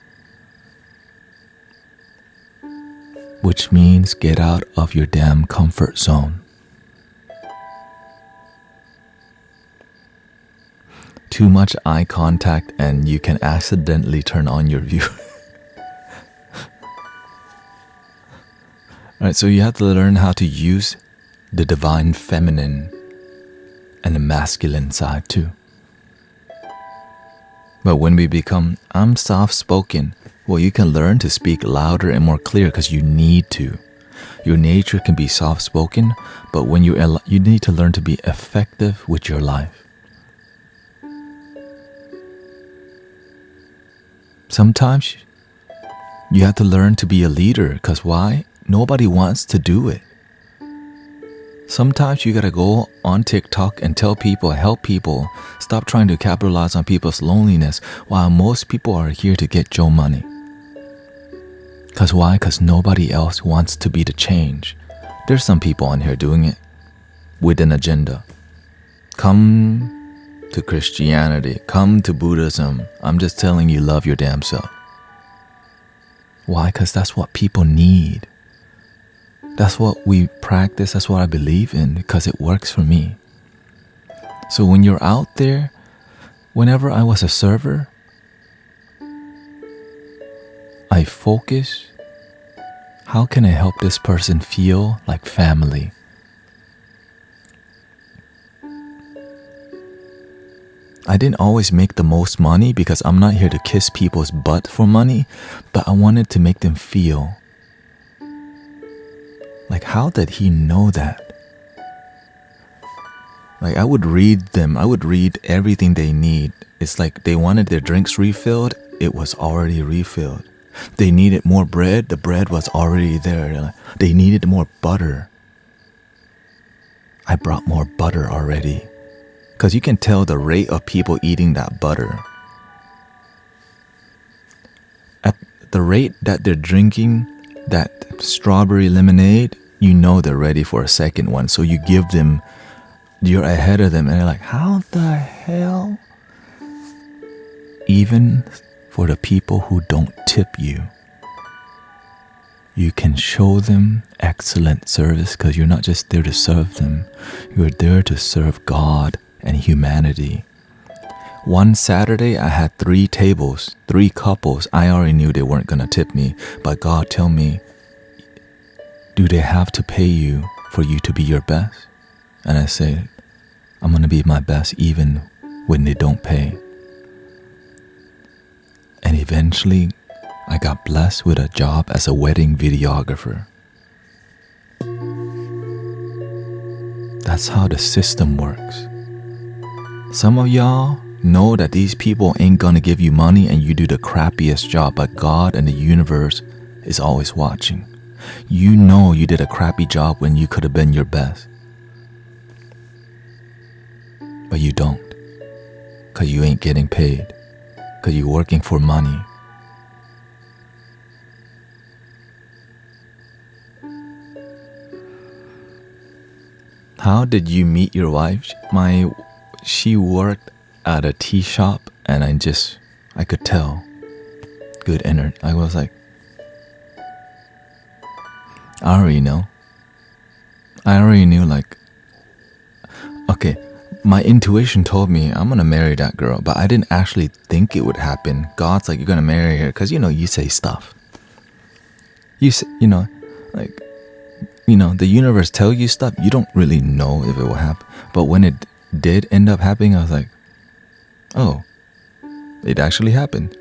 Speaker 1: Which means get out of your damn comfort zone. too much eye contact and you can accidentally turn on your view. Alright, so you have to learn how to use the divine feminine and the masculine side too. But when we become, I'm soft-spoken, well, you can learn to speak louder and more clear because you need to. Your nature can be soft-spoken, but when you need to learn to be effective with your life. Sometimes you have to learn to be a leader because why? Nobody wants to do it. Sometimes you gotta go on TikTok and tell people, help people, stop trying to capitalize on people's loneliness while most people are here to get your money. Because why? Because nobody else wants to be the change. There's some people on here doing it with an agenda. Come to Christianity, come to Buddhism. I'm just telling you, love your damn self. Why? Because that's what people need. That's what we practice, that's what I believe in because it works for me. So when you're out there, whenever I was a server, I focus, how can I help this person feel like family? I didn't always make the most money because I'm not here to kiss people's butt for money, but I wanted to make them feel. Like, how did he know that? Like, I would read them. I would read everything they need. It's like they wanted their drinks refilled. It was already refilled. They needed more bread. The bread was already there. They needed more butter. I brought more butter already. Because you can tell the rate of people eating that butter. At the rate that they're drinking that strawberry lemonade, you know they're ready for a second one. So you give them, you're ahead of them, and they're like, how the hell? Even for the people who don't tip you, you can show them excellent service because you're not just there to serve them, you're there to serve God and humanity. One Saturday, I had 3 tables, 3 couples. I already knew they weren't going to tip me, but God told me, do they have to pay you for you to be your best? And I said, I'm going to be my best even when they don't pay. And eventually, I got blessed with a job as a wedding videographer. That's how the system works. Some of y'all know that these people ain't gonna give you money and you do the crappiest job, but God and the universe is always watching. You know you did a crappy job when you could have been your best. But you don't. Because you ain't getting paid. Because you're working for money. How did you meet your wife? She worked at a tea shop and I could tell. Good energy. I was like, I already know. I already knew, like, okay, my intuition told me I'm gonna marry that girl, but I didn't actually think it would happen. God's like, you're gonna marry her, because, you say stuff. You say, the universe tell you stuff, you don't really know if it will happen. But when it did end up happening, I was like, oh, it actually happened.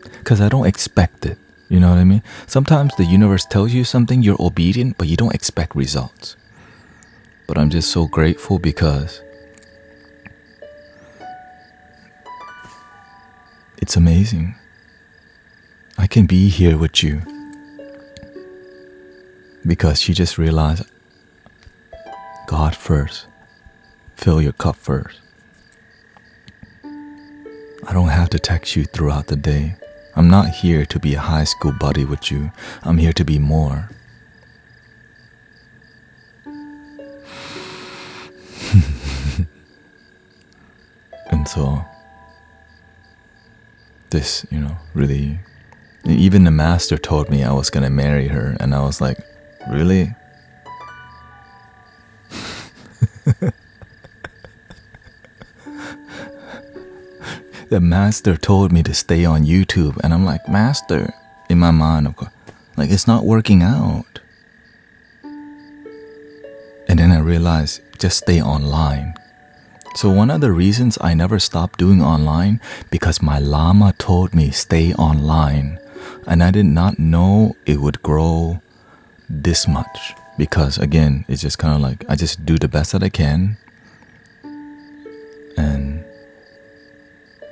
Speaker 1: Because I don't expect it. You know what I mean? Sometimes the universe tells you something, you're obedient, but you don't expect results. But I'm just so grateful because it's amazing. I can be here with you because you just realize God first. Fill your cup first. I don't have to text you throughout the day. I'm not here to be a high school buddy with you. I'm here to be more. And so, this, really, even the master told me I was going to marry her, and I was like, really? the master told me to stay on YouTube. And I'm like, Master, in my mind, of course, like, it's not working out. And then I realized, just stay online. So one of the reasons I never stopped doing online, because my Lama told me stay online. And I did not know it would grow this much. Because again, it's just kind of like, I just do the best that I can. And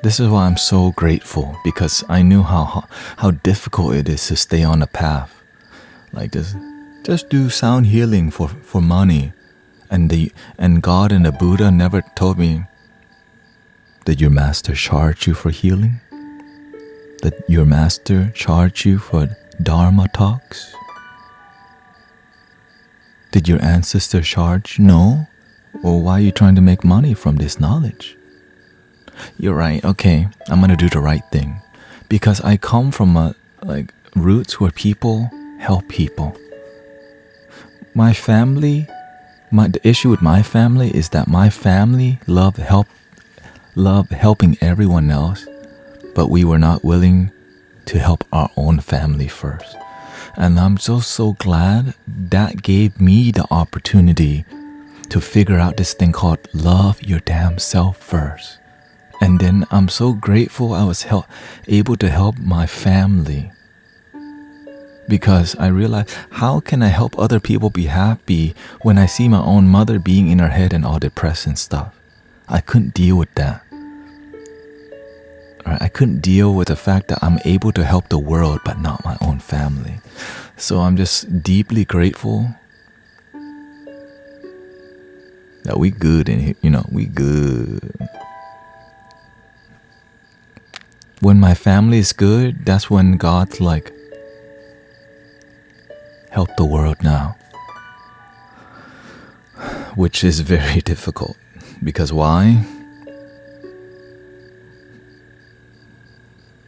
Speaker 1: this is why I'm so grateful, because I knew how difficult it is to stay on the path. Like just do sound healing for money. And God and the Buddha never told me, did your master charge you for healing? Did your master charge you for Dharma talks? Did your ancestor charge? No. Well, why are you trying to make money from this knowledge? You're right. Okay, I'm gonna do the right thing, because I come from roots where people help people. My family, the issue with my family is that my family loved helping everyone else, but we were not willing to help our own family first. And I'm so glad that gave me the opportunity to figure out this thing called love your damn self first. And then I'm so grateful I was able to help my family, because I realized, how can I help other people be happy when I see my own mother being in her head and all depressed and stuff? I couldn't deal with that. I couldn't deal with the fact that I'm able to help the world but not my own family. So I'm just deeply grateful that we good in here, we good. When my family is good, that's when God's like, help the world now. Which is very difficult. Because why?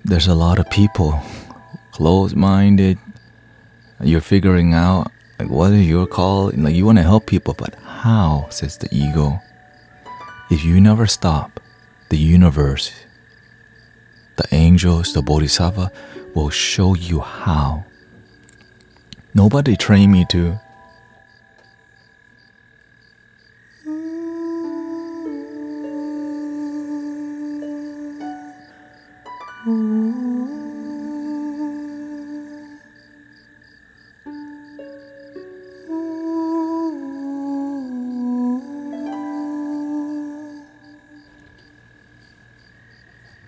Speaker 1: There's a lot of people closed-minded. You're figuring out, like, what is your call? Like, you want to help people, but how, says the ego. If you never stop, the universe, the angels, the bodhisattva will show you how. Nobody trained me to.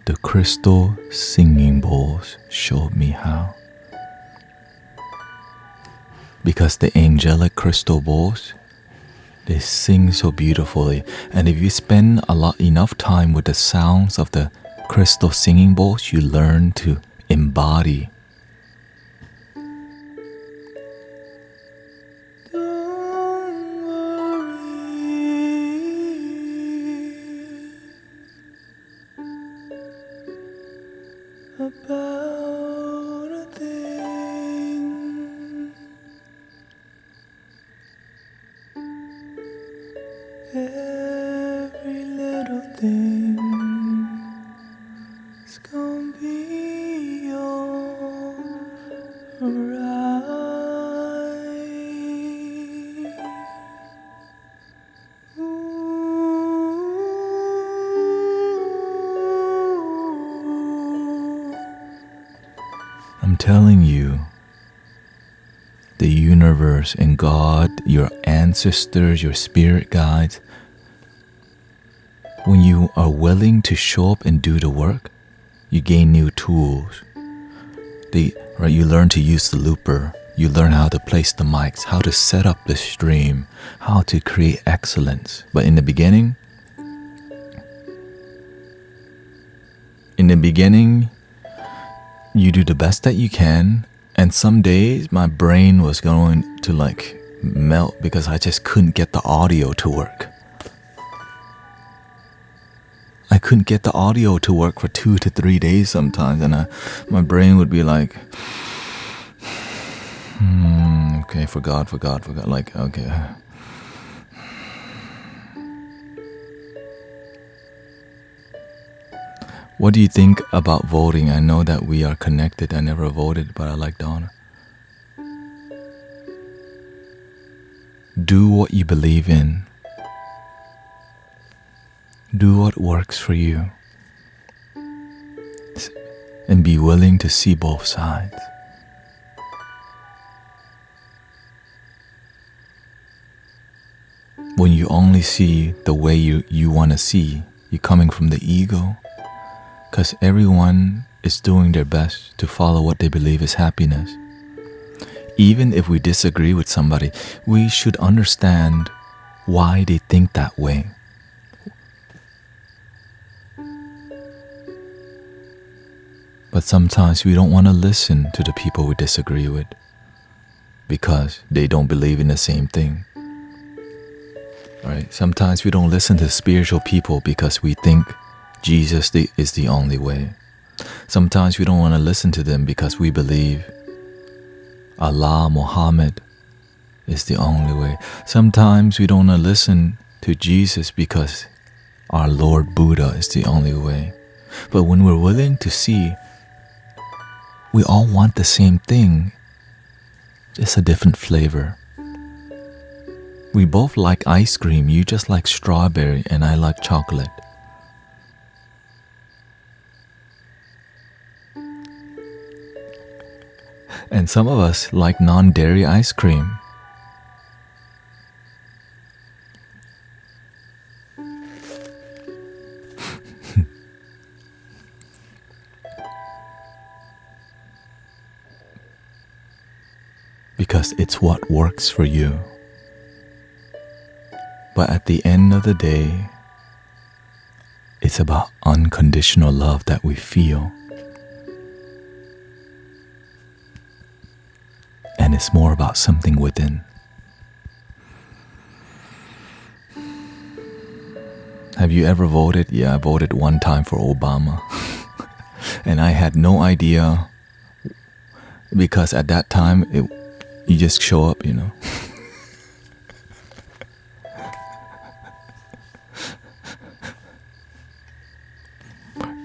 Speaker 1: The crystal singing bowls showed me how. Because the angelic crystal bowls, they sing so beautifully. And if you spend enough time with the sounds of the crystal singing bowls, you learn to embody. About a thing. Every little thing is gonna be alright. I'm telling you, the universe and God, your ancestors, your spirit guides, when you are willing to show up and do the work, you gain new tools. You learn to use the looper. You learn how to place the mics, how to set up the stream, how to create excellence. But in the beginning, you do the best that you can, and some days my brain was going to like melt because I just couldn't get the audio to work. I couldn't get the audio to work for 2 to 3 days sometimes, and my brain would be like, okay, forgot, like, okay. What do you think about voting? I know that we are connected. I never voted, but I like Donna. Do what you believe in. Do what works for you. And be willing to see both sides. When you only see the way you want to see, you're coming from the ego. Because everyone is doing their best to follow what they believe is happiness. Even if we disagree with somebody, we should understand why they think that way. But sometimes we don't want to listen to the people we disagree with because they don't believe in the same thing. Right? Sometimes we don't listen to spiritual people because we think Jesus is the only way. Sometimes we don't want to listen to them because we believe Allah, Muhammad is the only way. Sometimes we don't want to listen to Jesus because our Lord Buddha is the only way. But when we're willing to see, we all want the same thing, just a different flavor. We both like ice cream. You just like strawberry and I like chocolate. And some of us like non-dairy ice cream. Because it's what works for you. But at the end of the day, it's about unconditional love that we feel. And it's more about something within. Have you ever voted? Yeah, I voted one time for Obama. And I had no idea, because at that time, you just show up, you know.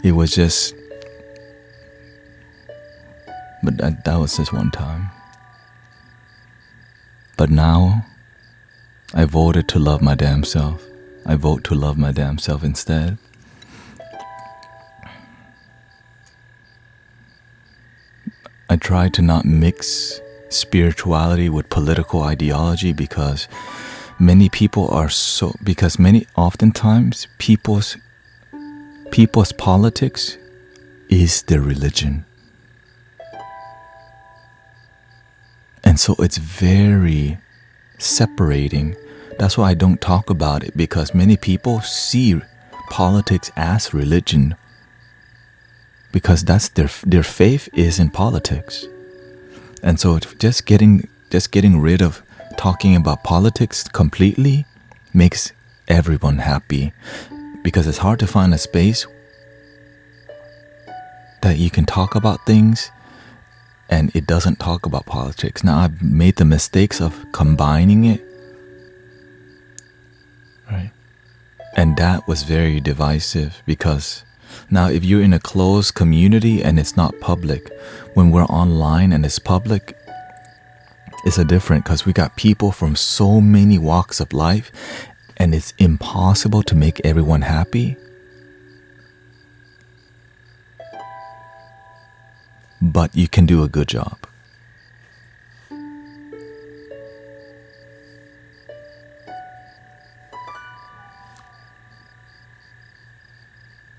Speaker 1: It was just, but that was just one time. But now, I voted to love my damn self. I vote to love my damn self instead. I try to not mix spirituality with political ideology because oftentimes people's politics is their religion. And so it's very separating. That's why I don't talk about it, because many people see politics as religion, because that's their faith is in politics. And so just getting rid of talking about politics completely makes everyone happy, because it's hard to find a space that you can talk about things and it doesn't talk about politics. Now, I've made the mistakes of combining it, right? And that was very divisive, because now if you're in a closed community and it's not public, when we're online and it's public, it's a different, because we got people from so many walks of life and it's impossible to make everyone happy. But you can do a good job.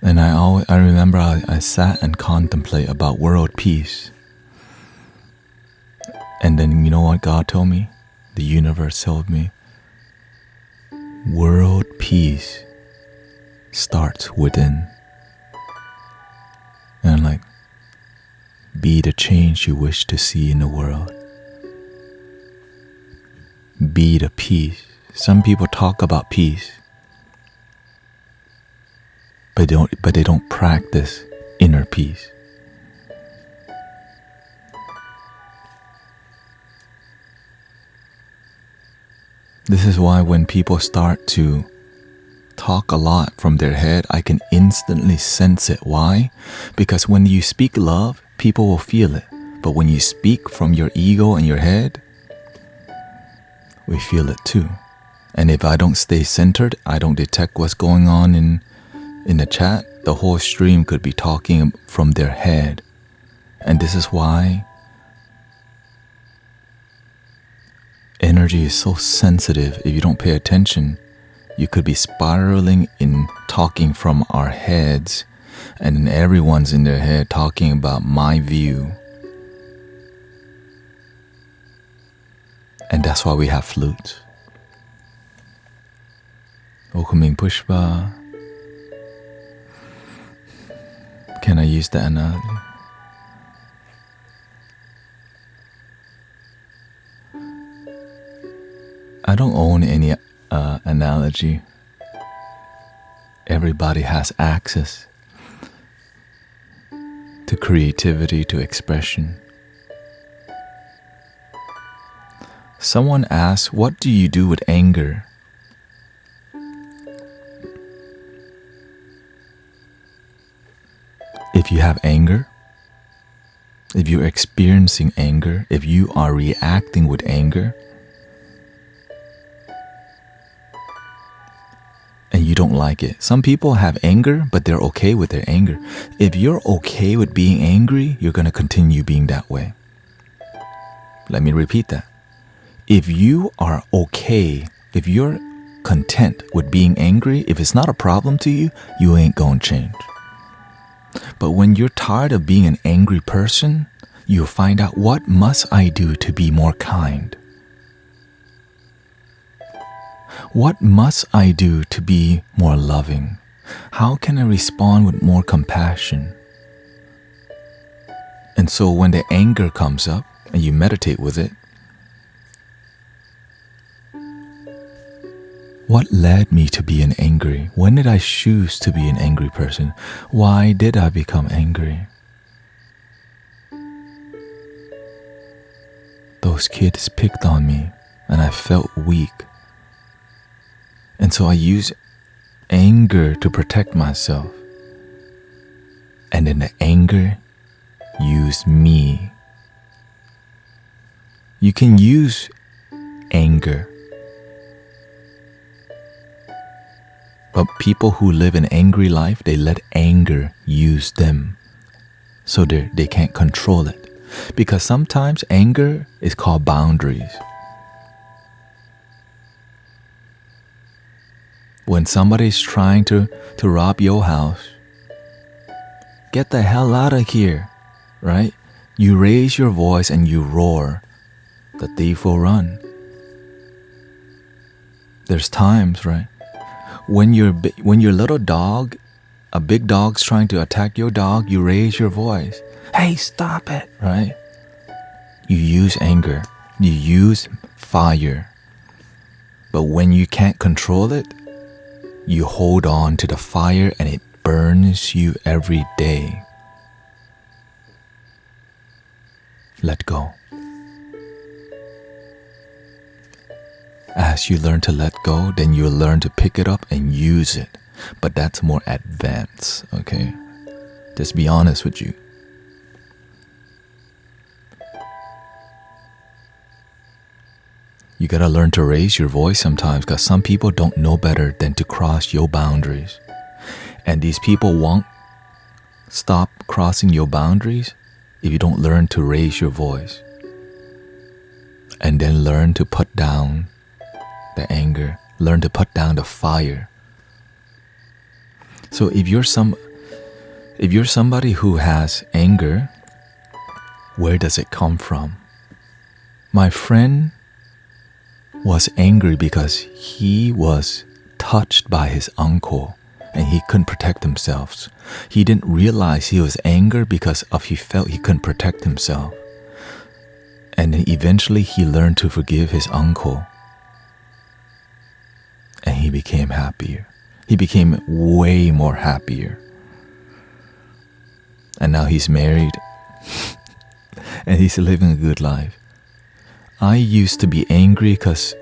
Speaker 1: And I remember I sat and contemplate about world peace. And then you know what God told me? The universe told me, world peace starts within. And I'm like, be the change you wish to see in the world. Be the peace. Some people talk about peace, but they don't practice inner peace. This is why when people start to talk a lot from their head, I can instantly sense it. Why? Because when you speak love, people will feel it. But when you speak from your ego and your head, we feel it too. And if I don't stay centered, I don't detect what's going on in the chat, the whole stream could be talking from their head. And this is why energy is so sensitive. If you don't pay attention, you could be spiraling in talking from our heads, and then everyone's in their head talking about my view. And that's why we have flutes. Okuming Pushpa. Can I use that analogy? I don't own any analogy. Everybody has access to creativity, to expression. Someone asked, what do you do with anger? If you have anger, if you're experiencing anger, if you are reacting with anger, and you don't like it. Some people have anger, but they're okay with their anger. If you're okay with being angry, you're going to continue being that way. Let me repeat that. If you are okay, if you're content with being angry, if it's not a problem to you, you ain't going to change. But when you're tired of being an angry person, you'll find out, what must I do to be more kind? What must I do to be more loving? How can I respond with more compassion? And so when the anger comes up and you meditate with it, what led me to be an angry? When did I choose to be an angry person? Why did I become angry? Those kids picked on me and I felt weak. And so I use anger to protect myself. And then the anger used me. You can use anger. But people who live an angry life, they let anger use them. So they can't control it. Because sometimes anger is called boundaries. When somebody's trying to rob your house, get the hell out of here, right? You raise your voice and you roar. The thief will run. There's times, right? When your little dog, a big dog's trying to attack your dog, you raise your voice. Hey, stop it, right? You use anger. You use fire. But when you can't control it, you hold on to the fire and it burns you every day. Let go. As you learn to let go, then you'll learn to pick it up and use it. But that's more advanced, okay? Just be honest with you. You gotta learn to raise your voice sometimes, because some people don't know better than to cross your boundaries. And these people won't stop crossing your boundaries if you don't learn to raise your voice. And then learn to put down the anger. Learn to put down the fire. So if you're somebody who has anger, where does it come from? My friend was angry because he was touched by his uncle and he couldn't protect himself. He didn't realize he was angry because he felt he couldn't protect himself. And then eventually he learned to forgive his uncle. And he became happier. He became way more happier. And now he's married and he's living a good life. I used to be angry because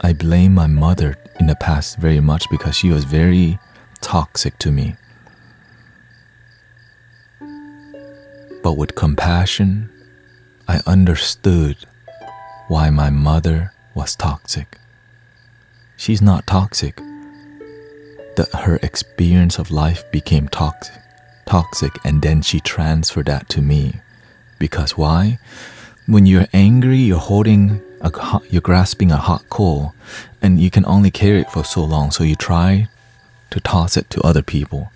Speaker 1: I blame my mother in the past very much because she was very toxic to me. But with compassion, I understood why my mother was toxic. She's not toxic. Her experience of life became toxic, and then she transferred that to me. Because why? When you're angry, you're grasping a hot coal, and you can only carry it for so long, so you try to toss it to other people.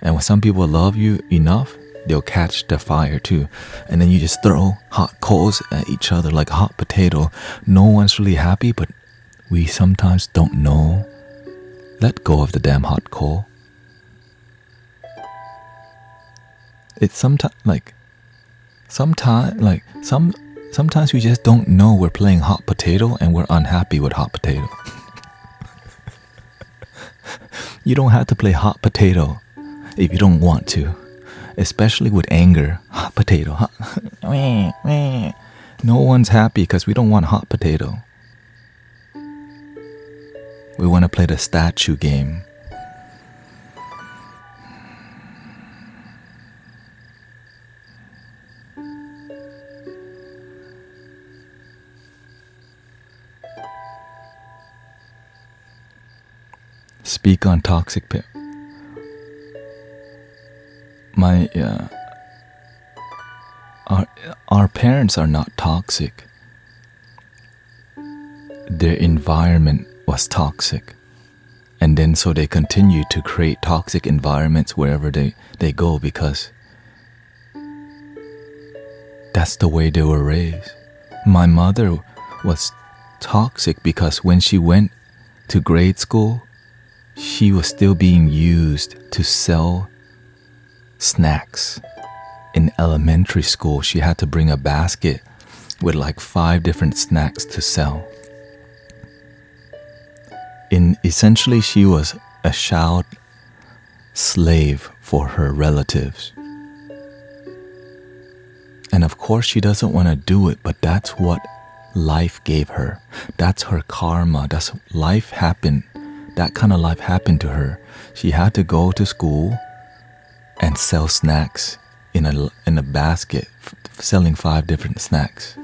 Speaker 1: And when some people love you enough, they'll catch the fire too. And then you just throw hot coals at each other like a hot potato. No one's really happy, but we sometimes don't know. Let go of the damn hot coal. It's sometimes we just don't know we're playing hot potato and we're unhappy with hot potato. You don't have to play hot potato if you don't want to, especially with anger. Hot potato. No one's happy because we don't want hot potato. We want to play the statue game. Speak on toxic our parents are not toxic. Their environment was toxic, and then so they continue to create toxic environments wherever they go, because that's the way they were raised. My mother was toxic because when she went to grade school, she was still being used to sell snacks. In elementary school, she had to bring a basket with like 5 different snacks to sell. Essentially, she was a child slave for her relatives. And of course, she doesn't want to do it, but that's what life gave her. That's her karma. That's life happened. That kind of life happened to her. She had to go to school and sell snacks in a basket, selling 5 different snacks.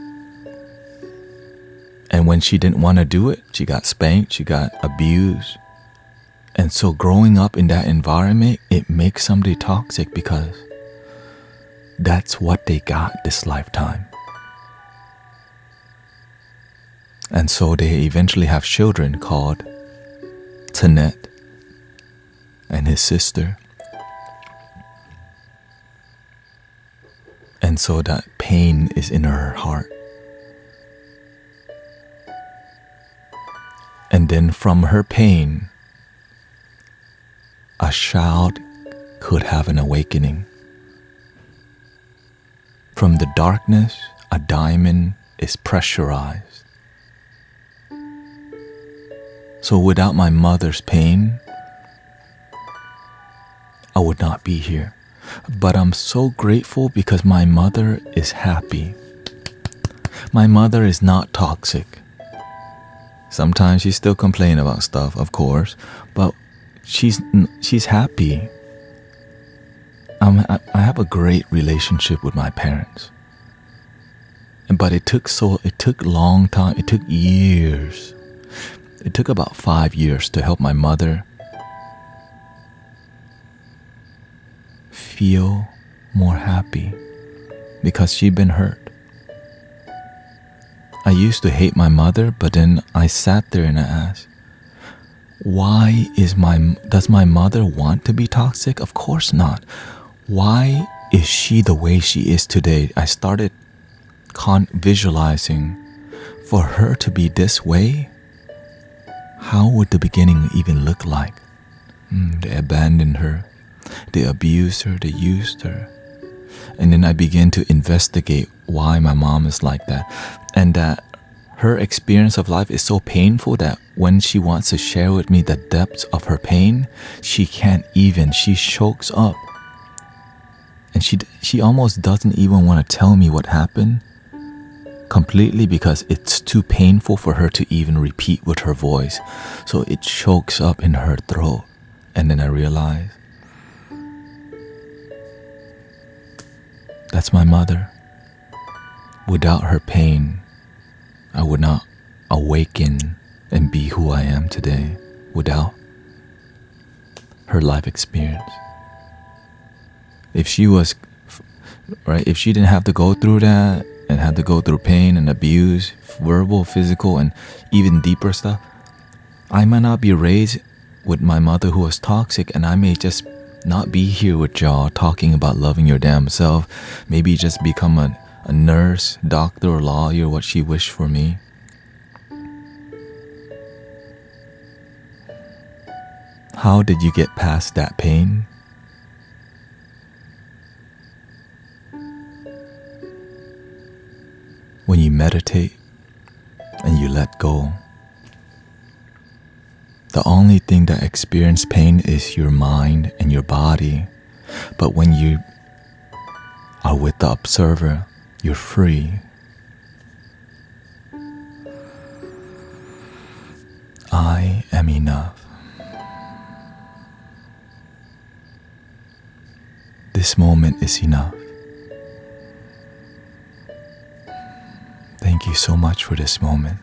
Speaker 1: And when she didn't want to do it, she got spanked, she got abused. And so growing up in that environment, it makes somebody toxic because that's what they got this lifetime. And so they eventually have children called Tanet and his sister. And so that pain is in her heart. And then from her pain, a child could have an awakening. From the darkness, a diamond is pressurized. So without my mother's pain, I would not be here. But I'm so grateful because my mother is happy. My mother is not toxic. Sometimes she still complains about stuff, of course, but she's happy. I have a great relationship with my parents. But it took a long time. It took years. It took about 5 years to help my mother feel more happy because she'd been hurt. I used to hate my mother, but then I sat there and I asked, does my mother want to be toxic? Of course not. Why is she the way she is today? I started visualizing, for her to be this way, how would the beginning even look like? They abandoned her, they abused her, they used her. And then I began to investigate why my mom is like that. And that her experience of life is so painful that when she wants to share with me the depths of her pain, she chokes up. And she almost doesn't even want to tell me what happened completely because it's too painful for her to even repeat with her voice. So it chokes up in her throat. And then I realize that's my mother. Without her pain, I would not awaken and be who I am today. Without her life experience. If she was, right, if she didn't have to go through that and had to go through pain and abuse, verbal, physical, and even deeper stuff, I might not be raised with my mother who was toxic, and I may just not be here with y'all talking about loving your damn self. Maybe just become a nurse, doctor, or lawyer, what she wished for me. How did you get past that pain? When you meditate and you let go. The only thing that experiences pain is your mind and your body. But when you are with the observer, you're free. I am enough. This moment is enough. Thank you so much for this moment.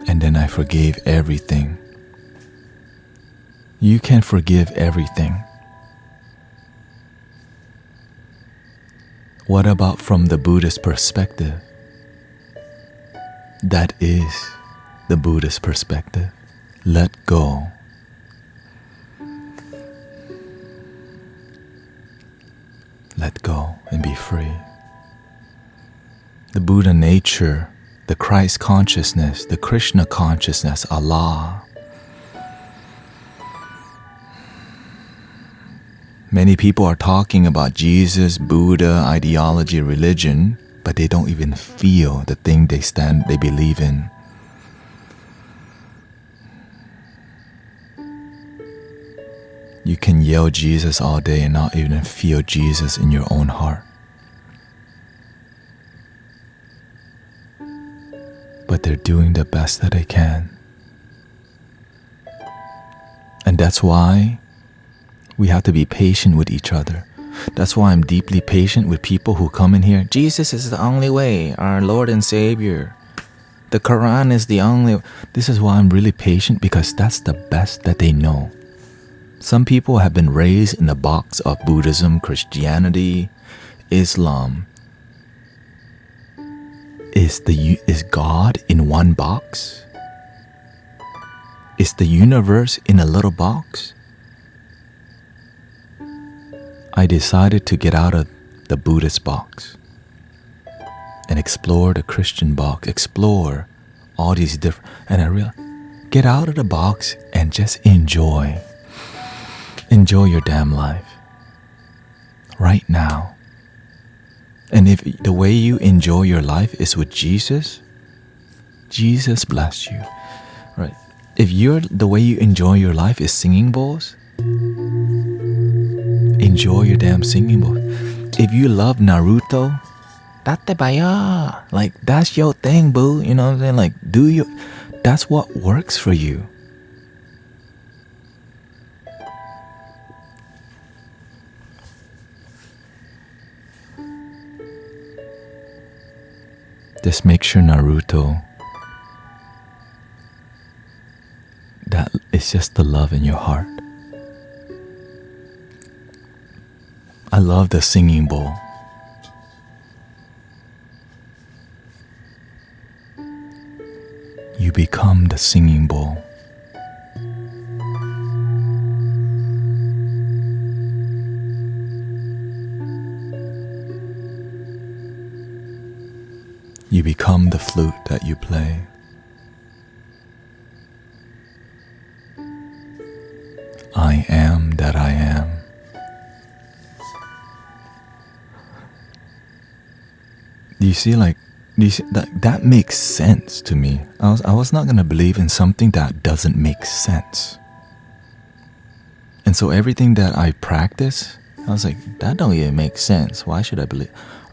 Speaker 1: And then I forgave everything. You can forgive everything. What about from the Buddhist perspective? That is the Buddhist perspective. Let go. Let go and be free. The Buddha nature, the Christ consciousness, the Krishna consciousness, Allah. Many people are talking about Jesus, Buddha, ideology, religion, but they don't even feel the thing they believe in. You can yell Jesus all day and not even feel Jesus in your own heart. But they're doing the best that they can. And that's why we have to be patient with each other. That's why I'm deeply patient with people who come in here. Jesus is the only way, our Lord and Savior. The Quran is the only. This is why I'm really patient, because that's the best that they know. Some people have been raised in the box of Buddhism, Christianity, Islam. Is God in one box? Is the universe in a little box? I decided to get out of the Buddhist box and explore the Christian box, explore all these different, and I realized, get out of the box and just enjoy. Enjoy your damn life right now. And if the way you enjoy your life is with Jesus, Jesus bless you, right? If the way you enjoy your life is singing bowls, enjoy your damn singing bowls. If you love Naruto, like that's your thing, boo. You know what I'm saying? Like, that's what works for you. Just make sure Naruto, that it's just the love in your heart. I love the singing bowl. You become the singing bowl. You become the flute that you play. I am that I am. Do you see, that makes sense to me. I was not going to believe in something that doesn't make sense. And so everything that I practice, I was like, that don't even make sense. Why should I believe?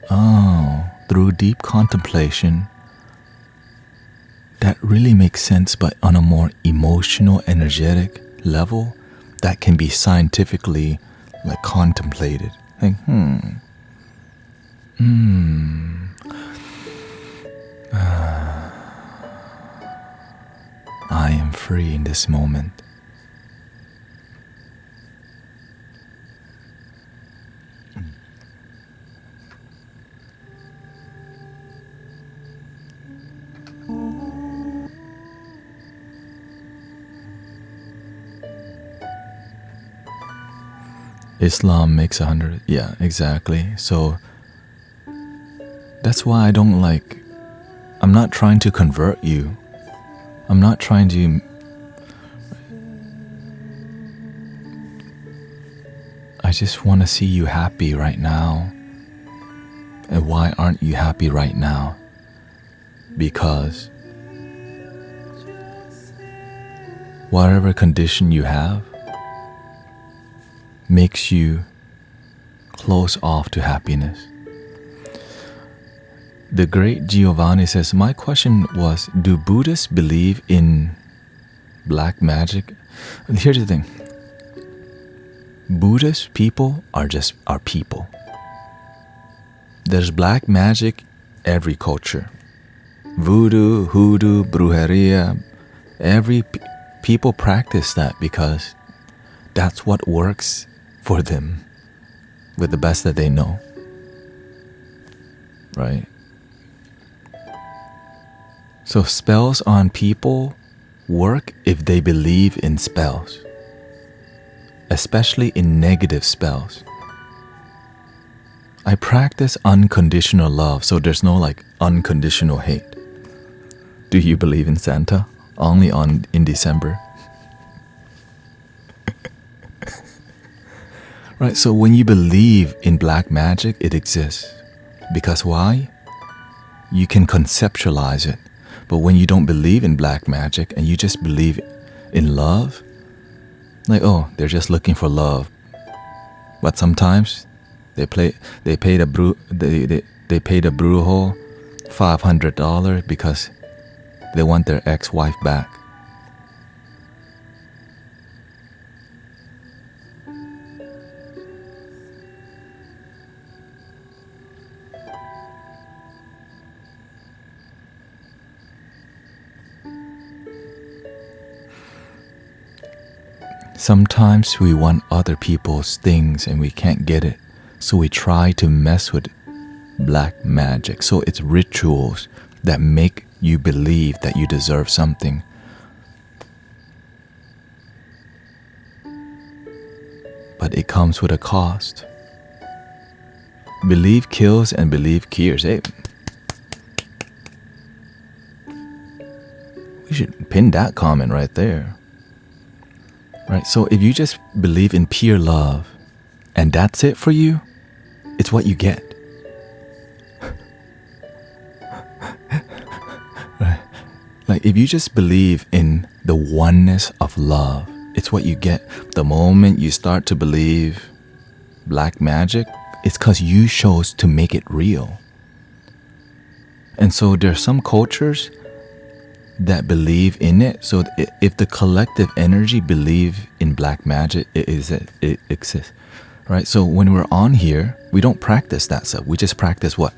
Speaker 1: Oh, through deep contemplation, that really makes sense, but on a more emotional, energetic level, that can be scientifically like contemplated. Like, I am free in this moment. Islam makes 100. Yeah, exactly. So that's why I'm not trying to convert you. I'm not trying to. I just want to see you happy right now. And why aren't you happy right now? Because whatever condition you have makes you close off to happiness. The great Giovanni says, my question was, do Buddhists believe in black magic? Here's the thing. Buddhist people are people. There's black magic every culture. Voodoo, hoodoo, brujeria. People practice that because that's what works for them with the best that they know. Right? So spells on people work if they believe in spells, especially in negative spells. I practice unconditional love, so there's no unconditional hate. Do you believe in Santa? Only in December. Right, so when you believe in black magic, it exists. Because why? You can conceptualize it. But when you don't believe in black magic and you just believe in love, they're just looking for love. But sometimes they paid a brujo $500 because they want their ex-wife back. Sometimes we want other people's things and we can't get it, so we try to mess with black magic. So it's rituals that make you believe that you deserve something. But it comes with a cost. Belief kills and belief cures. Hey, we should pin that comment right there. Right? So if you just believe in pure love and that's it for you, it's what you get. Right? Like if you just believe in the oneness of love, it's what you get. The moment you start to believe black magic, it's because you chose to make it real. And so there's some cultures that believe in it. So if the collective energy believe in black magic, it exists. Right? So when we're on here, we don't practice that stuff. We just practice what?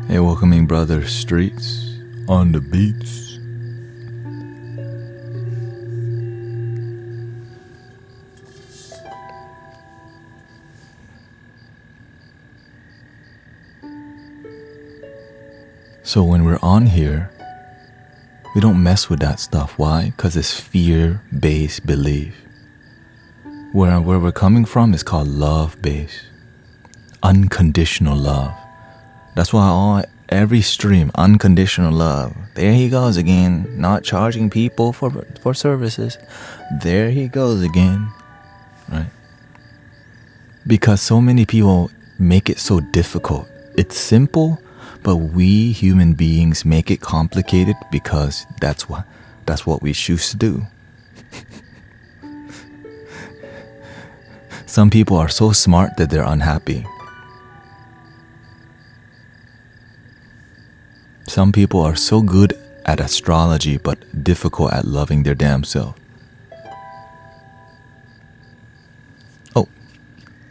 Speaker 1: Hey, welcoming brother Streets on the beats. So when we're on here, we don't mess with that stuff. Why? Because it's fear-based belief. Where we're coming from is called love-based. Unconditional love. That's why every stream, unconditional love. There he goes again, not charging people for services. There he goes again. Right? Because so many people make it so difficult. It's simple, But we human beings make it complicated because that's what we choose to do. Some people are so smart that they're unhappy. Some people are so good at astrology but difficult at loving their damn self. Oh,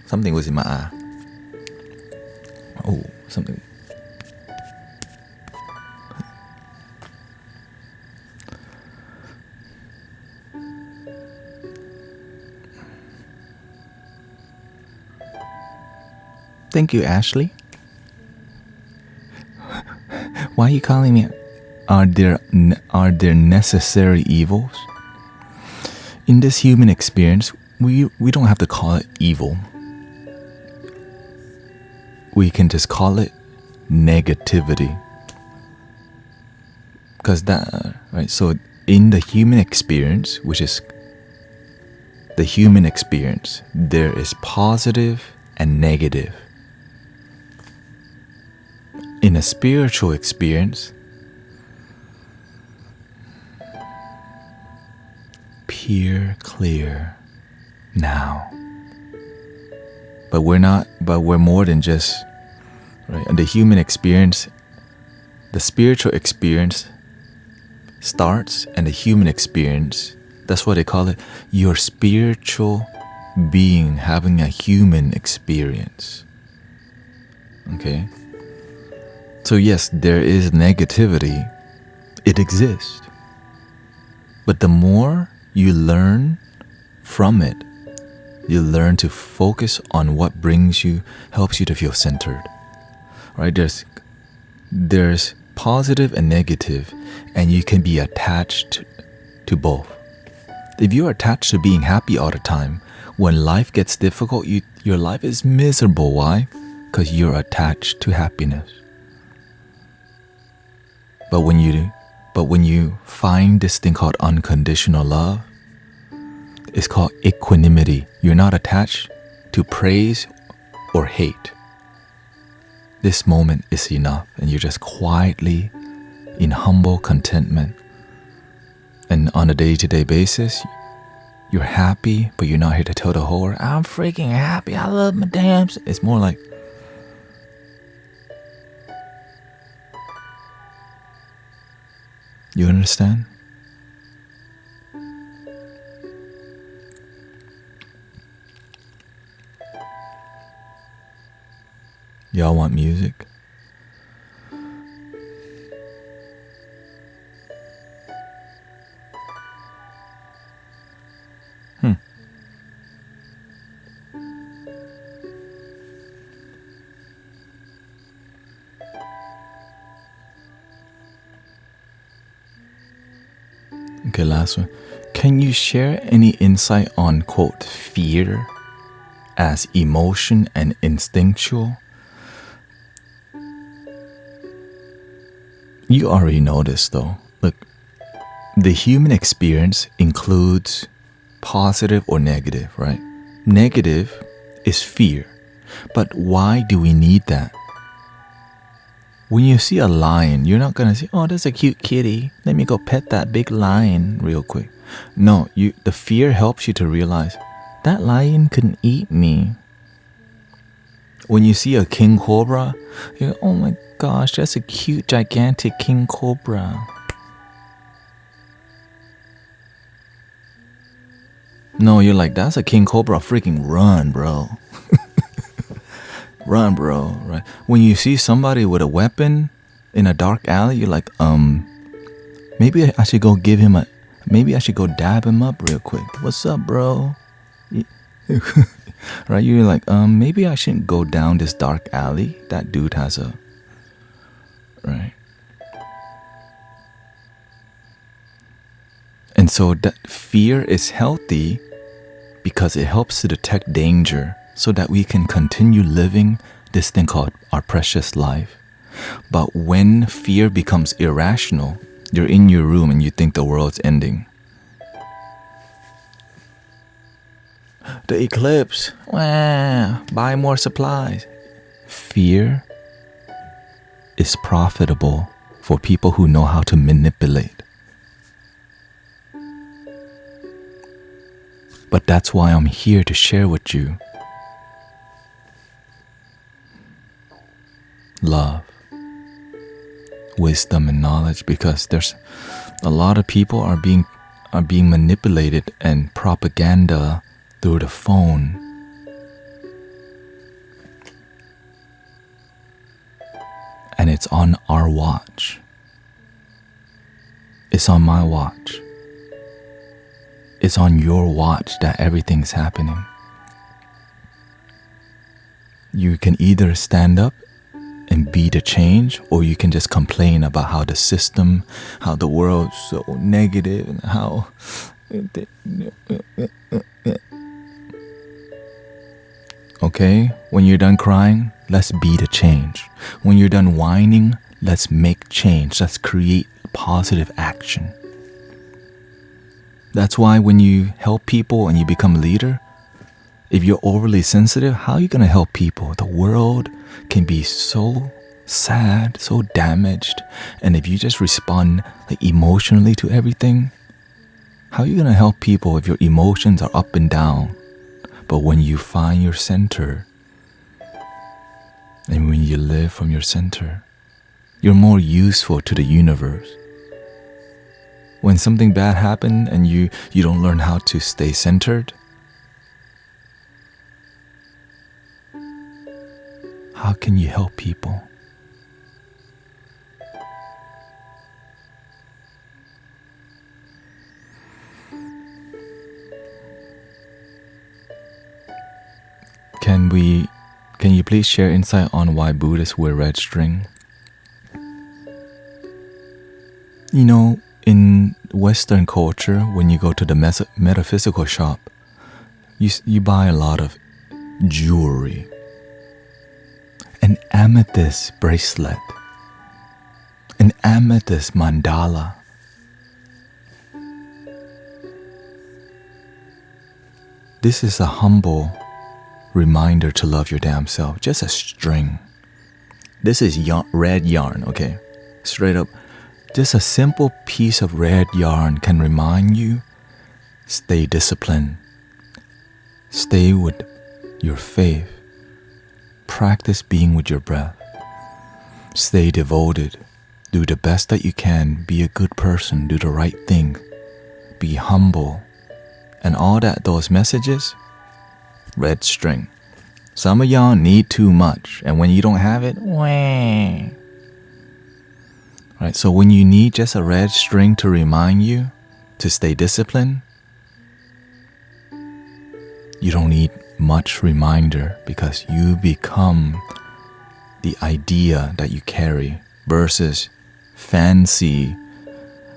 Speaker 1: something was in my eye. Oh, something. Thank you, Ashley. Why are you calling me? Are there necessary evils? In this human experience, we don't have to call it evil. We can just call it negativity. Because that, right? So in the human experience, which is the human experience, there is positive and negative. In a spiritual experience, pure, clear, now. But we're more than just, right? The human experience, the spiritual experience starts, and the human experience, that's what they call it, your spiritual being having a human experience. Okay? So yes, there is negativity. It exists. But the more you learn from it, you learn to focus on what helps you to feel centered. Right? There's positive and negative, and you can be attached to both. If you're attached to being happy all the time, when life gets difficult, your life is miserable. Why? Because you're attached to happiness. But when you find this thing called unconditional love, it's called equanimity. You're not attached to praise or hate. This moment is enough, and you're just quietly in humble contentment. And on a day-to-day basis, you're happy, but you're not here to tell the whole world, I'm freaking happy, I love my damn. It's more like, you understand? Y'all want music? Okay, last one. Can you share any insight on, quote, fear as emotion and instinctual? You already know this though. Look, the human experience includes positive or negative, right? Negative is fear. But why do we need that? When you see a lion, you're not gonna say, oh, that's a cute kitty. Let me go pet that big lion real quick. No, the fear helps you to realize that lion couldn't eat me. When you see a king cobra, you go, oh my gosh, that's a cute, gigantic king cobra. No, you're like, that's a king cobra, freaking run, bro. Run, bro, right? When you see somebody with a weapon in a dark alley, you're like, maybe I should go maybe I should go dab him up real quick. What's up, bro? Right? You're like, maybe I shouldn't go down this dark alley. That dude has right? And so that fear is healthy because it helps to detect danger so that we can continue living this thing called our precious life. But when fear becomes irrational, you're in your room and you think the world's ending. The eclipse. Wow, buy more supplies. Fear is profitable for people who know how to manipulate. But that's why I'm here to share with you love, wisdom, and knowledge, because there's a lot of people are being manipulated and propaganda through the phone. And it's on our watch. It's on my watch. It's on your watch that everything's happening. You can either stand up and be the change, or you can just complain about how the system, how the world's so negative, and how... Okay, when you're done crying, let's be the change. When you're done whining, let's make change. Let's create positive action. That's why when you help people and you become a leader, if you're overly sensitive, how are you going to help people? The world can be so sad, so damaged. And if you just respond like emotionally to everything, how are you going to help people if your emotions are up and down? But when you find your center, and when you live from your center, you're more useful to the universe. When something bad happens and you don't learn how to stay centered, how can you help people? Can you please share insight on why Buddhists wear red string? You know, in Western culture, when you go to the metaphysical shop, you buy a lot of jewelry. An amethyst bracelet, an amethyst mandala. This is a humble reminder to love your damn self. Just a string. This is red yarn, okay? Straight up. Just a simple piece of red yarn can remind you, stay disciplined. Stay with your faith. Practice being with your breath. Stay devoted. Do the best that you can. Be a good person. Do the right thing. Be humble. And all that, those messages, red string. Some of y'all need too much. And when you don't have it, wah. Right, so when you need just a red string to remind you to stay disciplined, you don't need much reminder, because you become the idea that you carry versus fancy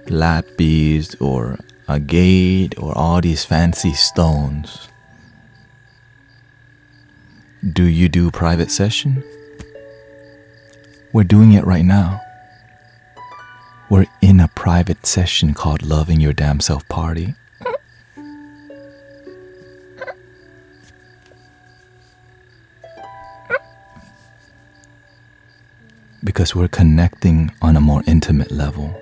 Speaker 1: lapis or agate or all these fancy stones. Do you do private session? We're doing it right now. We're in a private session called Loving Your Damn Self Party. Because we're connecting on a more intimate level.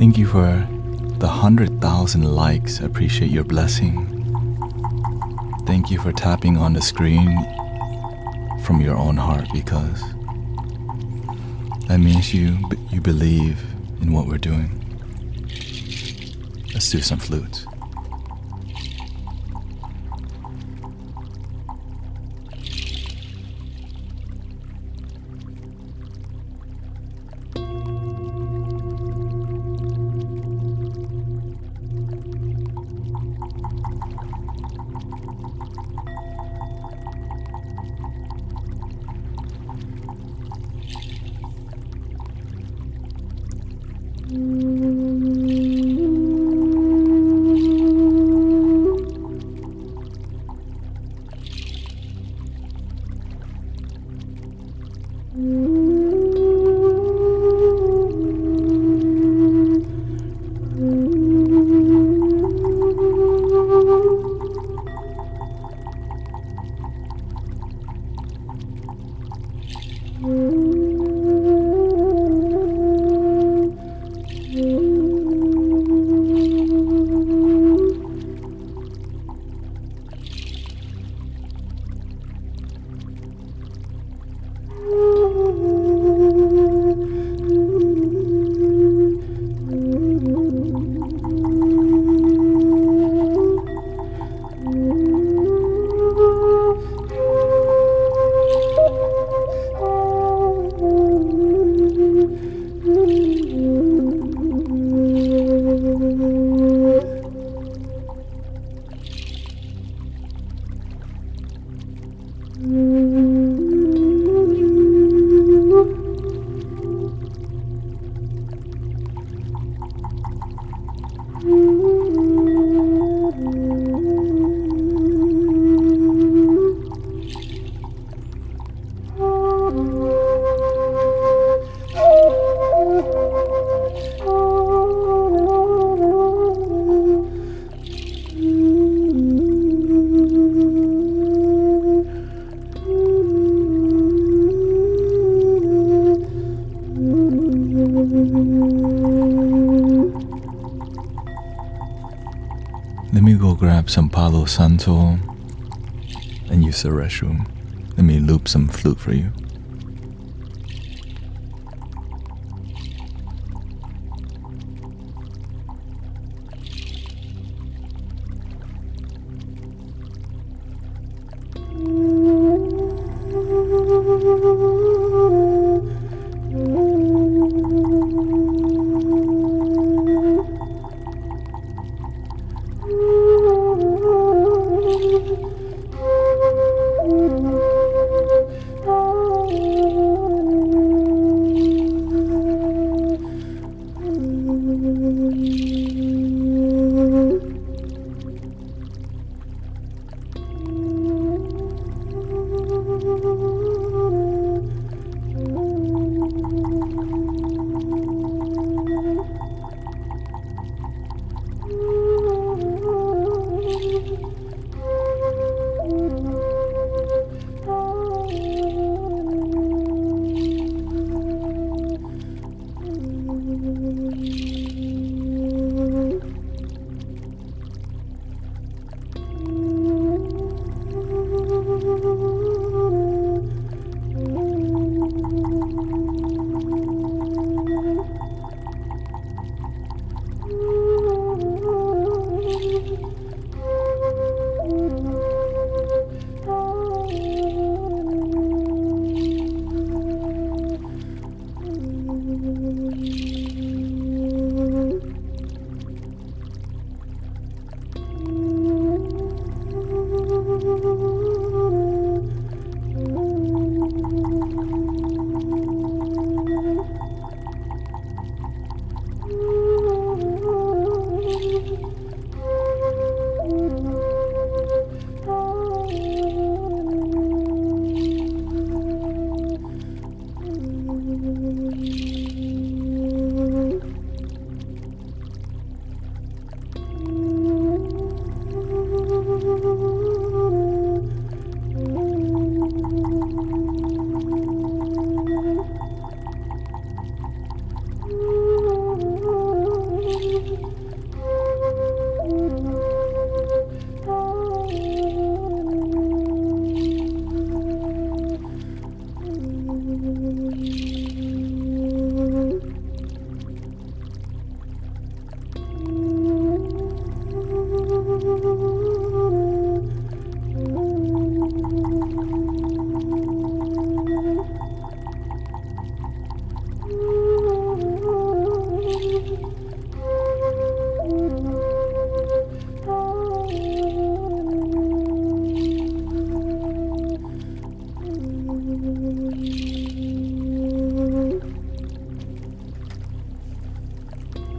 Speaker 1: Thank you for the 100,000 likes. I appreciate your blessing. Thank you for tapping on the screen from your own heart, because that means you believe in what we're doing. Let's do some flutes. Let me go grab some Palo Santo and use the restroom. Let me loop some flute for you.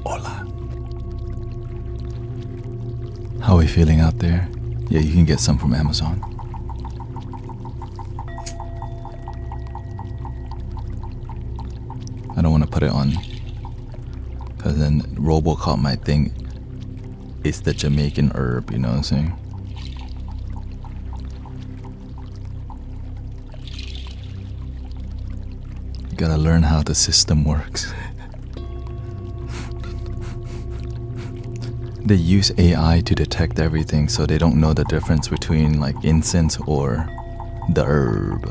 Speaker 1: Hola. How are we feeling out there? Yeah, you can get some from Amazon. I don't want to put it on, because then Robocop might think it's the Jamaican herb, you know what I'm saying? You gotta learn how the system works. They use AI to detect everything, so they don't know the difference between like incense or the herb.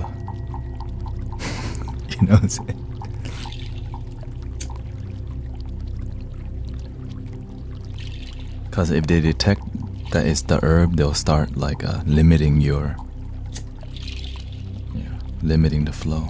Speaker 1: You know what I'm saying? Because if they detect that it's the herb, they'll start like limiting limiting the flow.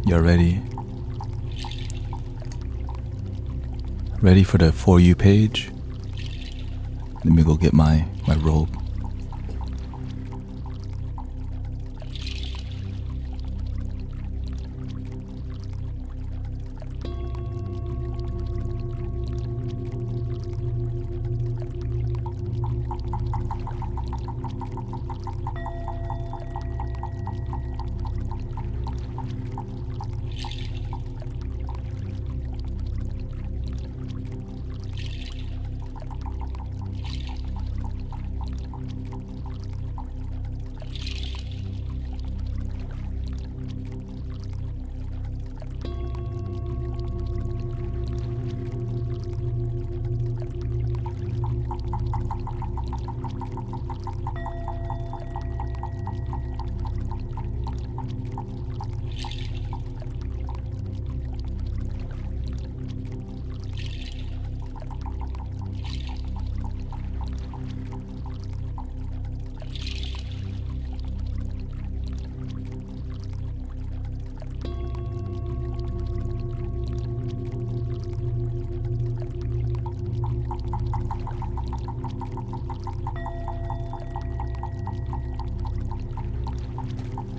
Speaker 1: You're ready? Ready for the For You page? Let me go get my robe.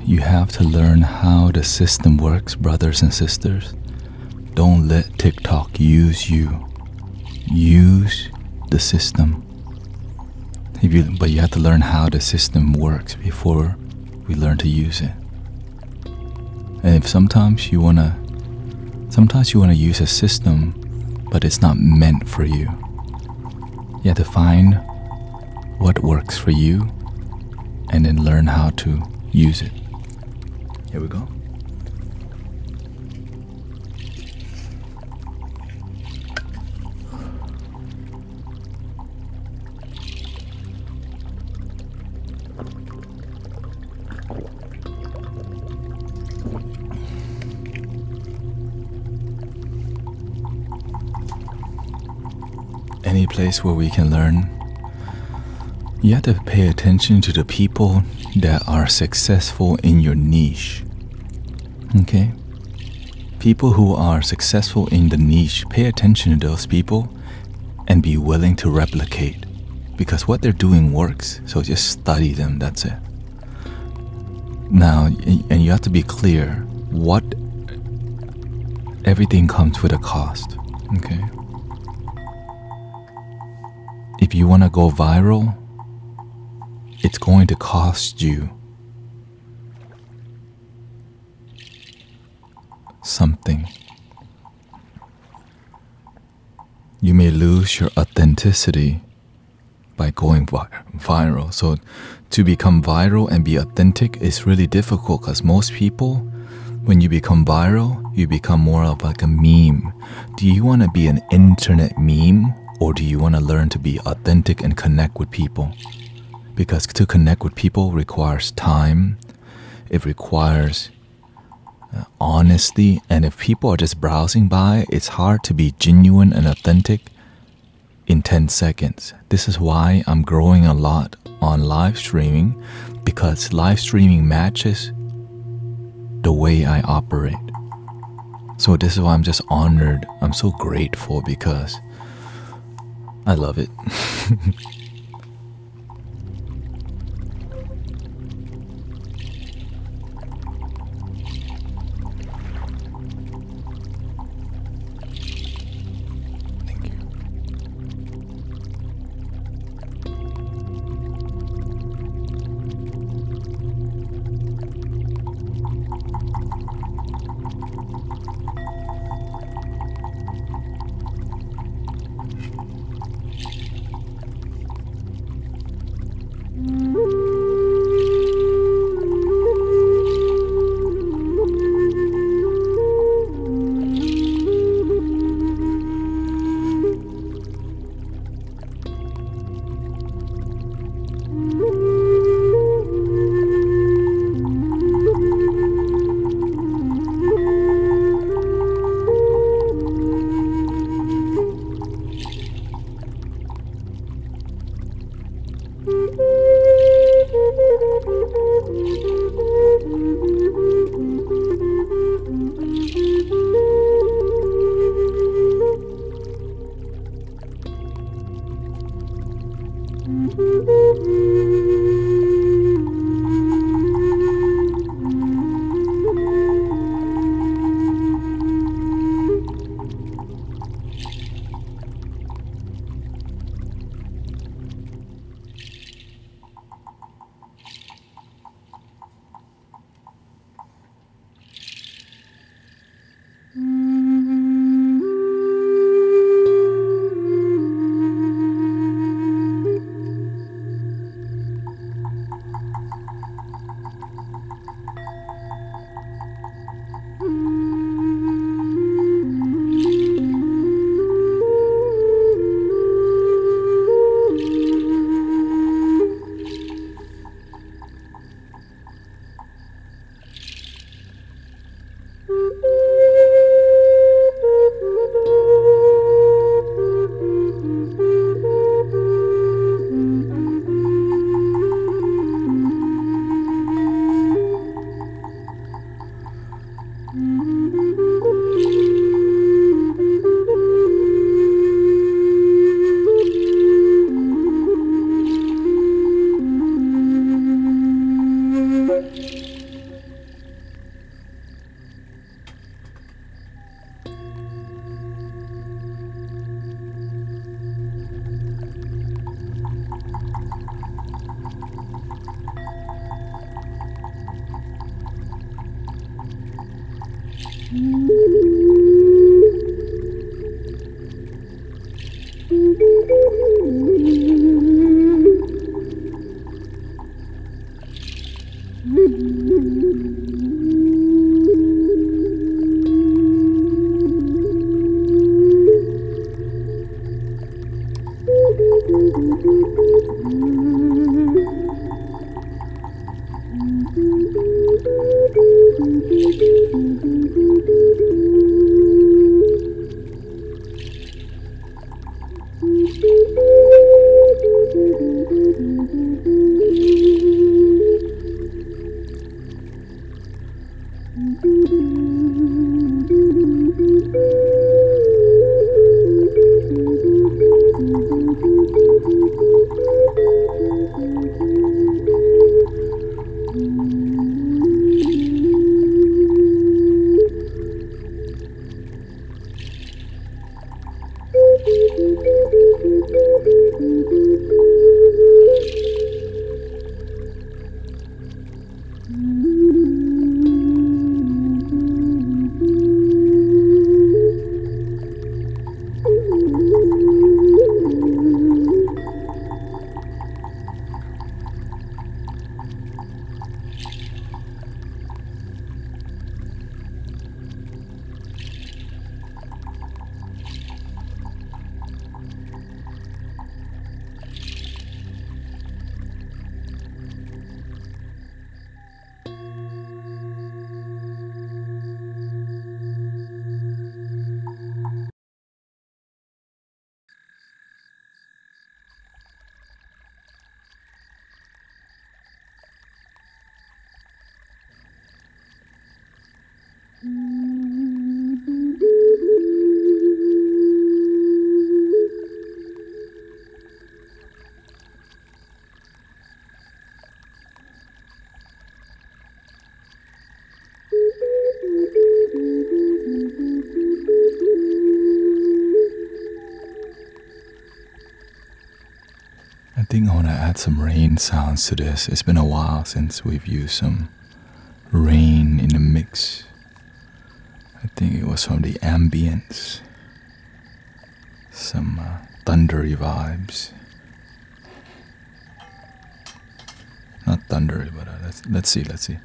Speaker 1: You have to learn how the system works, brothers and sisters. Don't let TikTok use you. Use the system. But you have to learn how the system works before we learn to use it. And if sometimes you wanna use a system, but it's not meant for you. You have to find what works for you and then learn how to use it. Here we go. Any place where we can learn, you have to pay attention to the people that are successful in your niche. Okay? People who are successful in the niche, pay attention to those people and be willing to replicate. Because what they're doing works, so just study them, that's it. Now, and you have to be clear, everything comes with a cost. Okay? If you want to go viral, it's going to cost you something. You may lose your authenticity by going viral. So to become viral and be authentic is really difficult, because most people, when you become viral, you become more of like a meme. Do you want to be an internet meme, or do you want to learn to be authentic and connect with people? because to connect with people requires time, it requires honesty, and if people are just browsing by, it's hard to be genuine and authentic in 10 seconds. This is why I'm growing a lot on live streaming, because live streaming matches the way I operate. So this is why I'm just honored. I'm so grateful because I love it. Thank you. add some rain sounds to this. It's been a while since we've used some rain in the mix. I think it was from the ambience. Some thundery vibes. Not thundery, but let's see.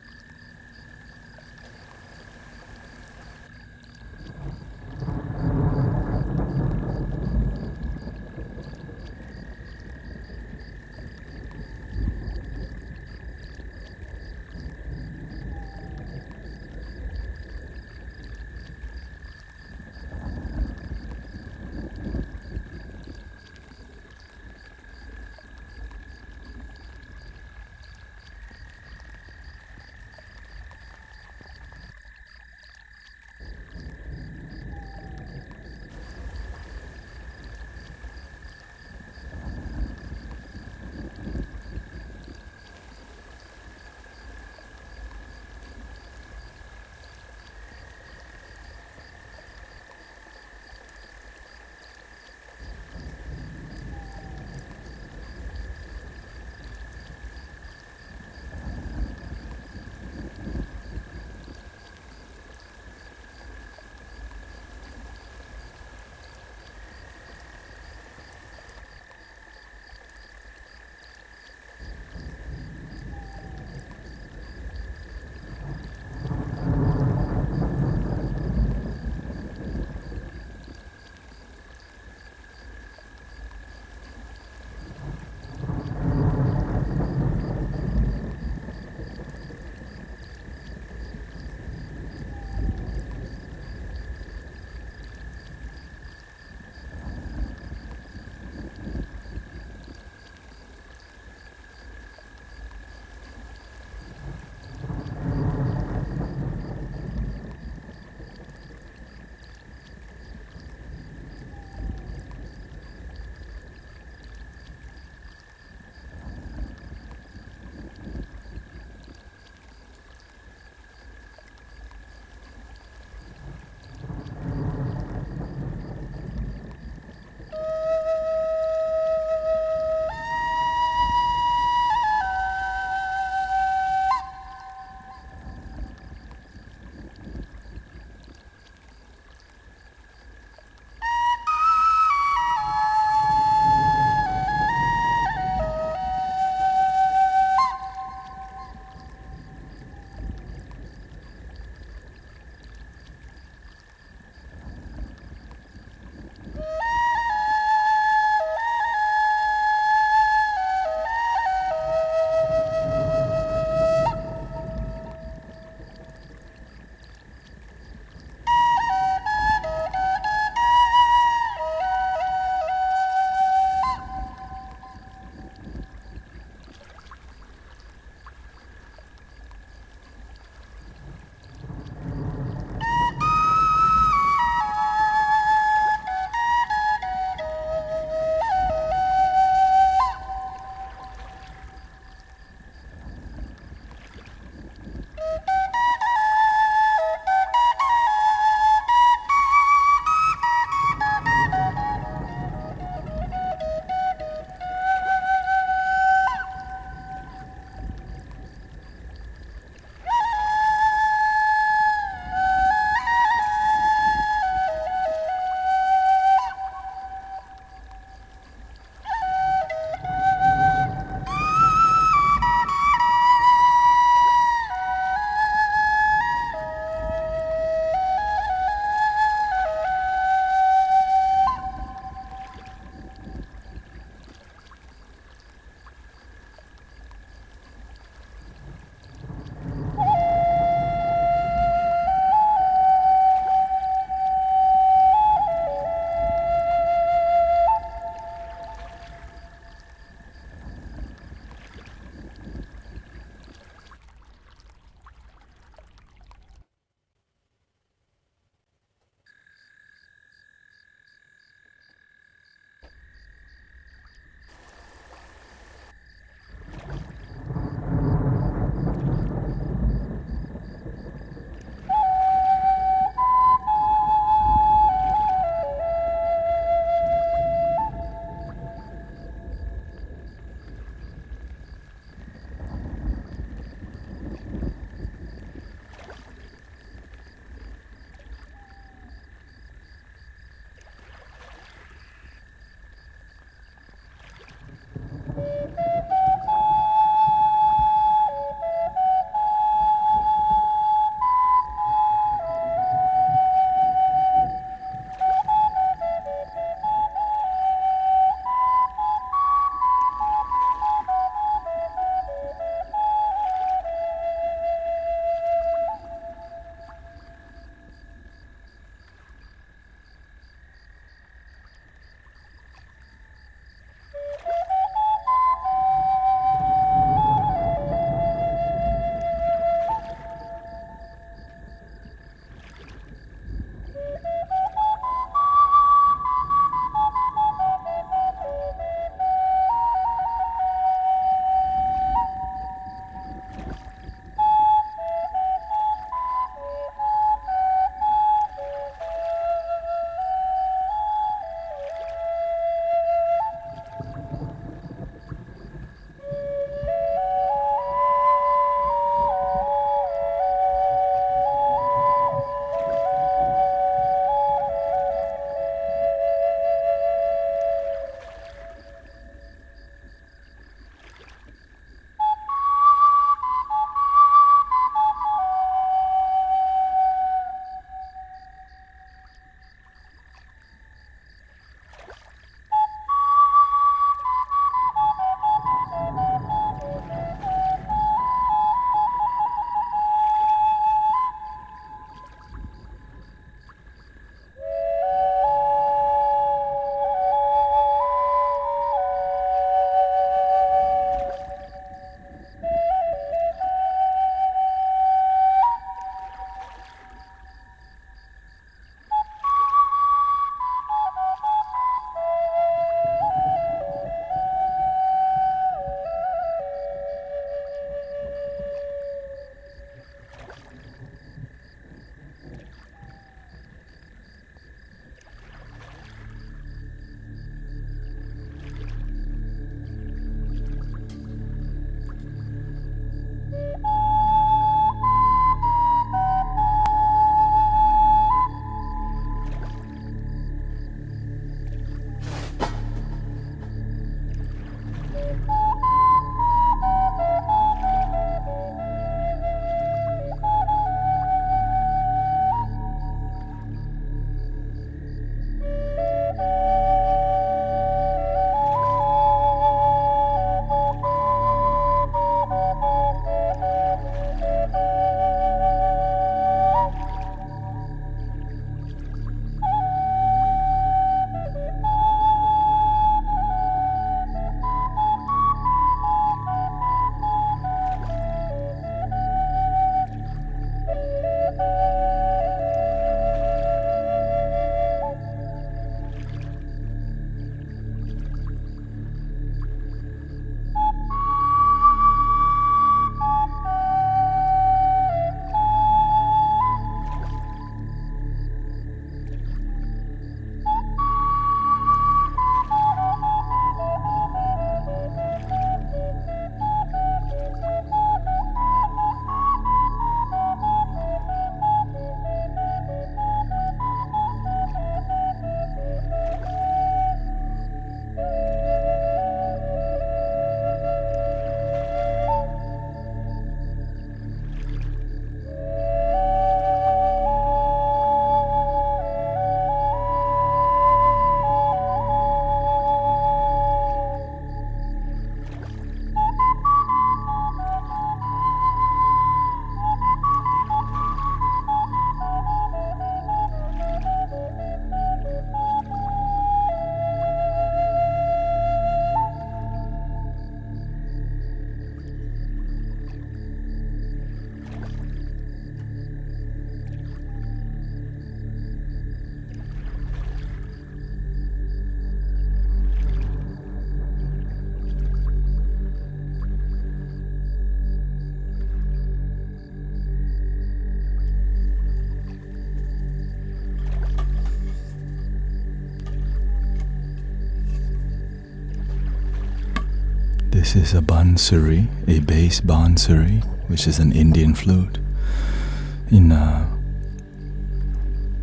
Speaker 1: This is a bansuri, a bass bansuri, which is an Indian flute.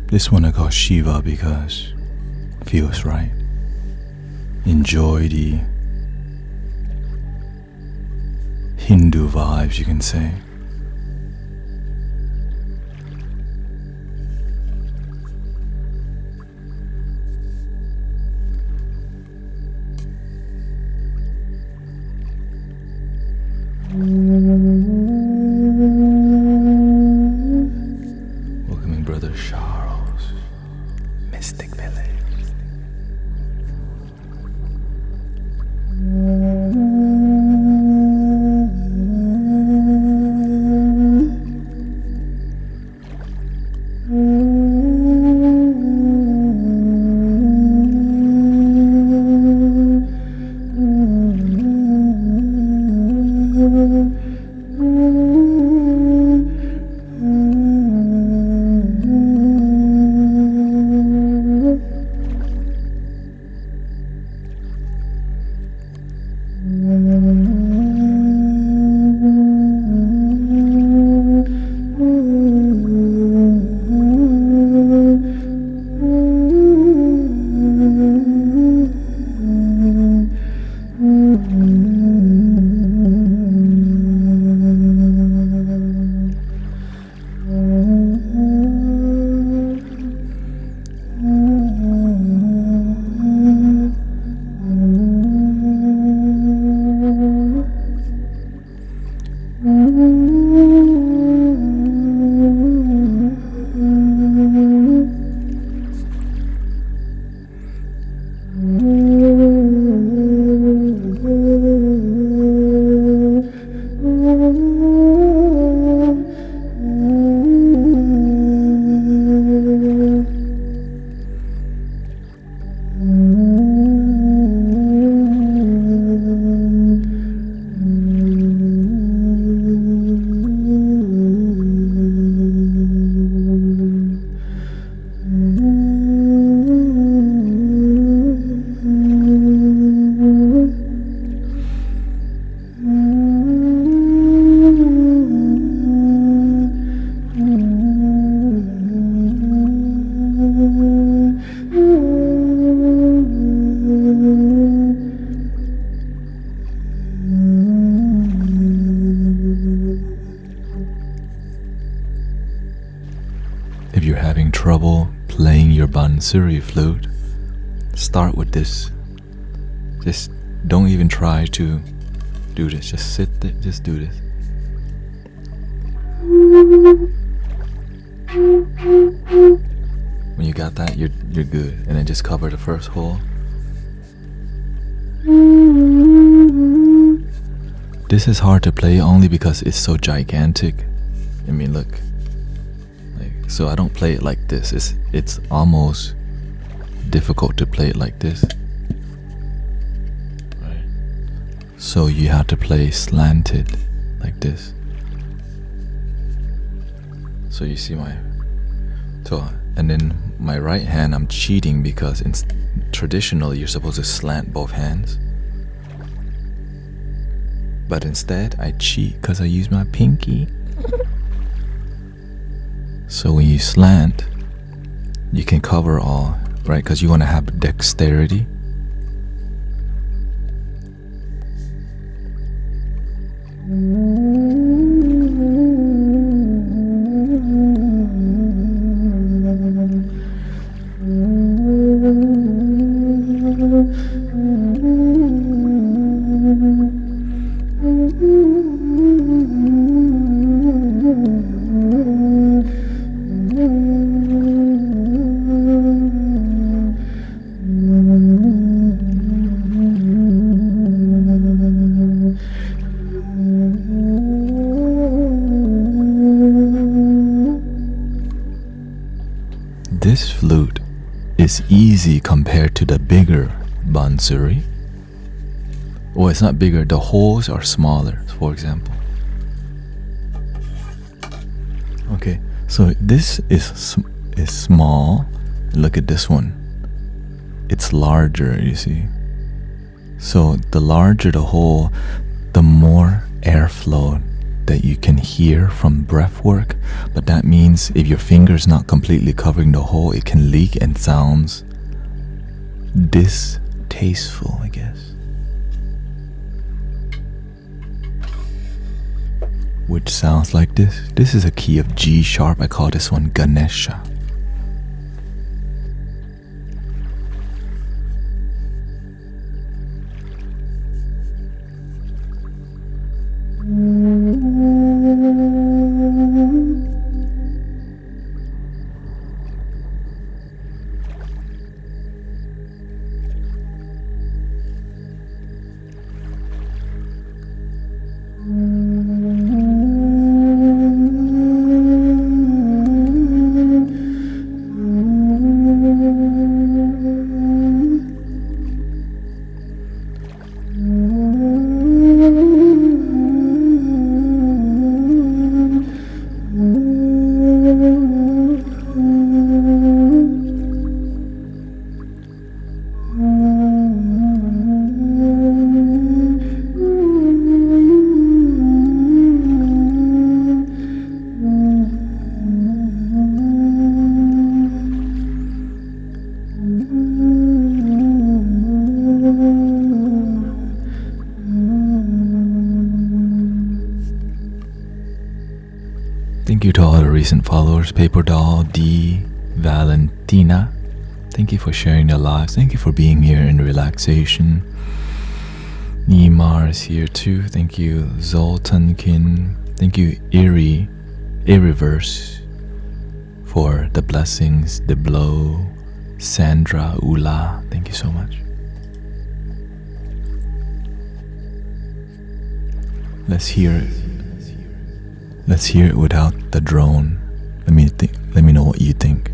Speaker 1: This one I call Shiva because it feels right. Enjoy the Hindu vibes, you can say. Welcoming Brother Charles, Mystic Village. If you're having trouble playing your bansuri flute, start with this. Just don't even try to do this. Just sit there, just do this. When you got that, you're good. And then just cover the first hole. This is hard to play only because it's so gigantic. I mean, look. So I don't play it like this. It's almost difficult to play it like this. Right. So you have to play slanted like this. So you see and then my right hand, I'm cheating because traditionally you're supposed to slant both hands. But instead I cheat because I use my pinky. So when you slant, you can cover all, right? Because you want to have dexterity. This flute is easy compared to the bigger bansuri. Well, it's not bigger, the holes are smaller, for example. Okay, so this is small. Look at this one. It's larger, you see. So the larger the hole, the more airflow that you can hear from breath work. But that means if your finger's not completely covering the hole, it can leak and sounds distasteful, I guess. Which sounds like this. This is a key of G sharp. I call this one Ganesha. Thank you to all the recent followers, Paper Doll, D, Valentina. Thank you for sharing their lives. Thank you for being here in relaxation. Neymar is here too. Thank you, Zoltankin. Thank you, Irreverse, for the blessings, the blow. Sandra, Ula, thank you so much. Let's hear it. Let's hear it without the drone. Let me know what you think.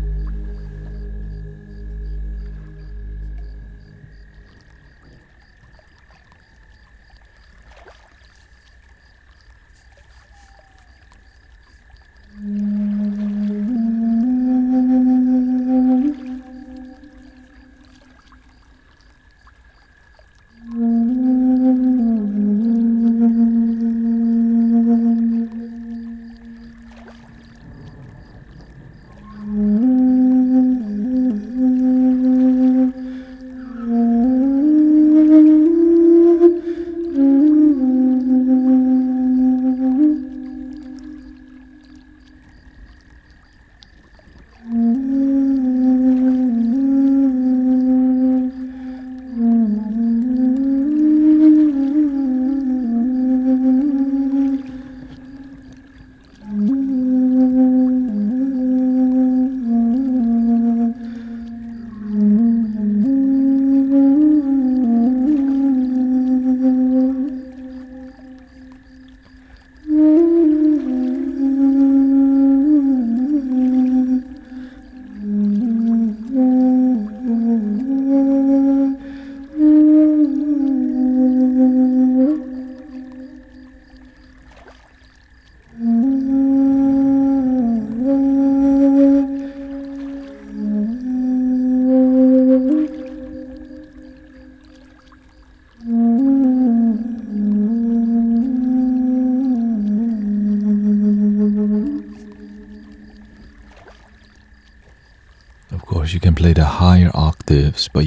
Speaker 1: You can play the higher octaves, but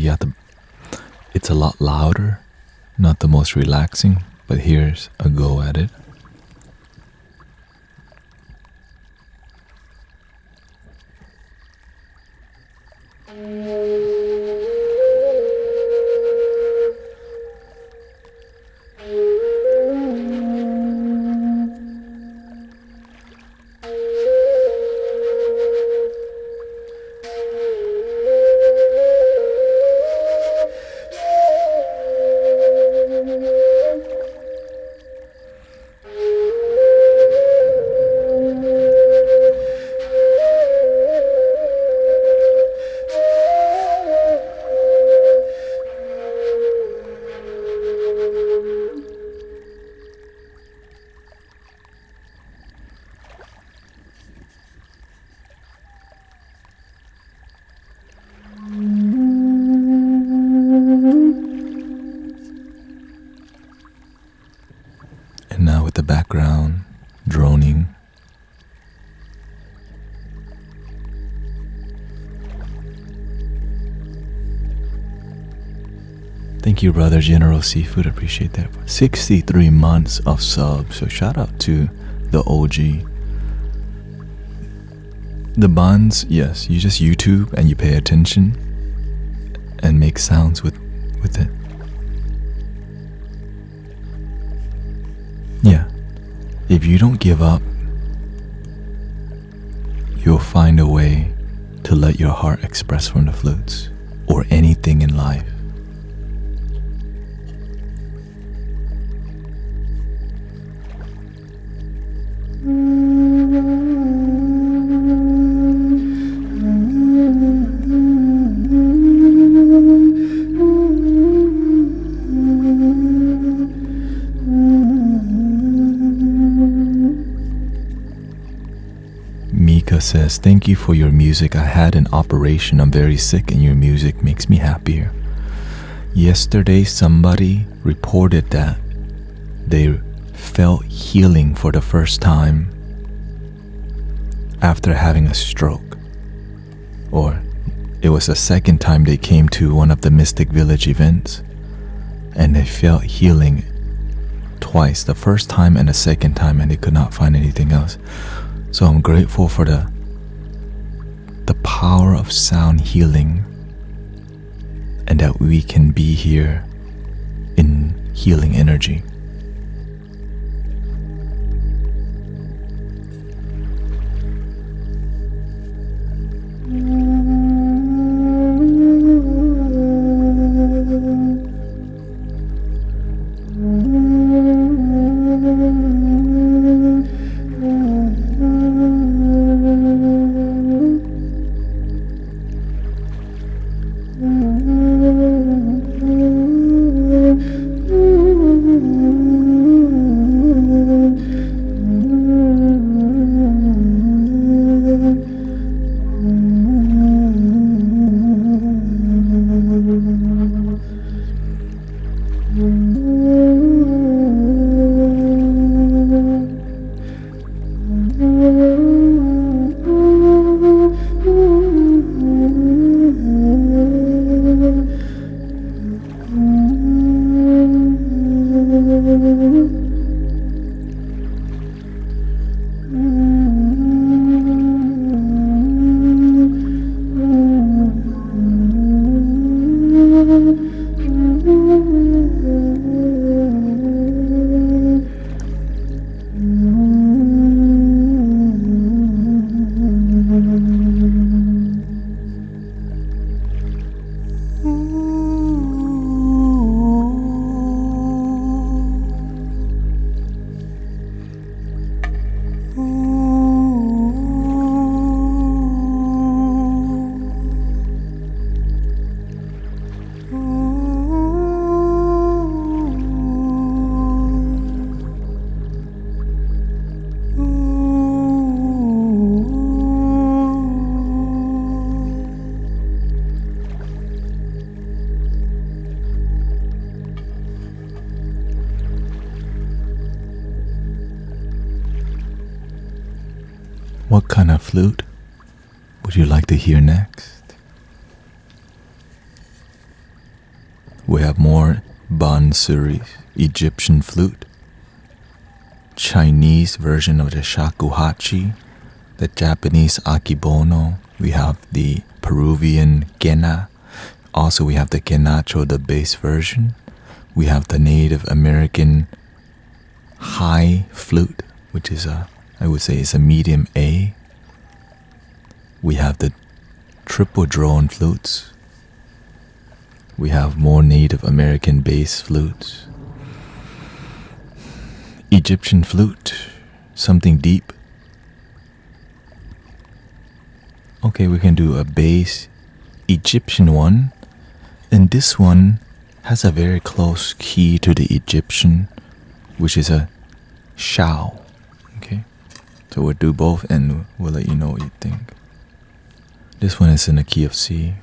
Speaker 1: it's a lot louder, not the most relaxing, but here's a go at it. background, droning. Thank you, Brother General Seafood. Appreciate that. 63 months of subs. So shout out to the OG. The buns, yes, you just YouTube and you pay attention and make sounds with it. Yeah. If you don't give up, you'll find a way to let your heart express from the flutes or anything in life. Mika says, thank you for your music. I had an operation. I'm very sick and your music makes me happier. Yesterday, somebody reported that they felt healing for the first time after having a stroke. Or it was the second time they came to one of the Mystic Village events and they felt healing twice, the first time and the second time, and they could not find anything else. So I'm grateful for the power of sound healing and that we can be here in healing energy. What kind of flute would you like to hear next? We have more bansuri, Egyptian flute, Chinese version of the shakuhachi, the Japanese akibono. We have the Peruvian gena. Also, we have the genacho, the bass version. We have the Native American high flute, which is I would say it's a medium A. We have the triple drone flutes. We have more Native American bass flutes. Egyptian flute, something deep. Okay, we can do a bass Egyptian one. And this one has a very close key to the Egyptian, which is a shao. Okay, so we'll do both and we'll let you know what you think. This one is in the key of C.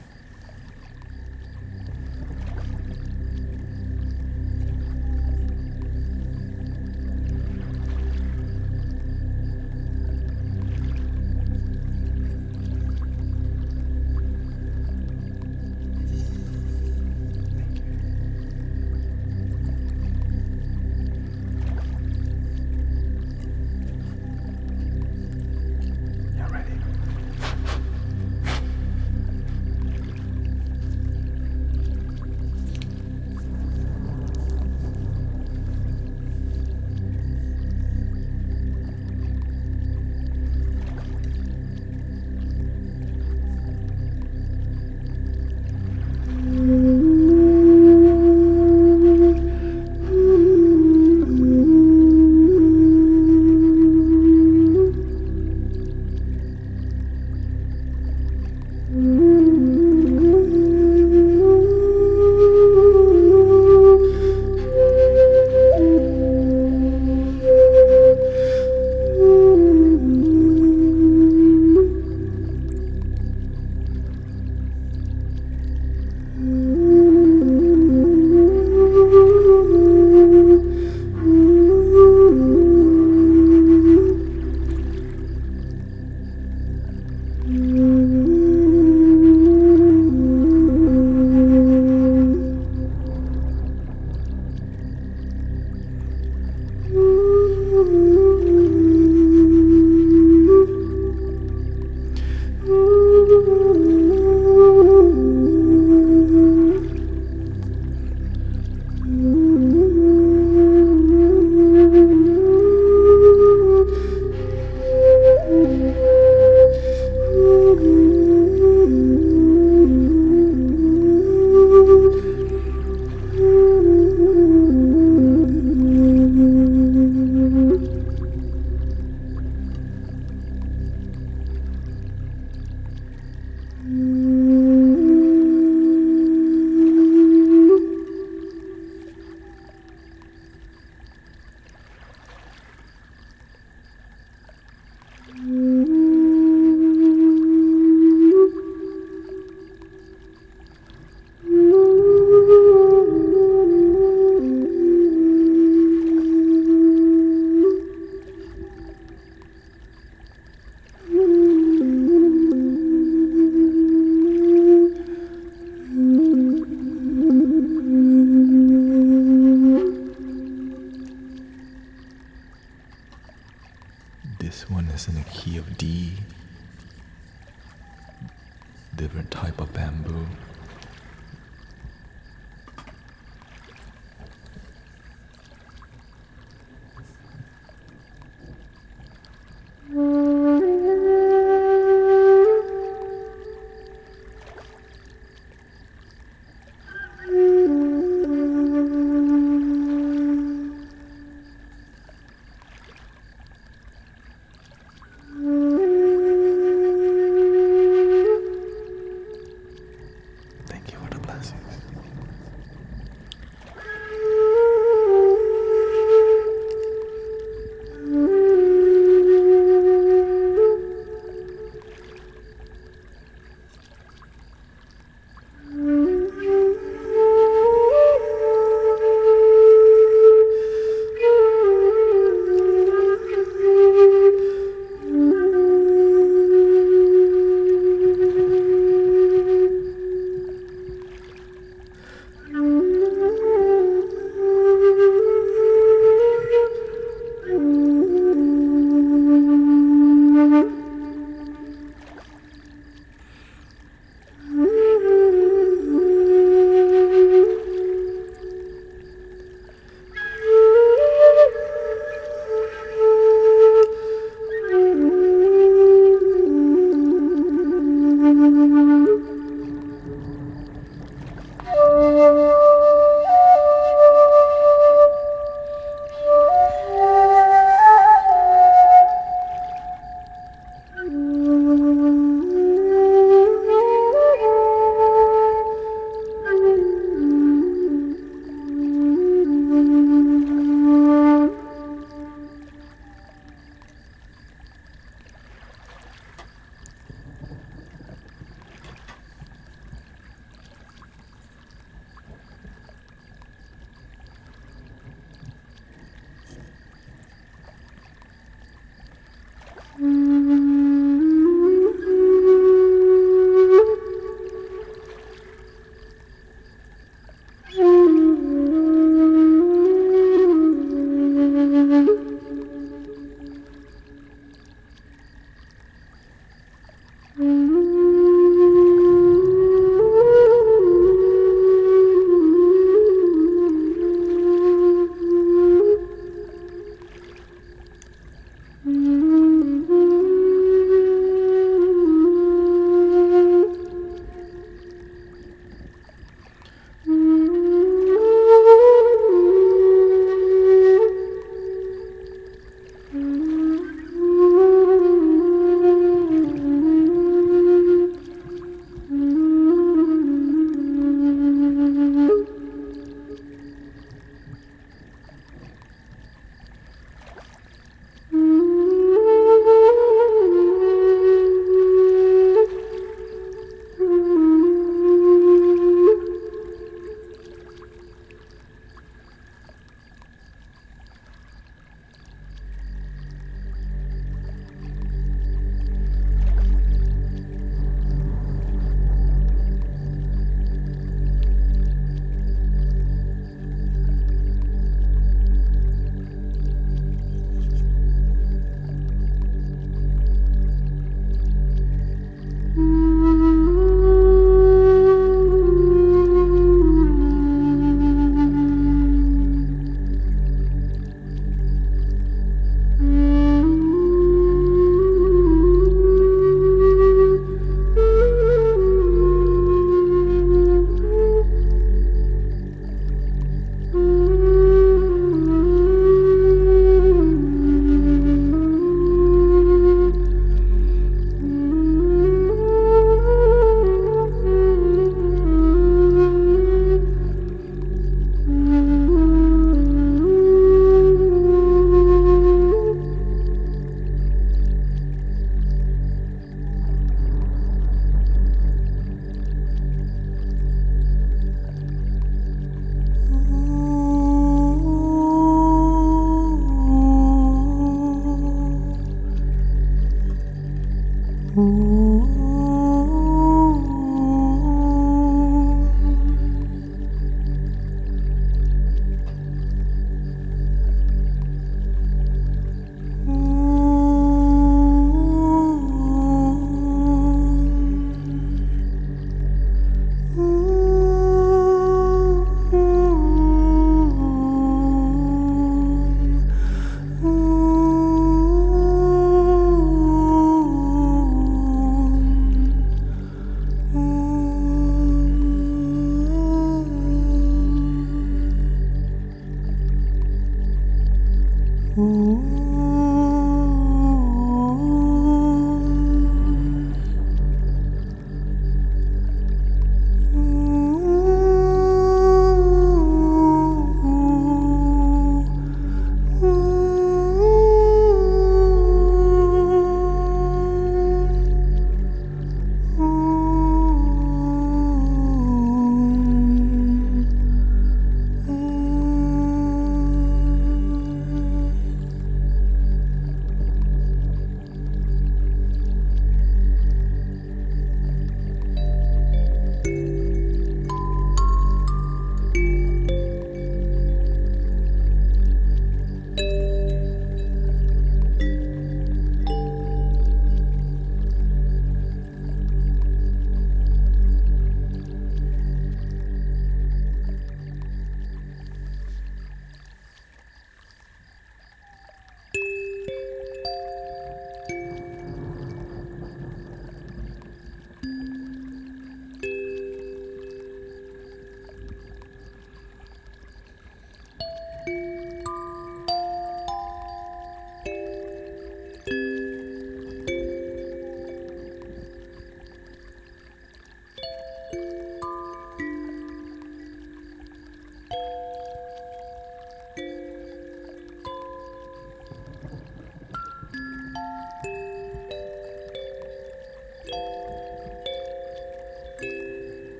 Speaker 1: This one is in the key of D. Different type of bamboo. Thank you for the blessings.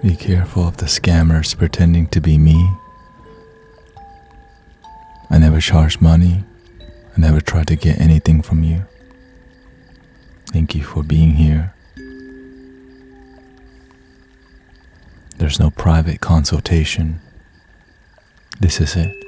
Speaker 1: Be careful of the scammers pretending to be me. I never charge money. I never try to get anything from you. Thank you for being here. There's no private consultation. This is it.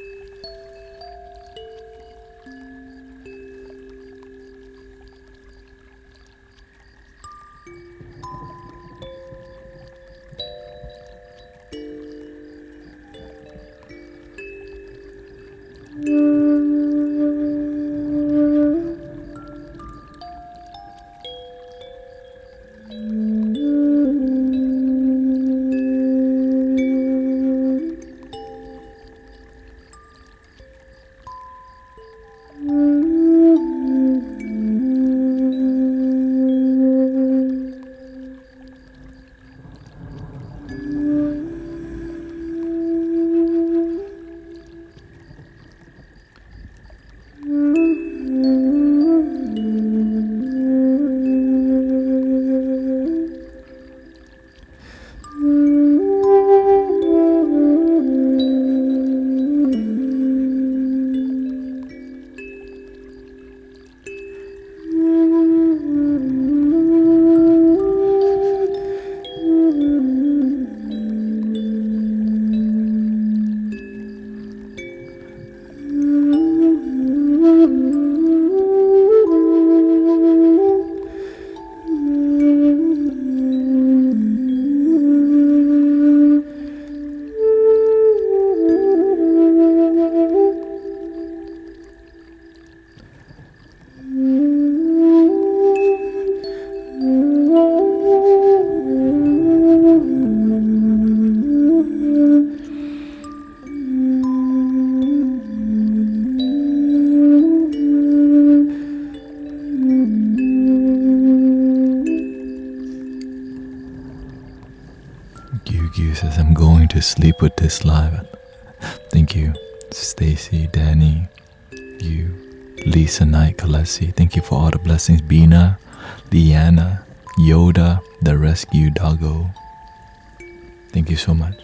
Speaker 1: Gyu says, I'm going to sleep with this live. Thank you, Stacy, Danny, you, Lisa Knight, Kalesi. Thank you for all the blessings. Bina, Leanna, Yoda, the rescue doggo. Thank you so much.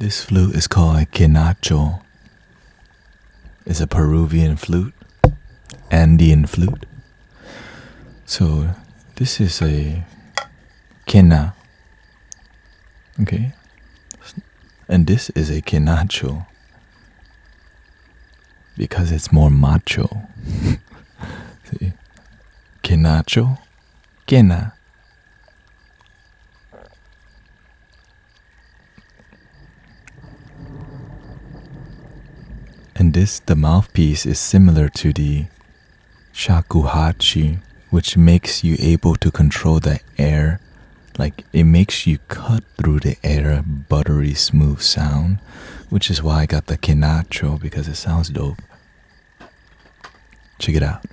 Speaker 1: This flute is called a quenacho. It's a Peruvian flute, Andean flute. So this is a quena, okay? And this is a quenacho because it's more macho. See? Quenacho, quena. And this, the mouthpiece, is similar to the shakuhachi, which makes you able to control the air. Like, it makes you cut through the air, buttery, smooth sound, which is why I got the quenacho, because it sounds dope. Check it out.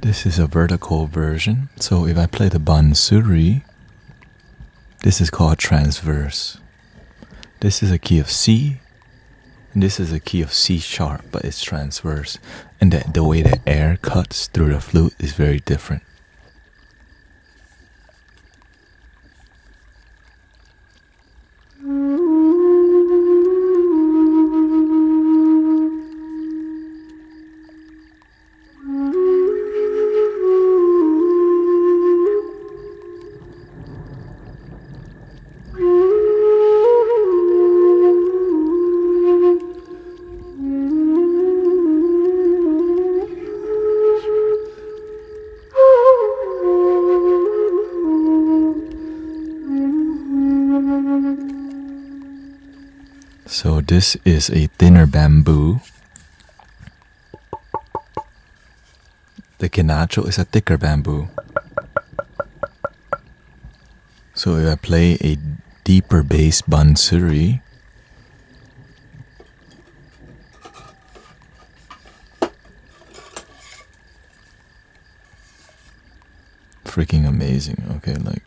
Speaker 1: This is a vertical version. So if I play the bansuri, this is called transverse. This is a key of C, and this is a key of C sharp, but it's transverse. And the way the air cuts through the flute is very different. So this is a thinner bamboo. The quenacho is a thicker bamboo. So if I play a deeper bass bansuri. Freaking amazing. Okay, like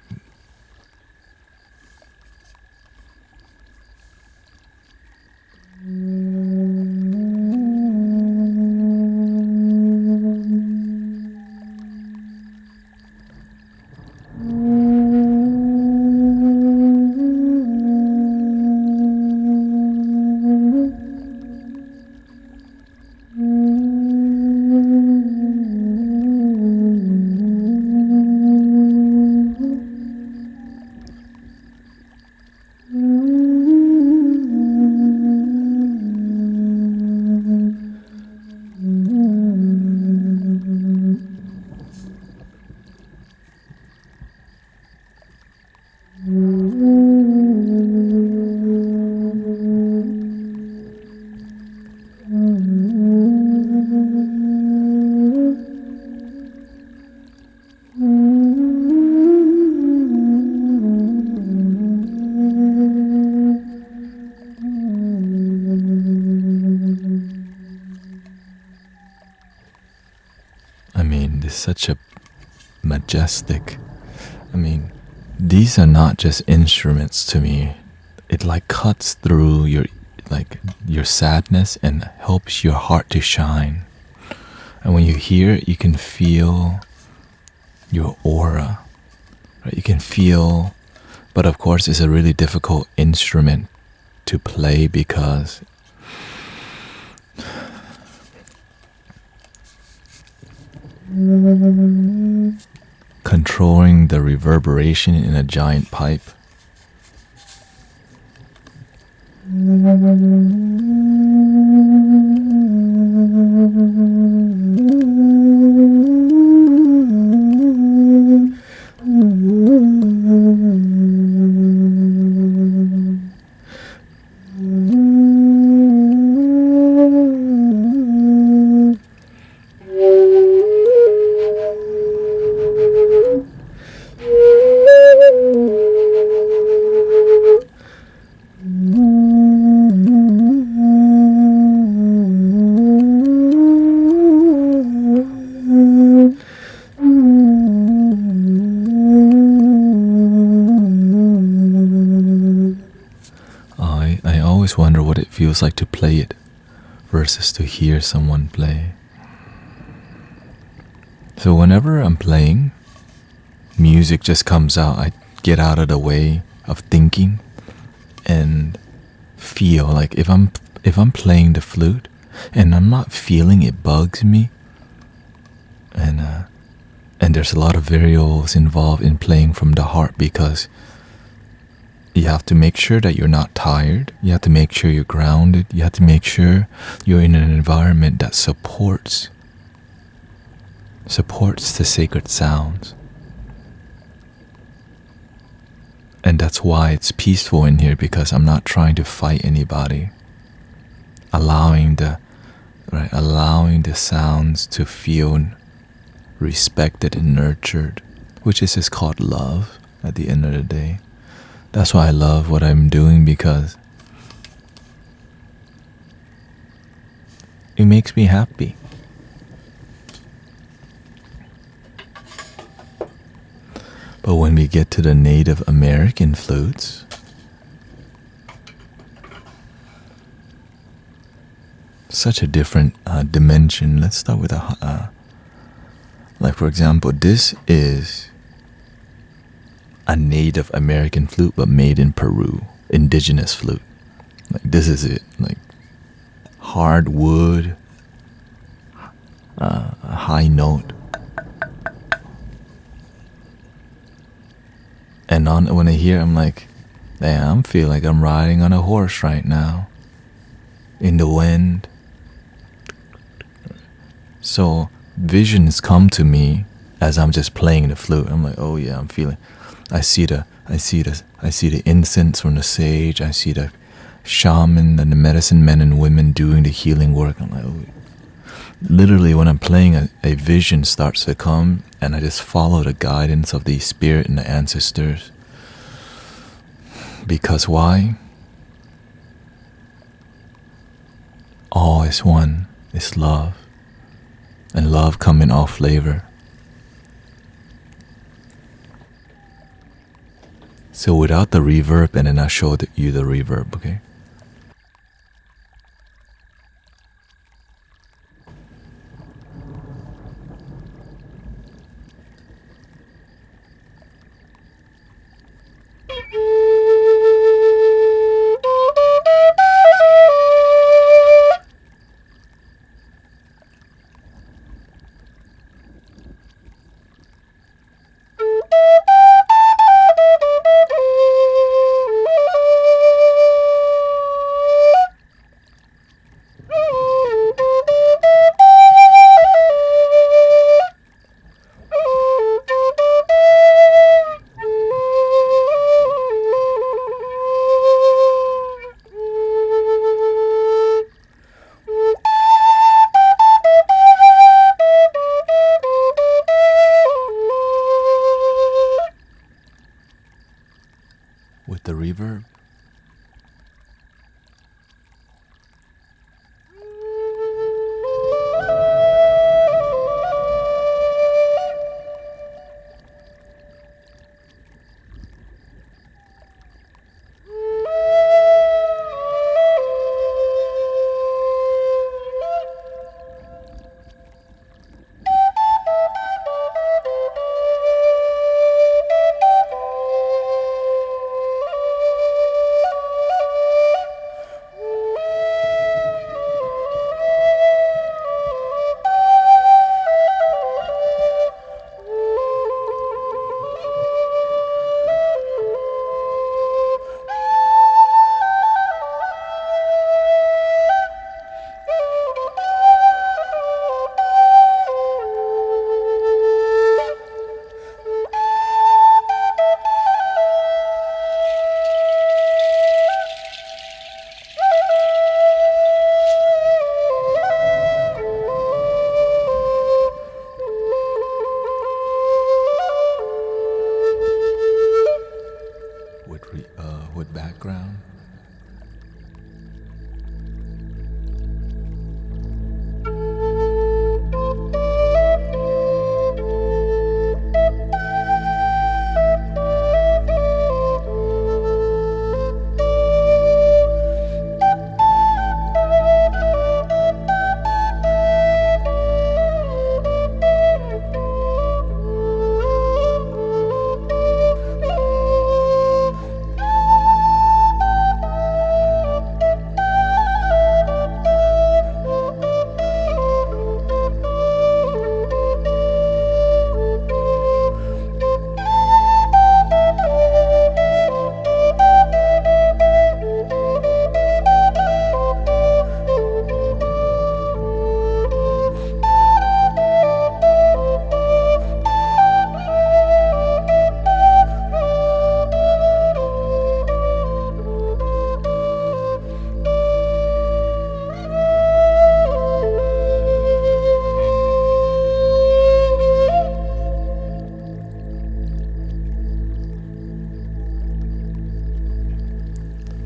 Speaker 1: it's such a majestic. These are not just instruments to me. It like cuts through your sadness and helps your heart to shine. And when you hear it, you can feel your aura, right? You can feel, but of course it's a really difficult instrument to play because controlling the reverberation in a giant pipe. I always wonder what it feels like to play it versus to hear someone play. So whenever I'm playing, music just comes out. I get out of the way of thinking and feel like if I'm playing the flute and I'm not feeling it, bugs me. And there's a lot of variables involved in playing from the heart because you have to make sure that you're not tired. You have to make sure you're grounded. You have to make sure you're in an environment that supports the sacred sounds. And that's why it's peaceful in here, because I'm not trying to fight anybody. Allowing the sounds to feel respected and nurtured, which is just called love at the end of the day. That's why I love what I'm doing, because it makes me happy. But when we get to the Native American flutes, such a different dimension. Let's start with like for example, this is a Native American flute, but made in Peru, indigenous flute. Like this is it, like hard wood, a high note. And when I hear, I'm like, damn, I feel like I'm riding on a horse right now, in the wind. So visions come to me as I'm just playing the flute. I'm like, oh yeah, I'm feeling. I see the incense from the sage. I see the shaman and the medicine men and women doing the healing work. I'm like, oh. Literally, when I'm playing, a vision starts to come, and I just follow the guidance of the spirit and the ancestors. Because why? All is one, is love. And love come in all flavor. So without the reverb, and then I'll show you the reverb, okay? With the reverb. With background.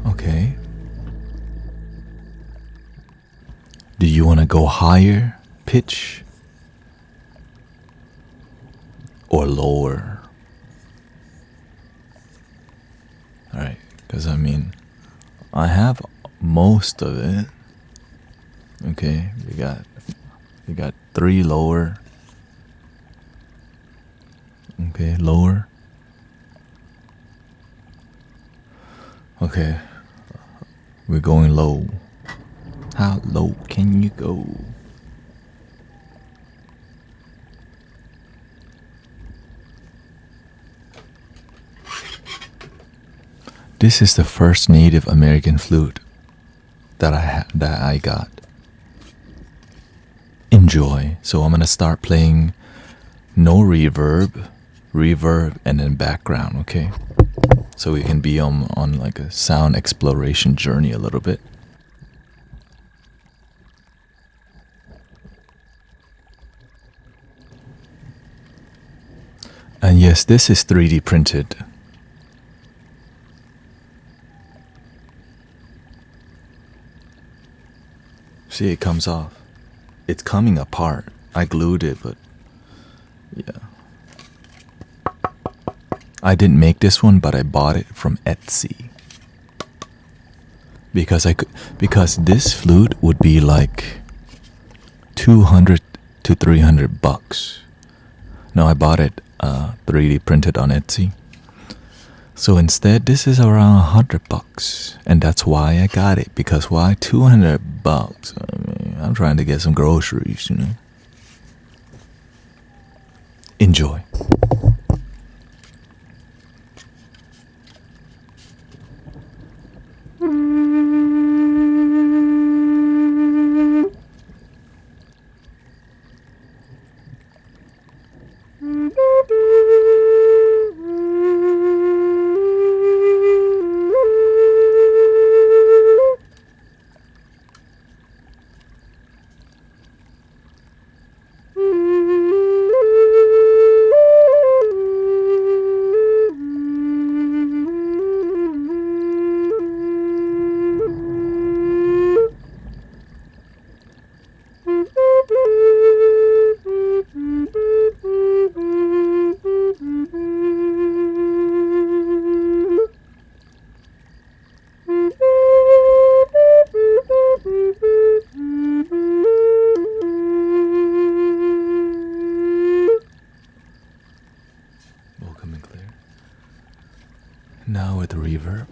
Speaker 1: Okay. Do you want to go higher pitch or lower? Alright, because I mean, I have most of it. Okay, we got 3 lower. Okay, lower. Okay, we're going low. How low can you go? This is the first Native American flute that I got. Enjoy. So I'm gonna start playing no reverb, and then background, okay? So we can be on like a sound exploration journey a little bit. And yes, this is 3D printed. See, it comes off. It's coming apart. I glued it, but yeah. I didn't make this one, but I bought it from Etsy. Because this flute would be like $200 to $300. No, I bought it 3D printed on Etsy. So instead, this is around $100, and that's why I got it. Because why $200? I mean, I'm trying to get some groceries, you know. Enjoy. Now with reverb.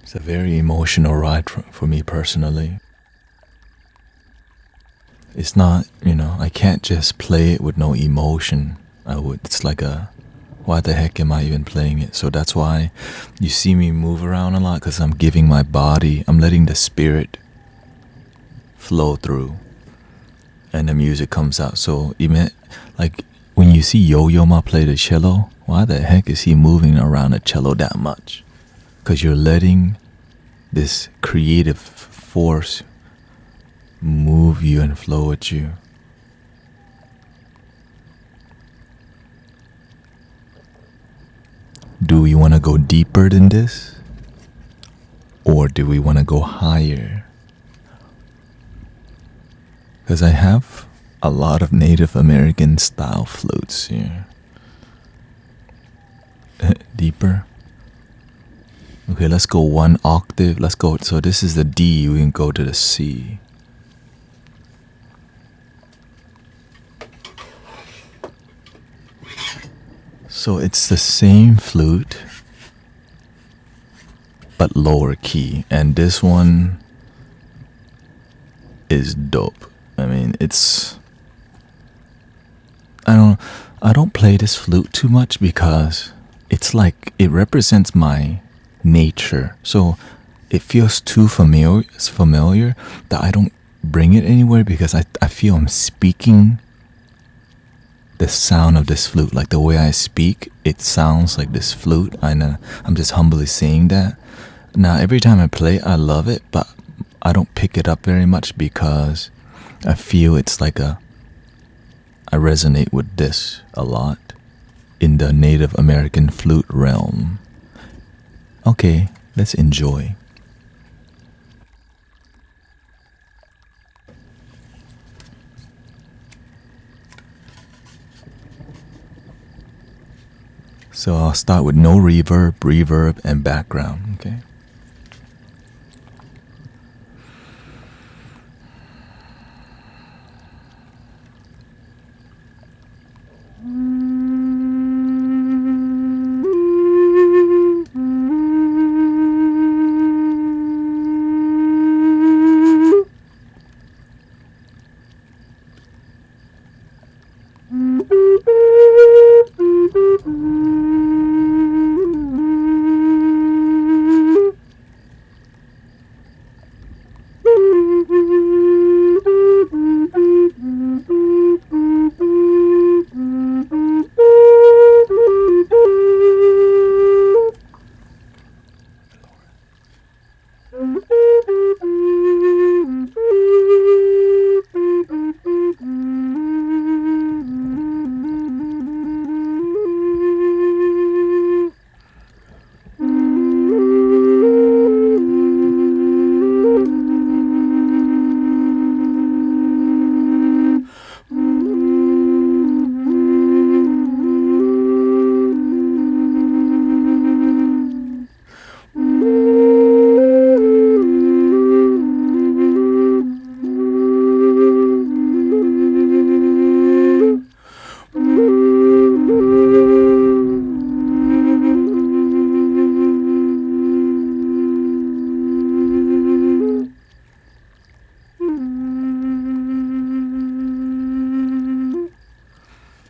Speaker 1: It's a very emotional ride for me personally. It's not, I can't just play it with no emotion. It's like why the heck am I even playing it? So that's why you see me move around a lot, because I'm giving my body, I'm letting the spirit flow through and the music comes out. So even like when you see Yo-Yo Ma play the cello, why the heck is he moving around the cello that much? Because you're letting this creative force move you and flow with you. Do we want to go deeper than this? Or do we want to go higher? Because I have a lot of Native American style flutes here. Deeper. Okay, let's go one octave. Let's go. So this is the D. We can go to the C. So it's the same flute, but lower key. And this one is dope. I mean, I don't play this flute too much because it's like it represents my nature. So it feels too familiar that I don't bring it anywhere because I feel I'm speaking the sound of this flute. Like the way I speak, it sounds like this flute. I know, I'm just humbly saying that. Now, every time I play, I love it, but I don't pick it up very much because I feel it's like I resonate with this a lot in the Native American flute realm. Okay, let's enjoy. So I'll start with no reverb, and background, okay?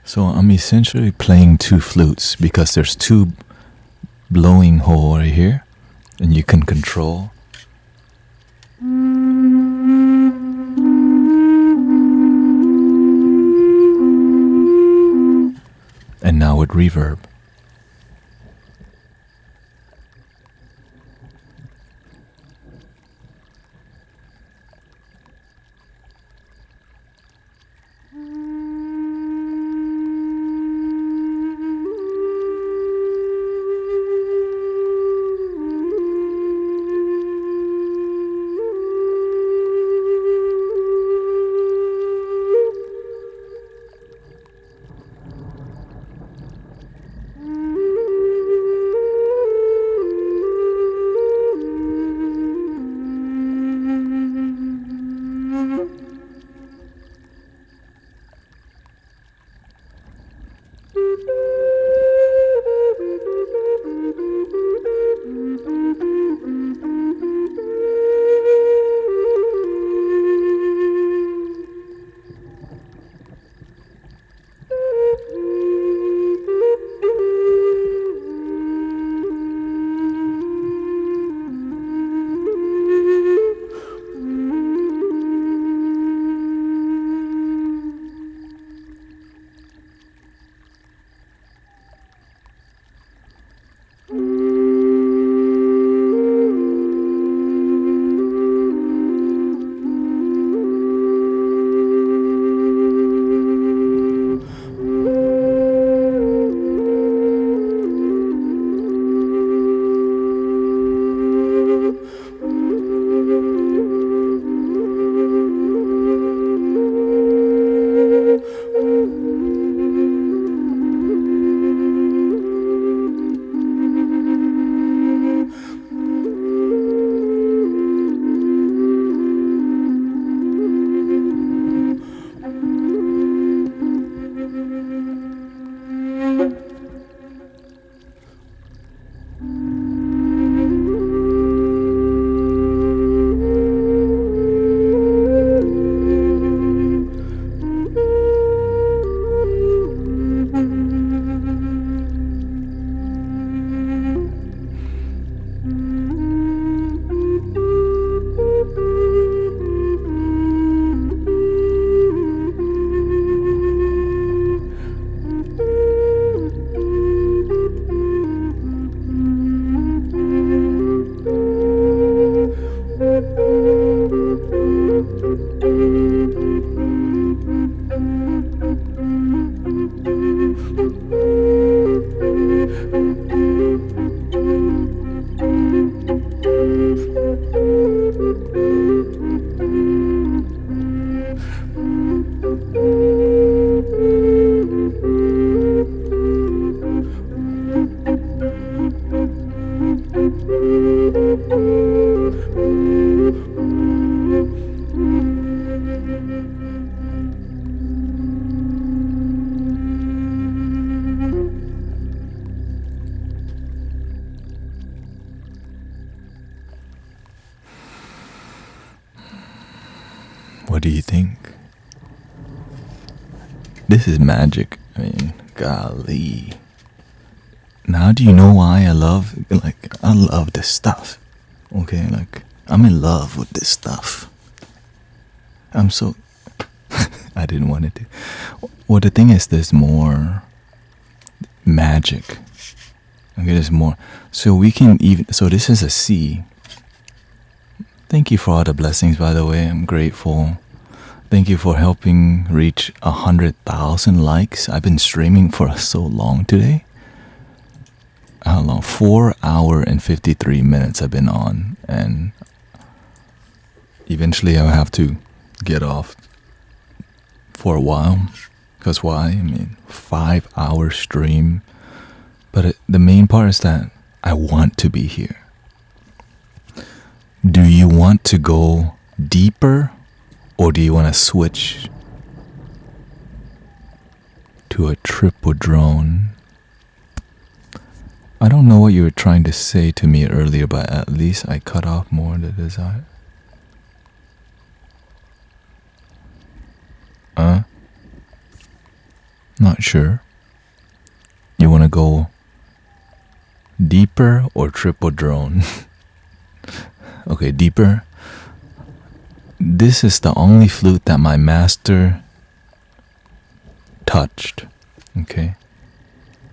Speaker 1: So I'm essentially playing two flutes because there's two blowing hole right here and you can control. And now with reverb. do you think? This is magic. I mean, golly. Now do you know why I love this stuff? Okay, like, I'm in love with this stuff. I'm so... I didn't want it to. Well, the thing is, there's more magic. Okay, there's more. So we can even... So this is a C. Thank you for all the blessings, by the way. I'm grateful. Thank you for helping reach 100,000 likes. I've been streaming for so long today. How long? 4 hours and 53 minutes I've been on. And eventually I'll have to get off for a while. Because why? I mean, 5-hour stream. But the main part is that I want to be here. Do you want to go deeper, or do you want to switch to a triple drone? I don't know what you were trying to say to me earlier, but at least I cut off more of the desire. Not sure. You want to go deeper or triple drone? Okay, deeper. This is the only flute that my master touched. Okay.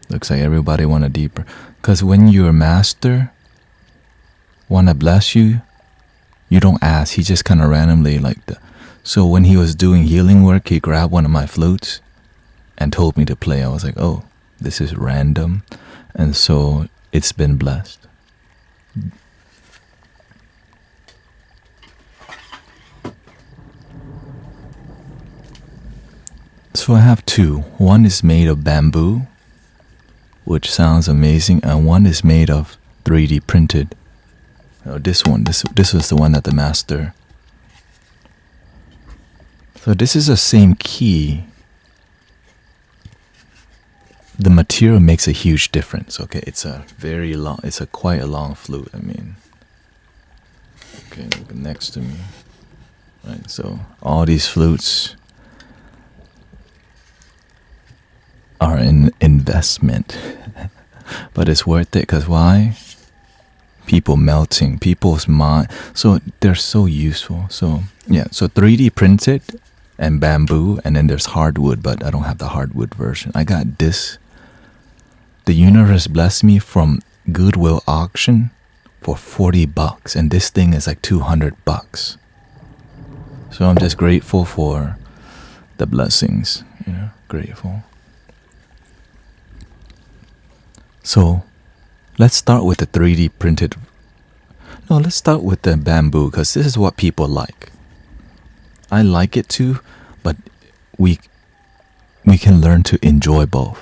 Speaker 1: Looks like everybody want a deeper. Because when your master want to bless you, you don't ask. He just kind of randomly like that. So when he was doing healing work, he grabbed one of my flutes and told me to play. I was like, oh, this is random. And so it's been blessed. So I have two. One is made of bamboo, which sounds amazing, and one is made of 3D printed. Oh, this was the one that the master. So this is the same key. The material makes a huge difference. Okay, it's quite a long flute. I mean, okay, look next to me. Right, so all these flutes are an investment, but it's worth it because why? People melting, people's mind. So they're so useful. So yeah, so 3D printed and bamboo, and then there's hardwood, but I don't have the hardwood version. I got this. The universe blessed me from Goodwill auction for $40, and this thing is like $200. So I'm just grateful for the blessings, grateful. So let's start with the 3D printed. No, let's start with the bamboo because this is what people like. I like it too, but we can learn to enjoy both.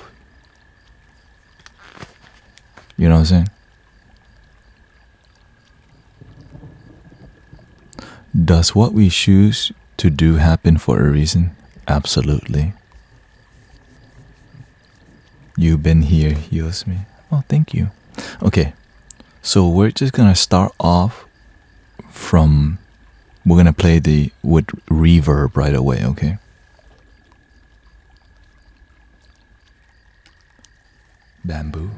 Speaker 1: You know what I'm saying? Does what we choose to do happen for a reason? Absolutely. You've been here, heals me. Oh, thank you. Okay, so we're just gonna start off from. We're gonna play with reverb right away, okay? Bamboo.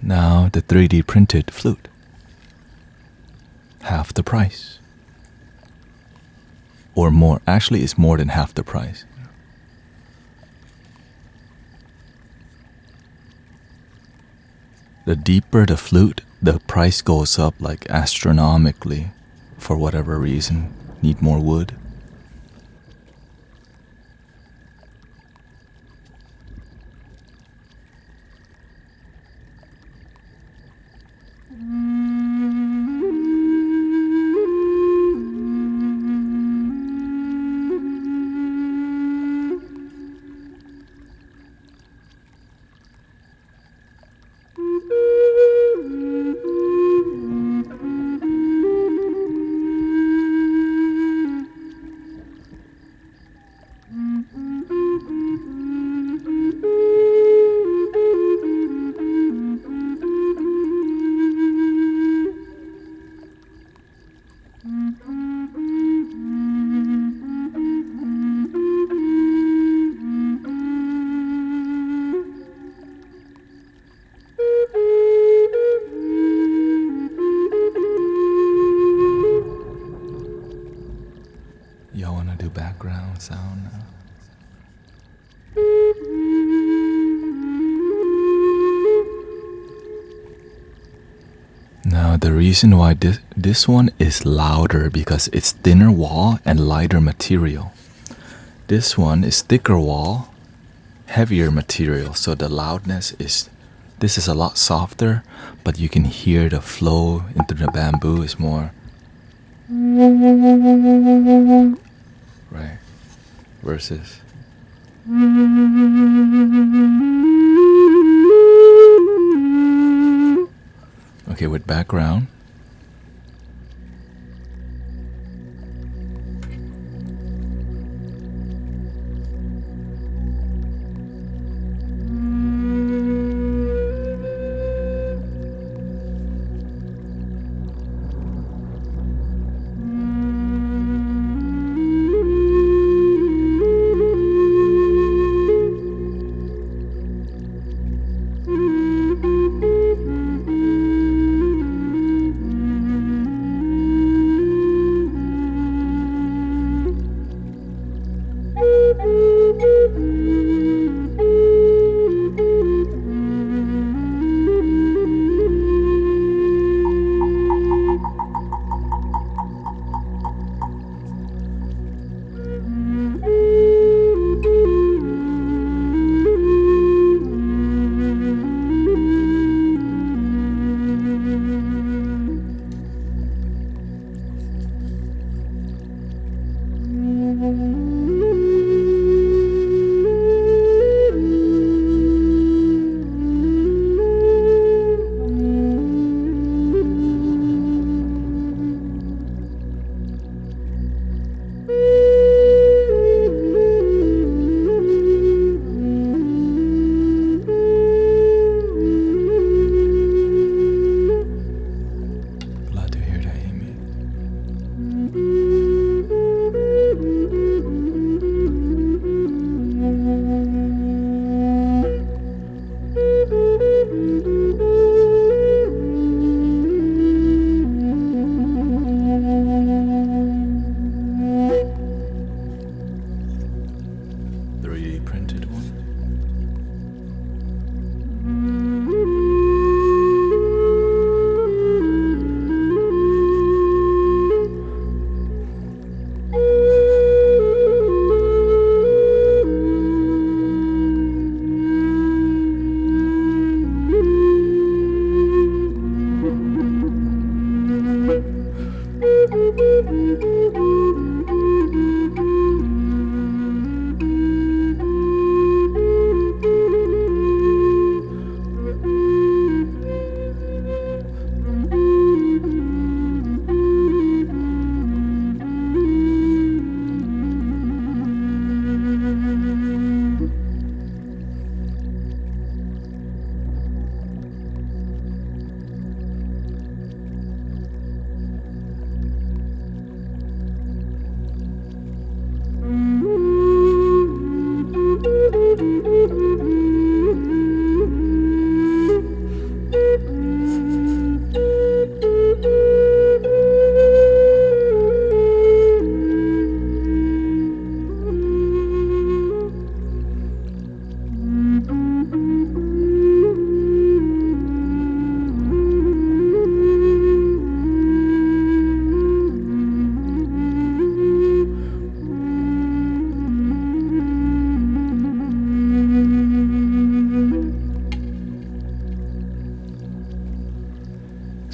Speaker 1: Now the 3D printed flute, half the price. Or more. Actually, it's more than half the price. The deeper the flute, the price goes up like astronomically for whatever reason. Need more wood. Y'all wanna do background sound now? Now the reason why this one is louder because it's thinner wall and lighter material. This one is thicker wall, heavier material, so the loudness is, this is a lot softer, but you can hear the flow into the bamboo is more. Right. Versus. Okay, with background.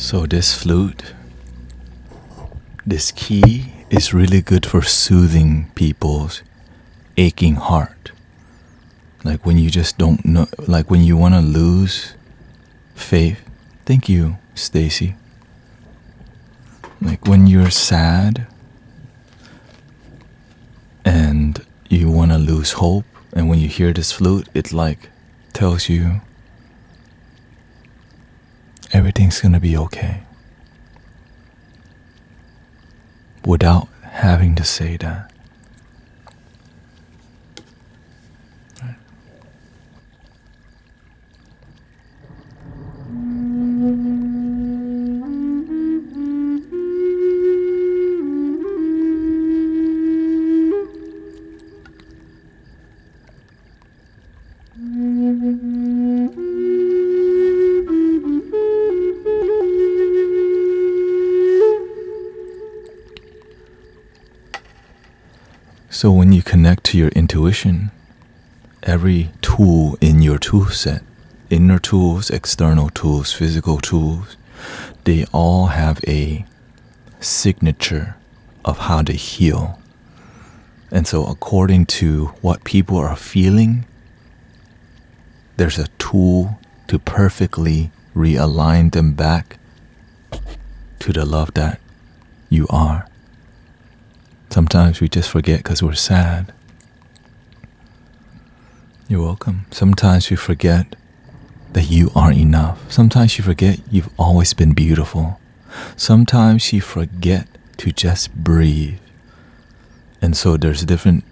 Speaker 1: So this flute, this key is really good for soothing people's aching heart. Like when you just don't know, like when you want to lose faith. Thank you, Stacy. Like when you're sad and you want to lose hope, and when you hear this flute, it like tells you everything's gonna be okay. Without having to say that. So when you connect to your intuition, every tool in your tool set, inner tools, external tools, physical tools, they all have a signature of how to heal. And so according to what people are feeling, there's a tool to perfectly realign them back to the love that you are. Sometimes we just forget because we're sad. You're welcome. Sometimes we forget that you aren't enough. Sometimes you forget you've always been beautiful. Sometimes you forget to just breathe. And so there's different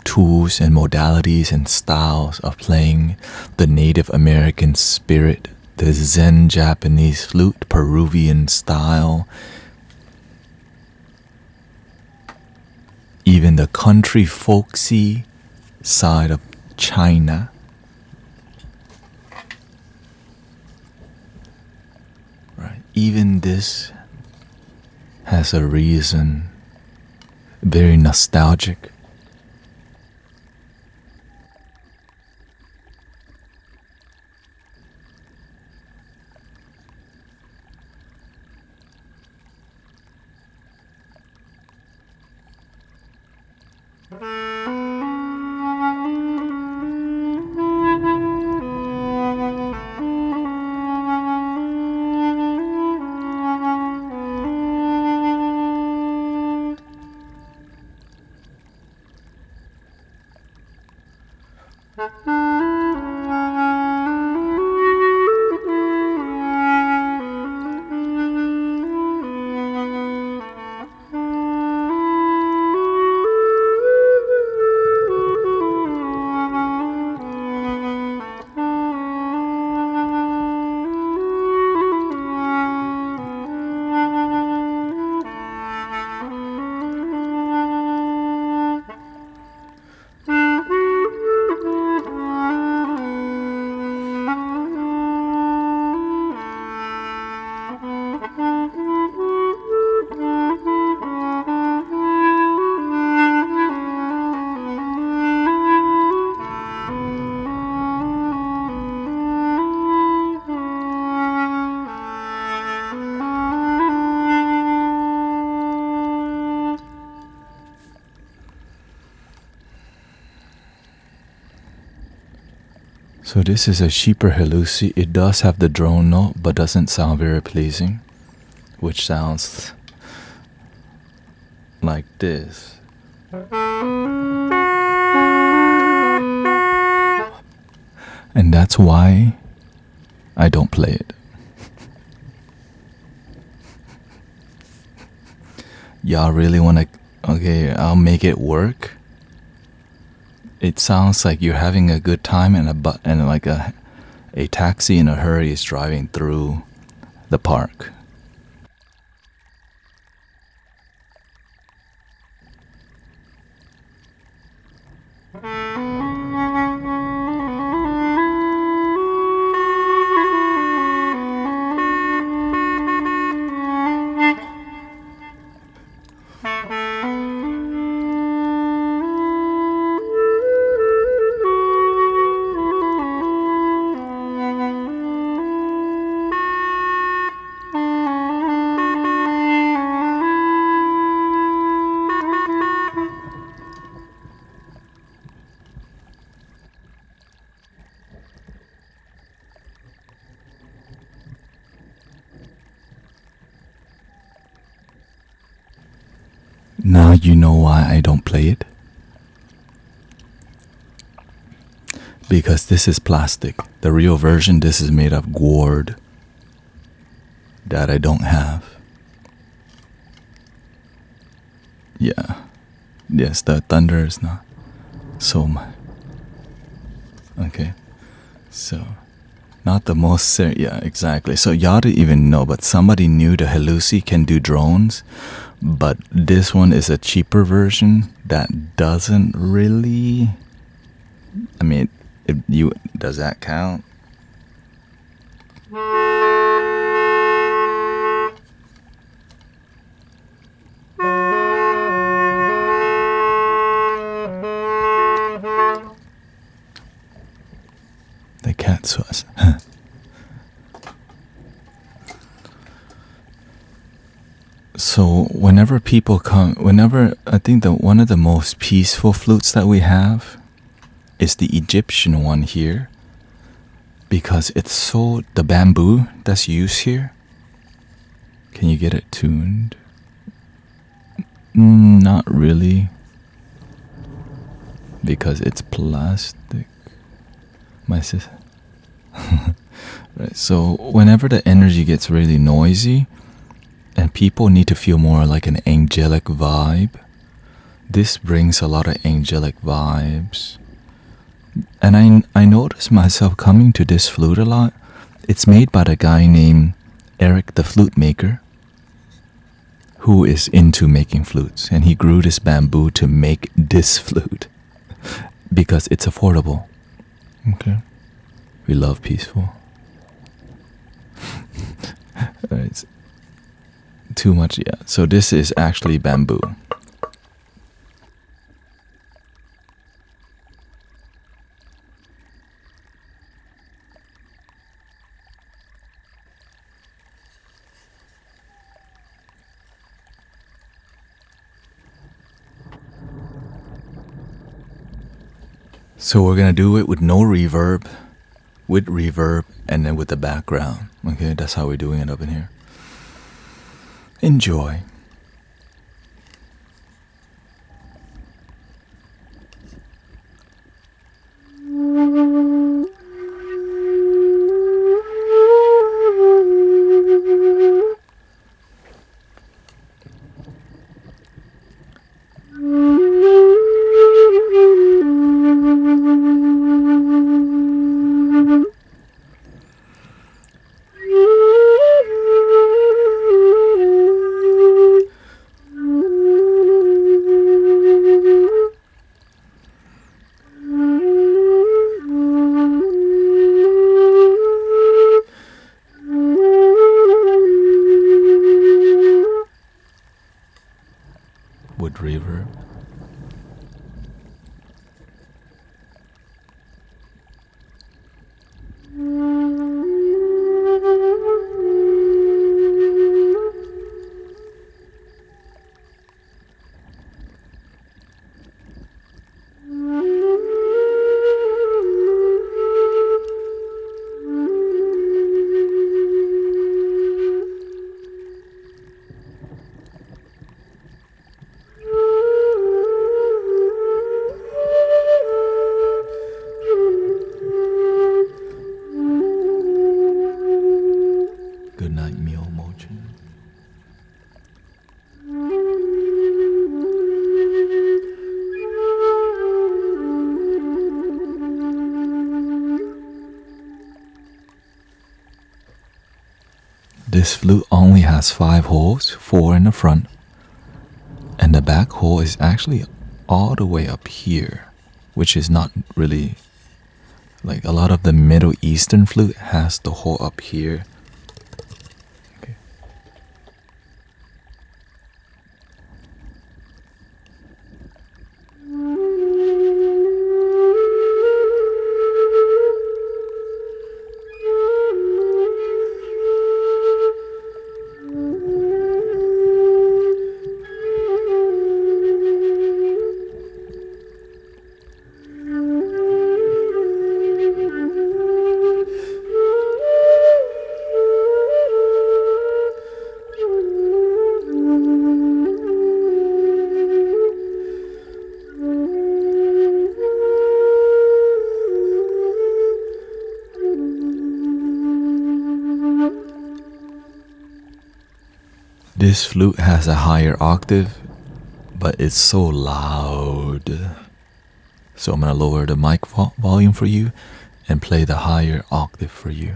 Speaker 1: tools and modalities and styles of playing the Native American spirit, the Zen Japanese flute, Peruvian style, even the country folksy side of China. Right? Even this has a reason, very nostalgic. So this is a cheaper Helusi. It does have the drone note, but doesn't sound very pleasing, which sounds like this. And that's why I don't play it. Y'all really want to... Okay, I'll make it work. It sounds like you're having a good time and like a taxi in a hurry is driving through the park. Now you know why I don't play it. Because this is plastic. The real version, this is made of gourd that I don't have. Yeah. Yes, the thunder is not so much. Okay. So, not the most yeah, exactly. So y'all didn't even know, but somebody knew the Helusi can do drones, but this one is a cheaper version that doesn't really. I mean, does that count? The cat was. So whenever people come, I think that one of the most peaceful flutes that we have is the Egyptian one here, because it's so, the bamboo that's used here. Can you get it tuned? Not really, because it's plastic. My sis. Right. So whenever the energy gets really noisy and people need to feel more like an angelic vibe, this brings a lot of angelic vibes. And I notice myself coming to this flute a lot. It's made by the guy named Eric the Flute Maker, who is into making flutes, and he grew this bamboo to make this flute because it's affordable. Okay. We love peaceful. It's too much, yeah. So this is actually bamboo. So we're gonna do it with no reverb, with reverb, and then with the background. Okay, that's how we're doing it up in here. Enjoy. With reverb. Good night, meal motion. This flute only has 5 holes, 4 in the front, and the back hole is actually all the way up here, which is not really like a lot of the Middle Eastern flute has the hole up here. Okay. This flute has a higher octave, but it's so loud. So I'm going to lower the mic volume for you and play the higher octave for you.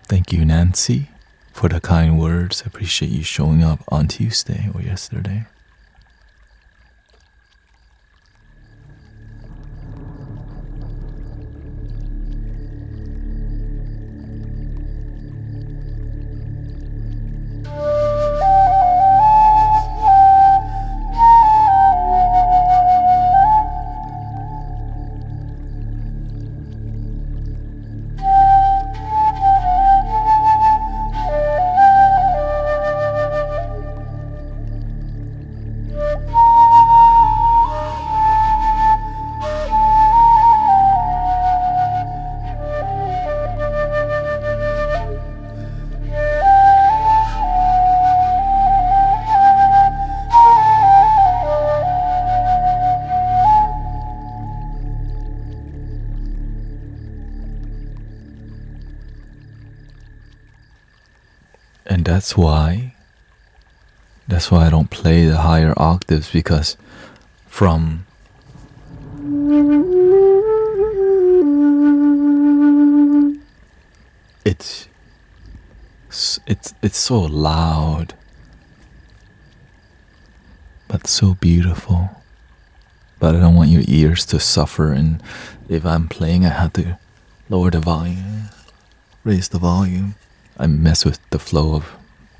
Speaker 1: Thank you, Nancy, for the kind words. I appreciate you showing up on Tuesday or yesterday. And that's why I don't play the higher octaves, because from it's so loud but so beautiful. But I don't want your ears to suffer, and if I'm playing I have to lower the volume, raise the volume. I mess with the flow of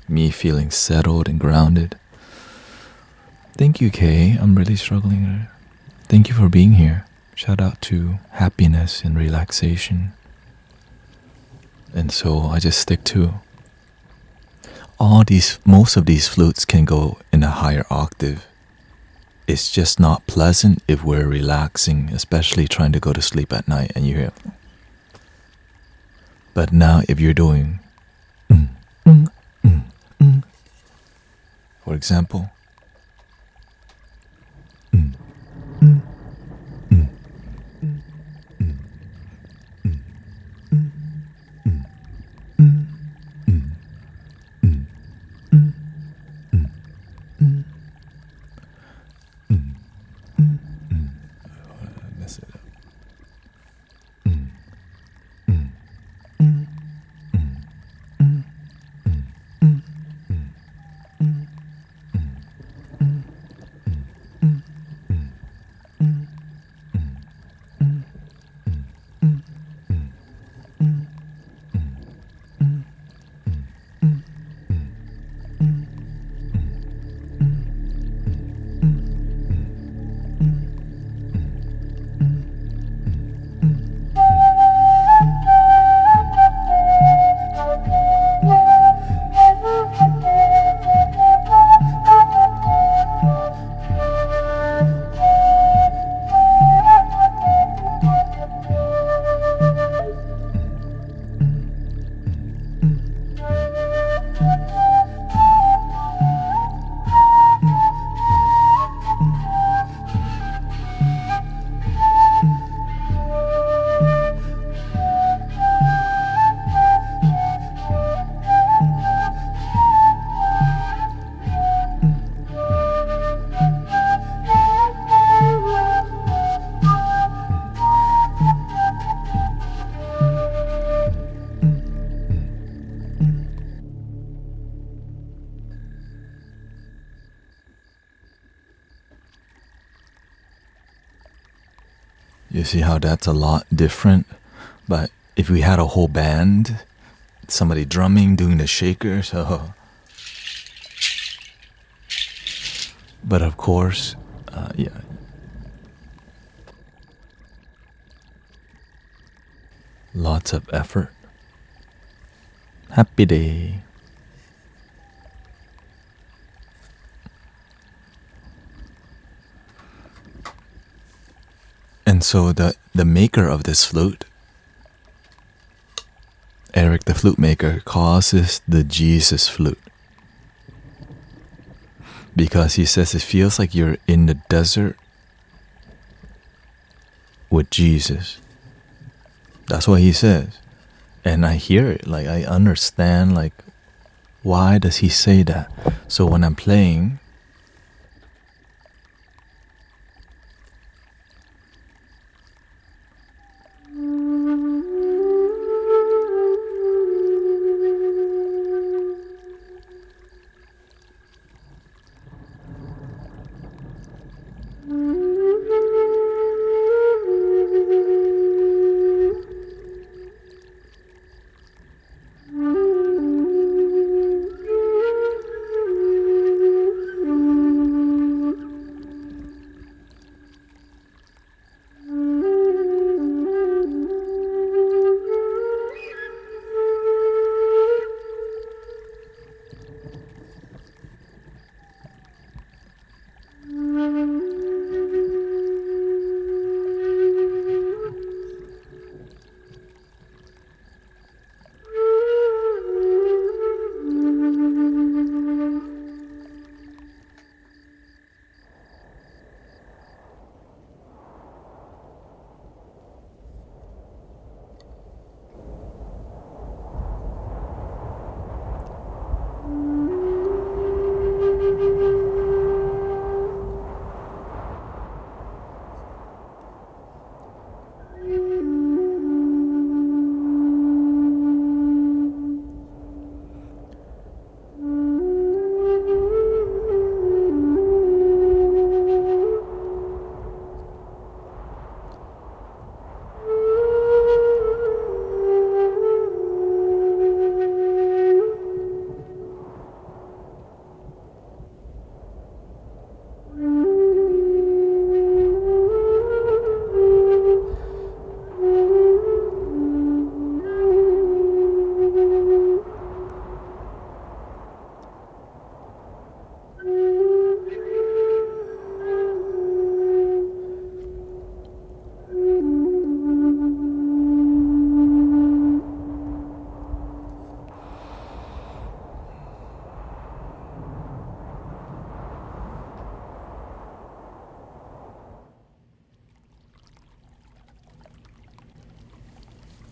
Speaker 1: me feeling settled and grounded. Thank you, Kay. I'm really struggling. Thank you for being here. Shout out to happiness and relaxation. And so I just stick to most of these flutes can go in a higher octave. It's just not pleasant if we're relaxing, especially trying to go to sleep at night and you hear. But now if you're doing for example, mess it up. You see how that's a lot different? But if we had a whole band, somebody drumming, doing the shakers, but of course, yeah. lots of effort. Happy day. And so the maker of this flute, Eric the flute maker, calls this the Jesus flute. Because he says it feels like you're in the desert with Jesus. That's what he says. And I hear it, like I understand, like, why does he say that? So when I'm playing,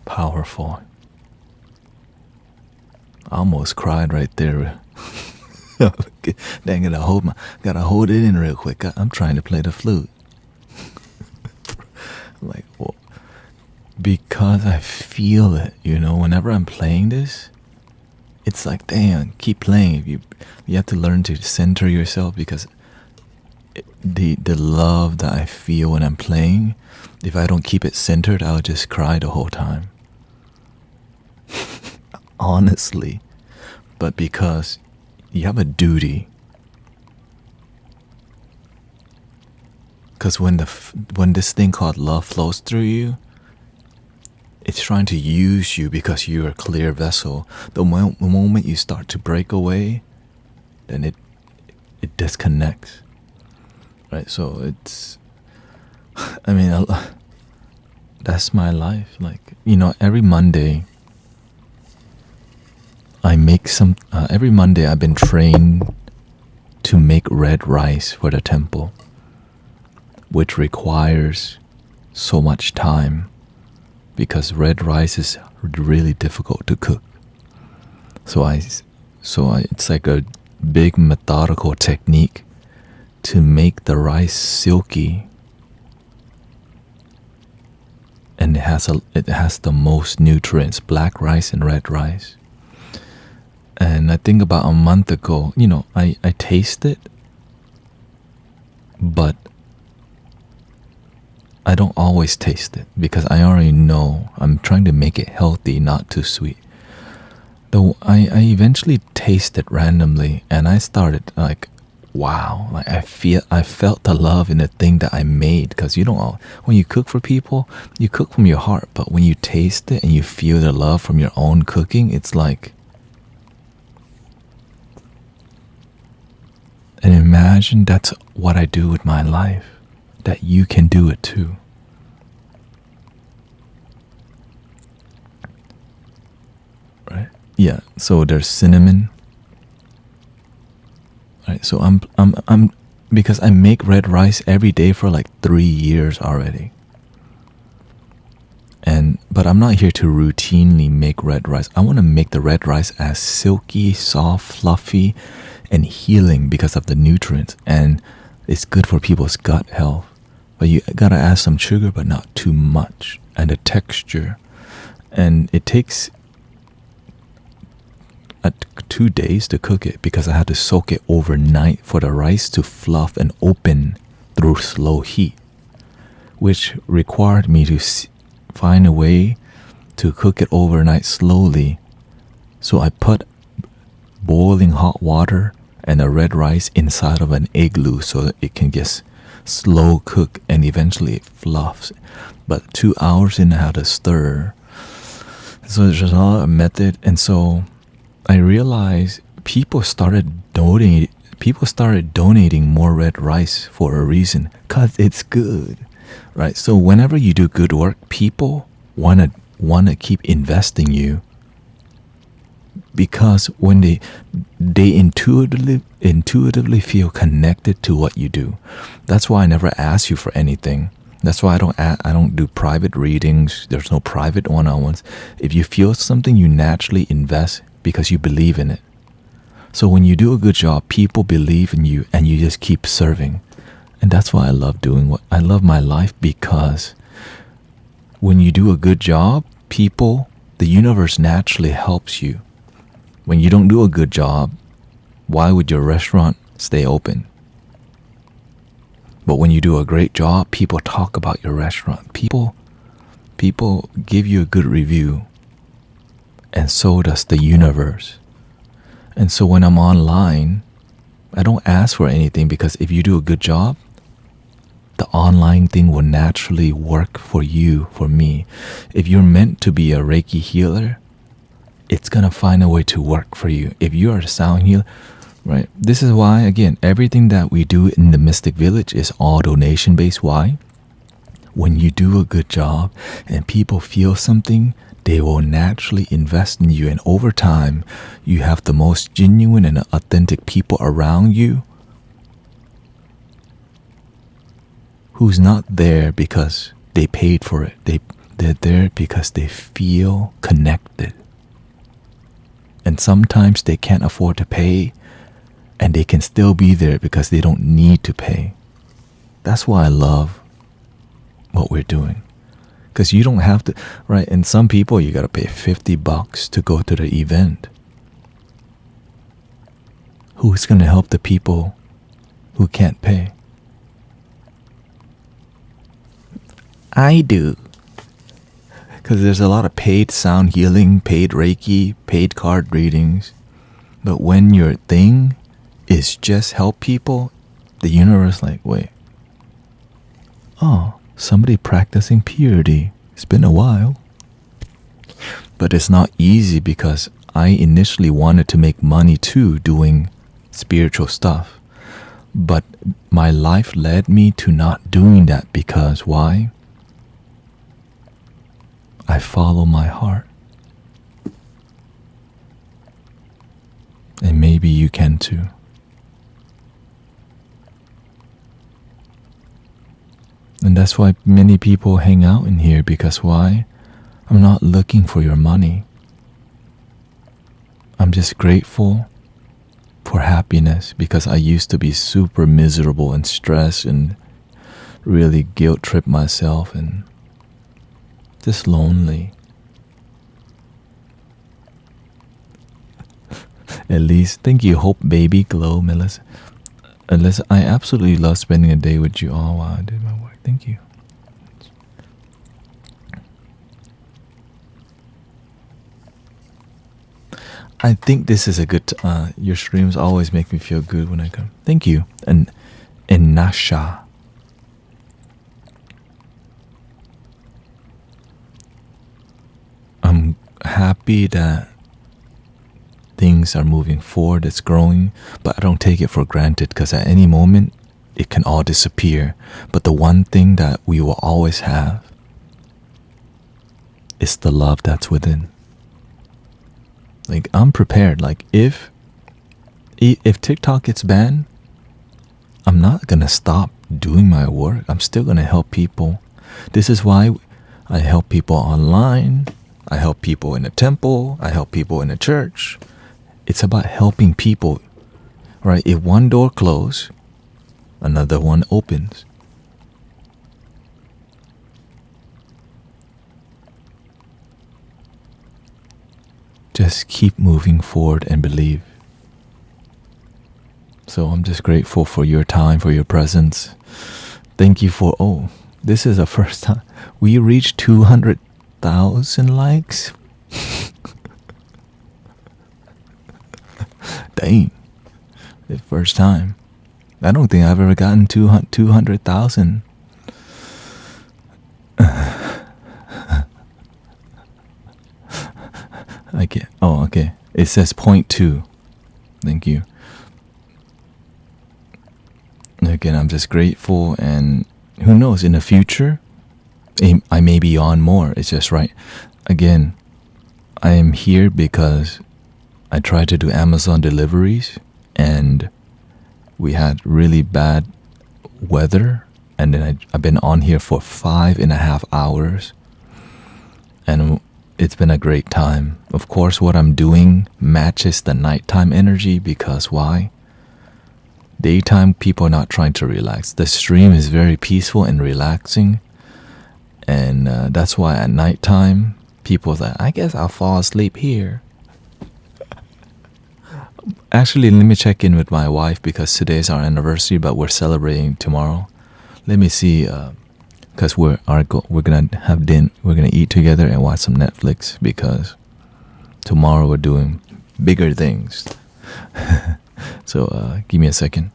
Speaker 1: powerful. I almost cried right there. Dang it, gotta hold it in real quick. I'm trying to play the flute. Like, well, because I feel it, whenever I'm playing this, it's like, damn, keep playing. You have to learn to center yourself, because the love that I feel when I'm playing, if I don't keep it centered, I'll just cry the whole time. Honestly. But because you have a duty. Because when this thing called love flows through you, it's trying to use you because you're a clear vessel. The moment you start to break away, then it disconnects. Right? So it's, that's my life. Like, every Monday, every Monday I've been trained to make red rice for the temple, which requires so much time, because red rice is really difficult to cook. So it's like a big methodical technique to make the rice silky, and it has the most nutrients, black rice and red rice. And I think about a month ago, I taste it, but I don't always taste it, because I already know I'm trying to make it healthy, not too sweet. Though I eventually taste it randomly, and I started like wow, like I felt the love in the thing that I made. Because when you cook for people, you cook from your heart, but when you taste it and you feel the love from your own cooking, it's like, and imagine that's what I do with my life, that you can do it too. Right? Yeah, so there's cinnamon. Right, so I'm because I make red rice every day for like 3 years already. But I'm not here to routinely make red rice. I want to make the red rice as silky, soft, fluffy, and healing because of the nutrients, and it's good for people's gut health. But you gotta add some sugar, but not too much, and the texture. And it takes 2 days to cook it because I had to soak it overnight for the rice to fluff and open through slow heat, which required me to find a way to cook it overnight slowly. So I put boiling hot water and the red rice inside of an igloo so that it can just slow cook, and eventually it fluffs. But 2 hours in, I had to stir. So there's just a method. And so I realized people started donating more red rice for a reason, because it's good, right? So whenever you do good work, people want to keep investing you, because when they intuitively feel connected to what you do. That's why I never ask you for anything. That's why I don't do private readings. There's no private one-on-ones. If you feel something, you naturally invest because you believe in it. So when you do a good job, people believe in you, and you just keep serving. And that's why I love doing what I love my life, because when you do a good job, the universe naturally helps you. When you don't do a good job, why would your restaurant stay open? But when you do a great job, people talk about your restaurant. People give you a good review, and so does the universe. And so when I'm online, I don't ask for anything, because if you do a good job, the online thing will naturally work for you, for me. If you're meant to be a Reiki healer, it's gonna find a way to work for you. If you are a sound healer, right? This is why, again, everything that we do in the Mystic Village is all donation based. Why? When you do a good job and people feel something, they will naturally invest in you. And over time, you have the most genuine and authentic people around you who's not there because they paid for it. They're there because they feel connected. And sometimes they can't afford to pay, and they can still be there because they don't need to pay. That's why I love what we're doing. Because you don't have to, right? And some people, you got to pay $50 to go to the event. Who's going to help the people who can't pay? I do. Because there's a lot of paid sound healing, paid Reiki, paid card readings. But when your thing is just help people, the universe like, wait. Oh, somebody practicing purity. It's been a while. But it's not easy, because I initially wanted to make money too doing spiritual stuff. But my life led me to not doing that, because why? I follow my heart. And maybe you can too. And that's why many people hang out in here, because why? I'm not looking for your money. I'm just grateful for happiness, because I used to be super miserable and stressed and really guilt trip myself and just lonely. At least, thank you, Hope Baby Glow, Melissa. Melissa, I absolutely love spending a day with you all while I did my work. Thank you. I think this is a good. Your streams always make me feel good when I come. Thank you, and Nasha. I'm happy that things are moving forward. It's growing, but I don't take it for granted because at any moment it can all disappear. But the one thing that we will always have is the love that's within. Like, I'm prepared. Like, if TikTok gets banned, I'm not gonna stop doing my work. I'm still gonna help people. This is why I help people online. I help people in a temple. I help people in a church. It's about helping people, right? If one door closes, another one opens. Just keep moving forward and believe. So I'm just grateful for your time, for your presence. Thank you for, this is the first time. We reached 200,000 likes. Dang. The first time. I don't think I've ever gotten 200,000. I get. Oh, okay. It says 0.2. Thank you. Again, I'm just grateful, and who knows, in the future, I may be on more. It's just right. Again, I am here because I tried to do Amazon deliveries, and we had really bad weather, and then I've been on here for 5.5 hours, and it's been a great time. Of course, what I'm doing matches the nighttime energy, because why? Daytime, people are not trying to relax. The stream is very peaceful and relaxing, and that's why at nighttime, people are like, I guess I'll fall asleep here. Actually, let me check in with my wife, because today's our anniversary, but we're celebrating tomorrow. Let me see, because we're gonna have dinner. We're gonna eat together and watch some Netflix, because tomorrow we're doing bigger things. So give me a second.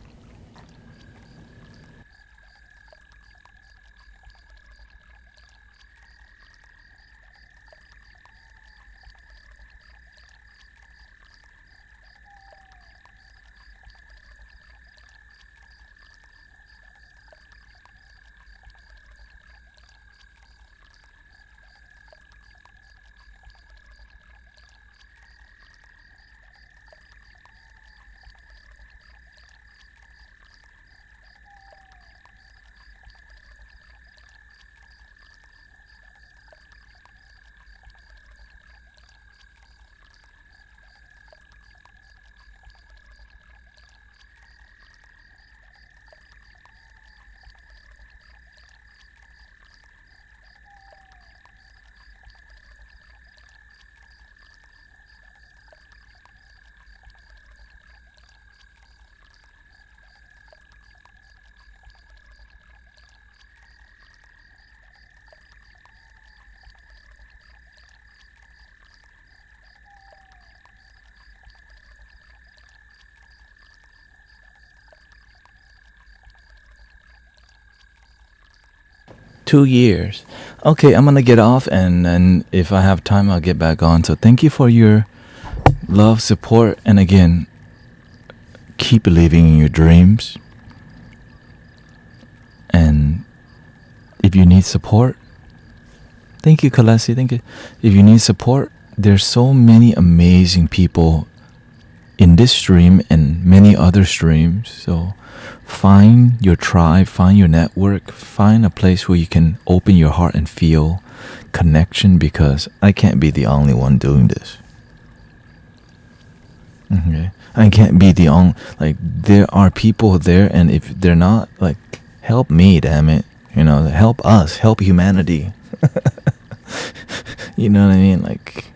Speaker 1: Two years. Okay, I'm gonna get off, and then if I have time, I'll get back on. So thank you for your love, support, and again, keep believing in your dreams. And if you need support, thank you, Kalesi. Thank you. If you need support, there's so many amazing people in this stream and many other streams. So find your tribe, find your network, find a place where you can open your heart and feel connection, because I can't be the only one doing this. Okay, I can't be the only, like, there are people there, and if they're not, like, help me, damn it, help us, help humanity. You know what I mean? Like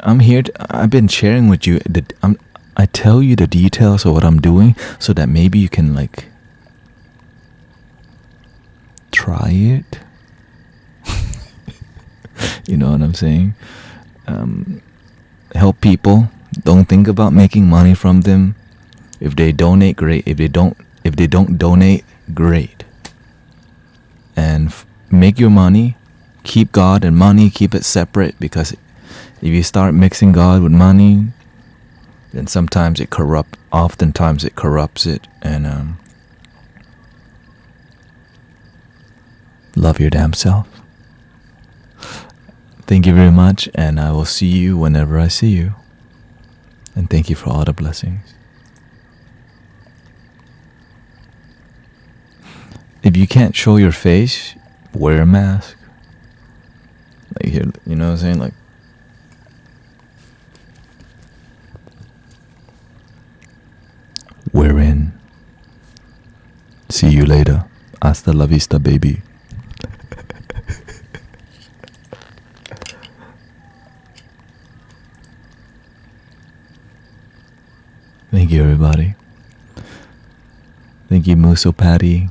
Speaker 1: I'm here I've been sharing with you I tell you the details of what I'm doing, so that maybe you can, like, try it. You know what I'm saying? help people. Don't think about making money from them. If they donate, great. If they don't donate, great. And make your money. Keep God and money. Keep it separate, because if you start mixing God with money, then oftentimes it corrupts it. And love your damn self. Thank you very much, and I will see you whenever I see you. And thank you for all the blessings. If you can't show your face, wear a mask. Like here, you know what I'm saying? Like, we're in. See you later. Hasta la vista, baby. Thank you, everybody. Thank you, Muso Patty.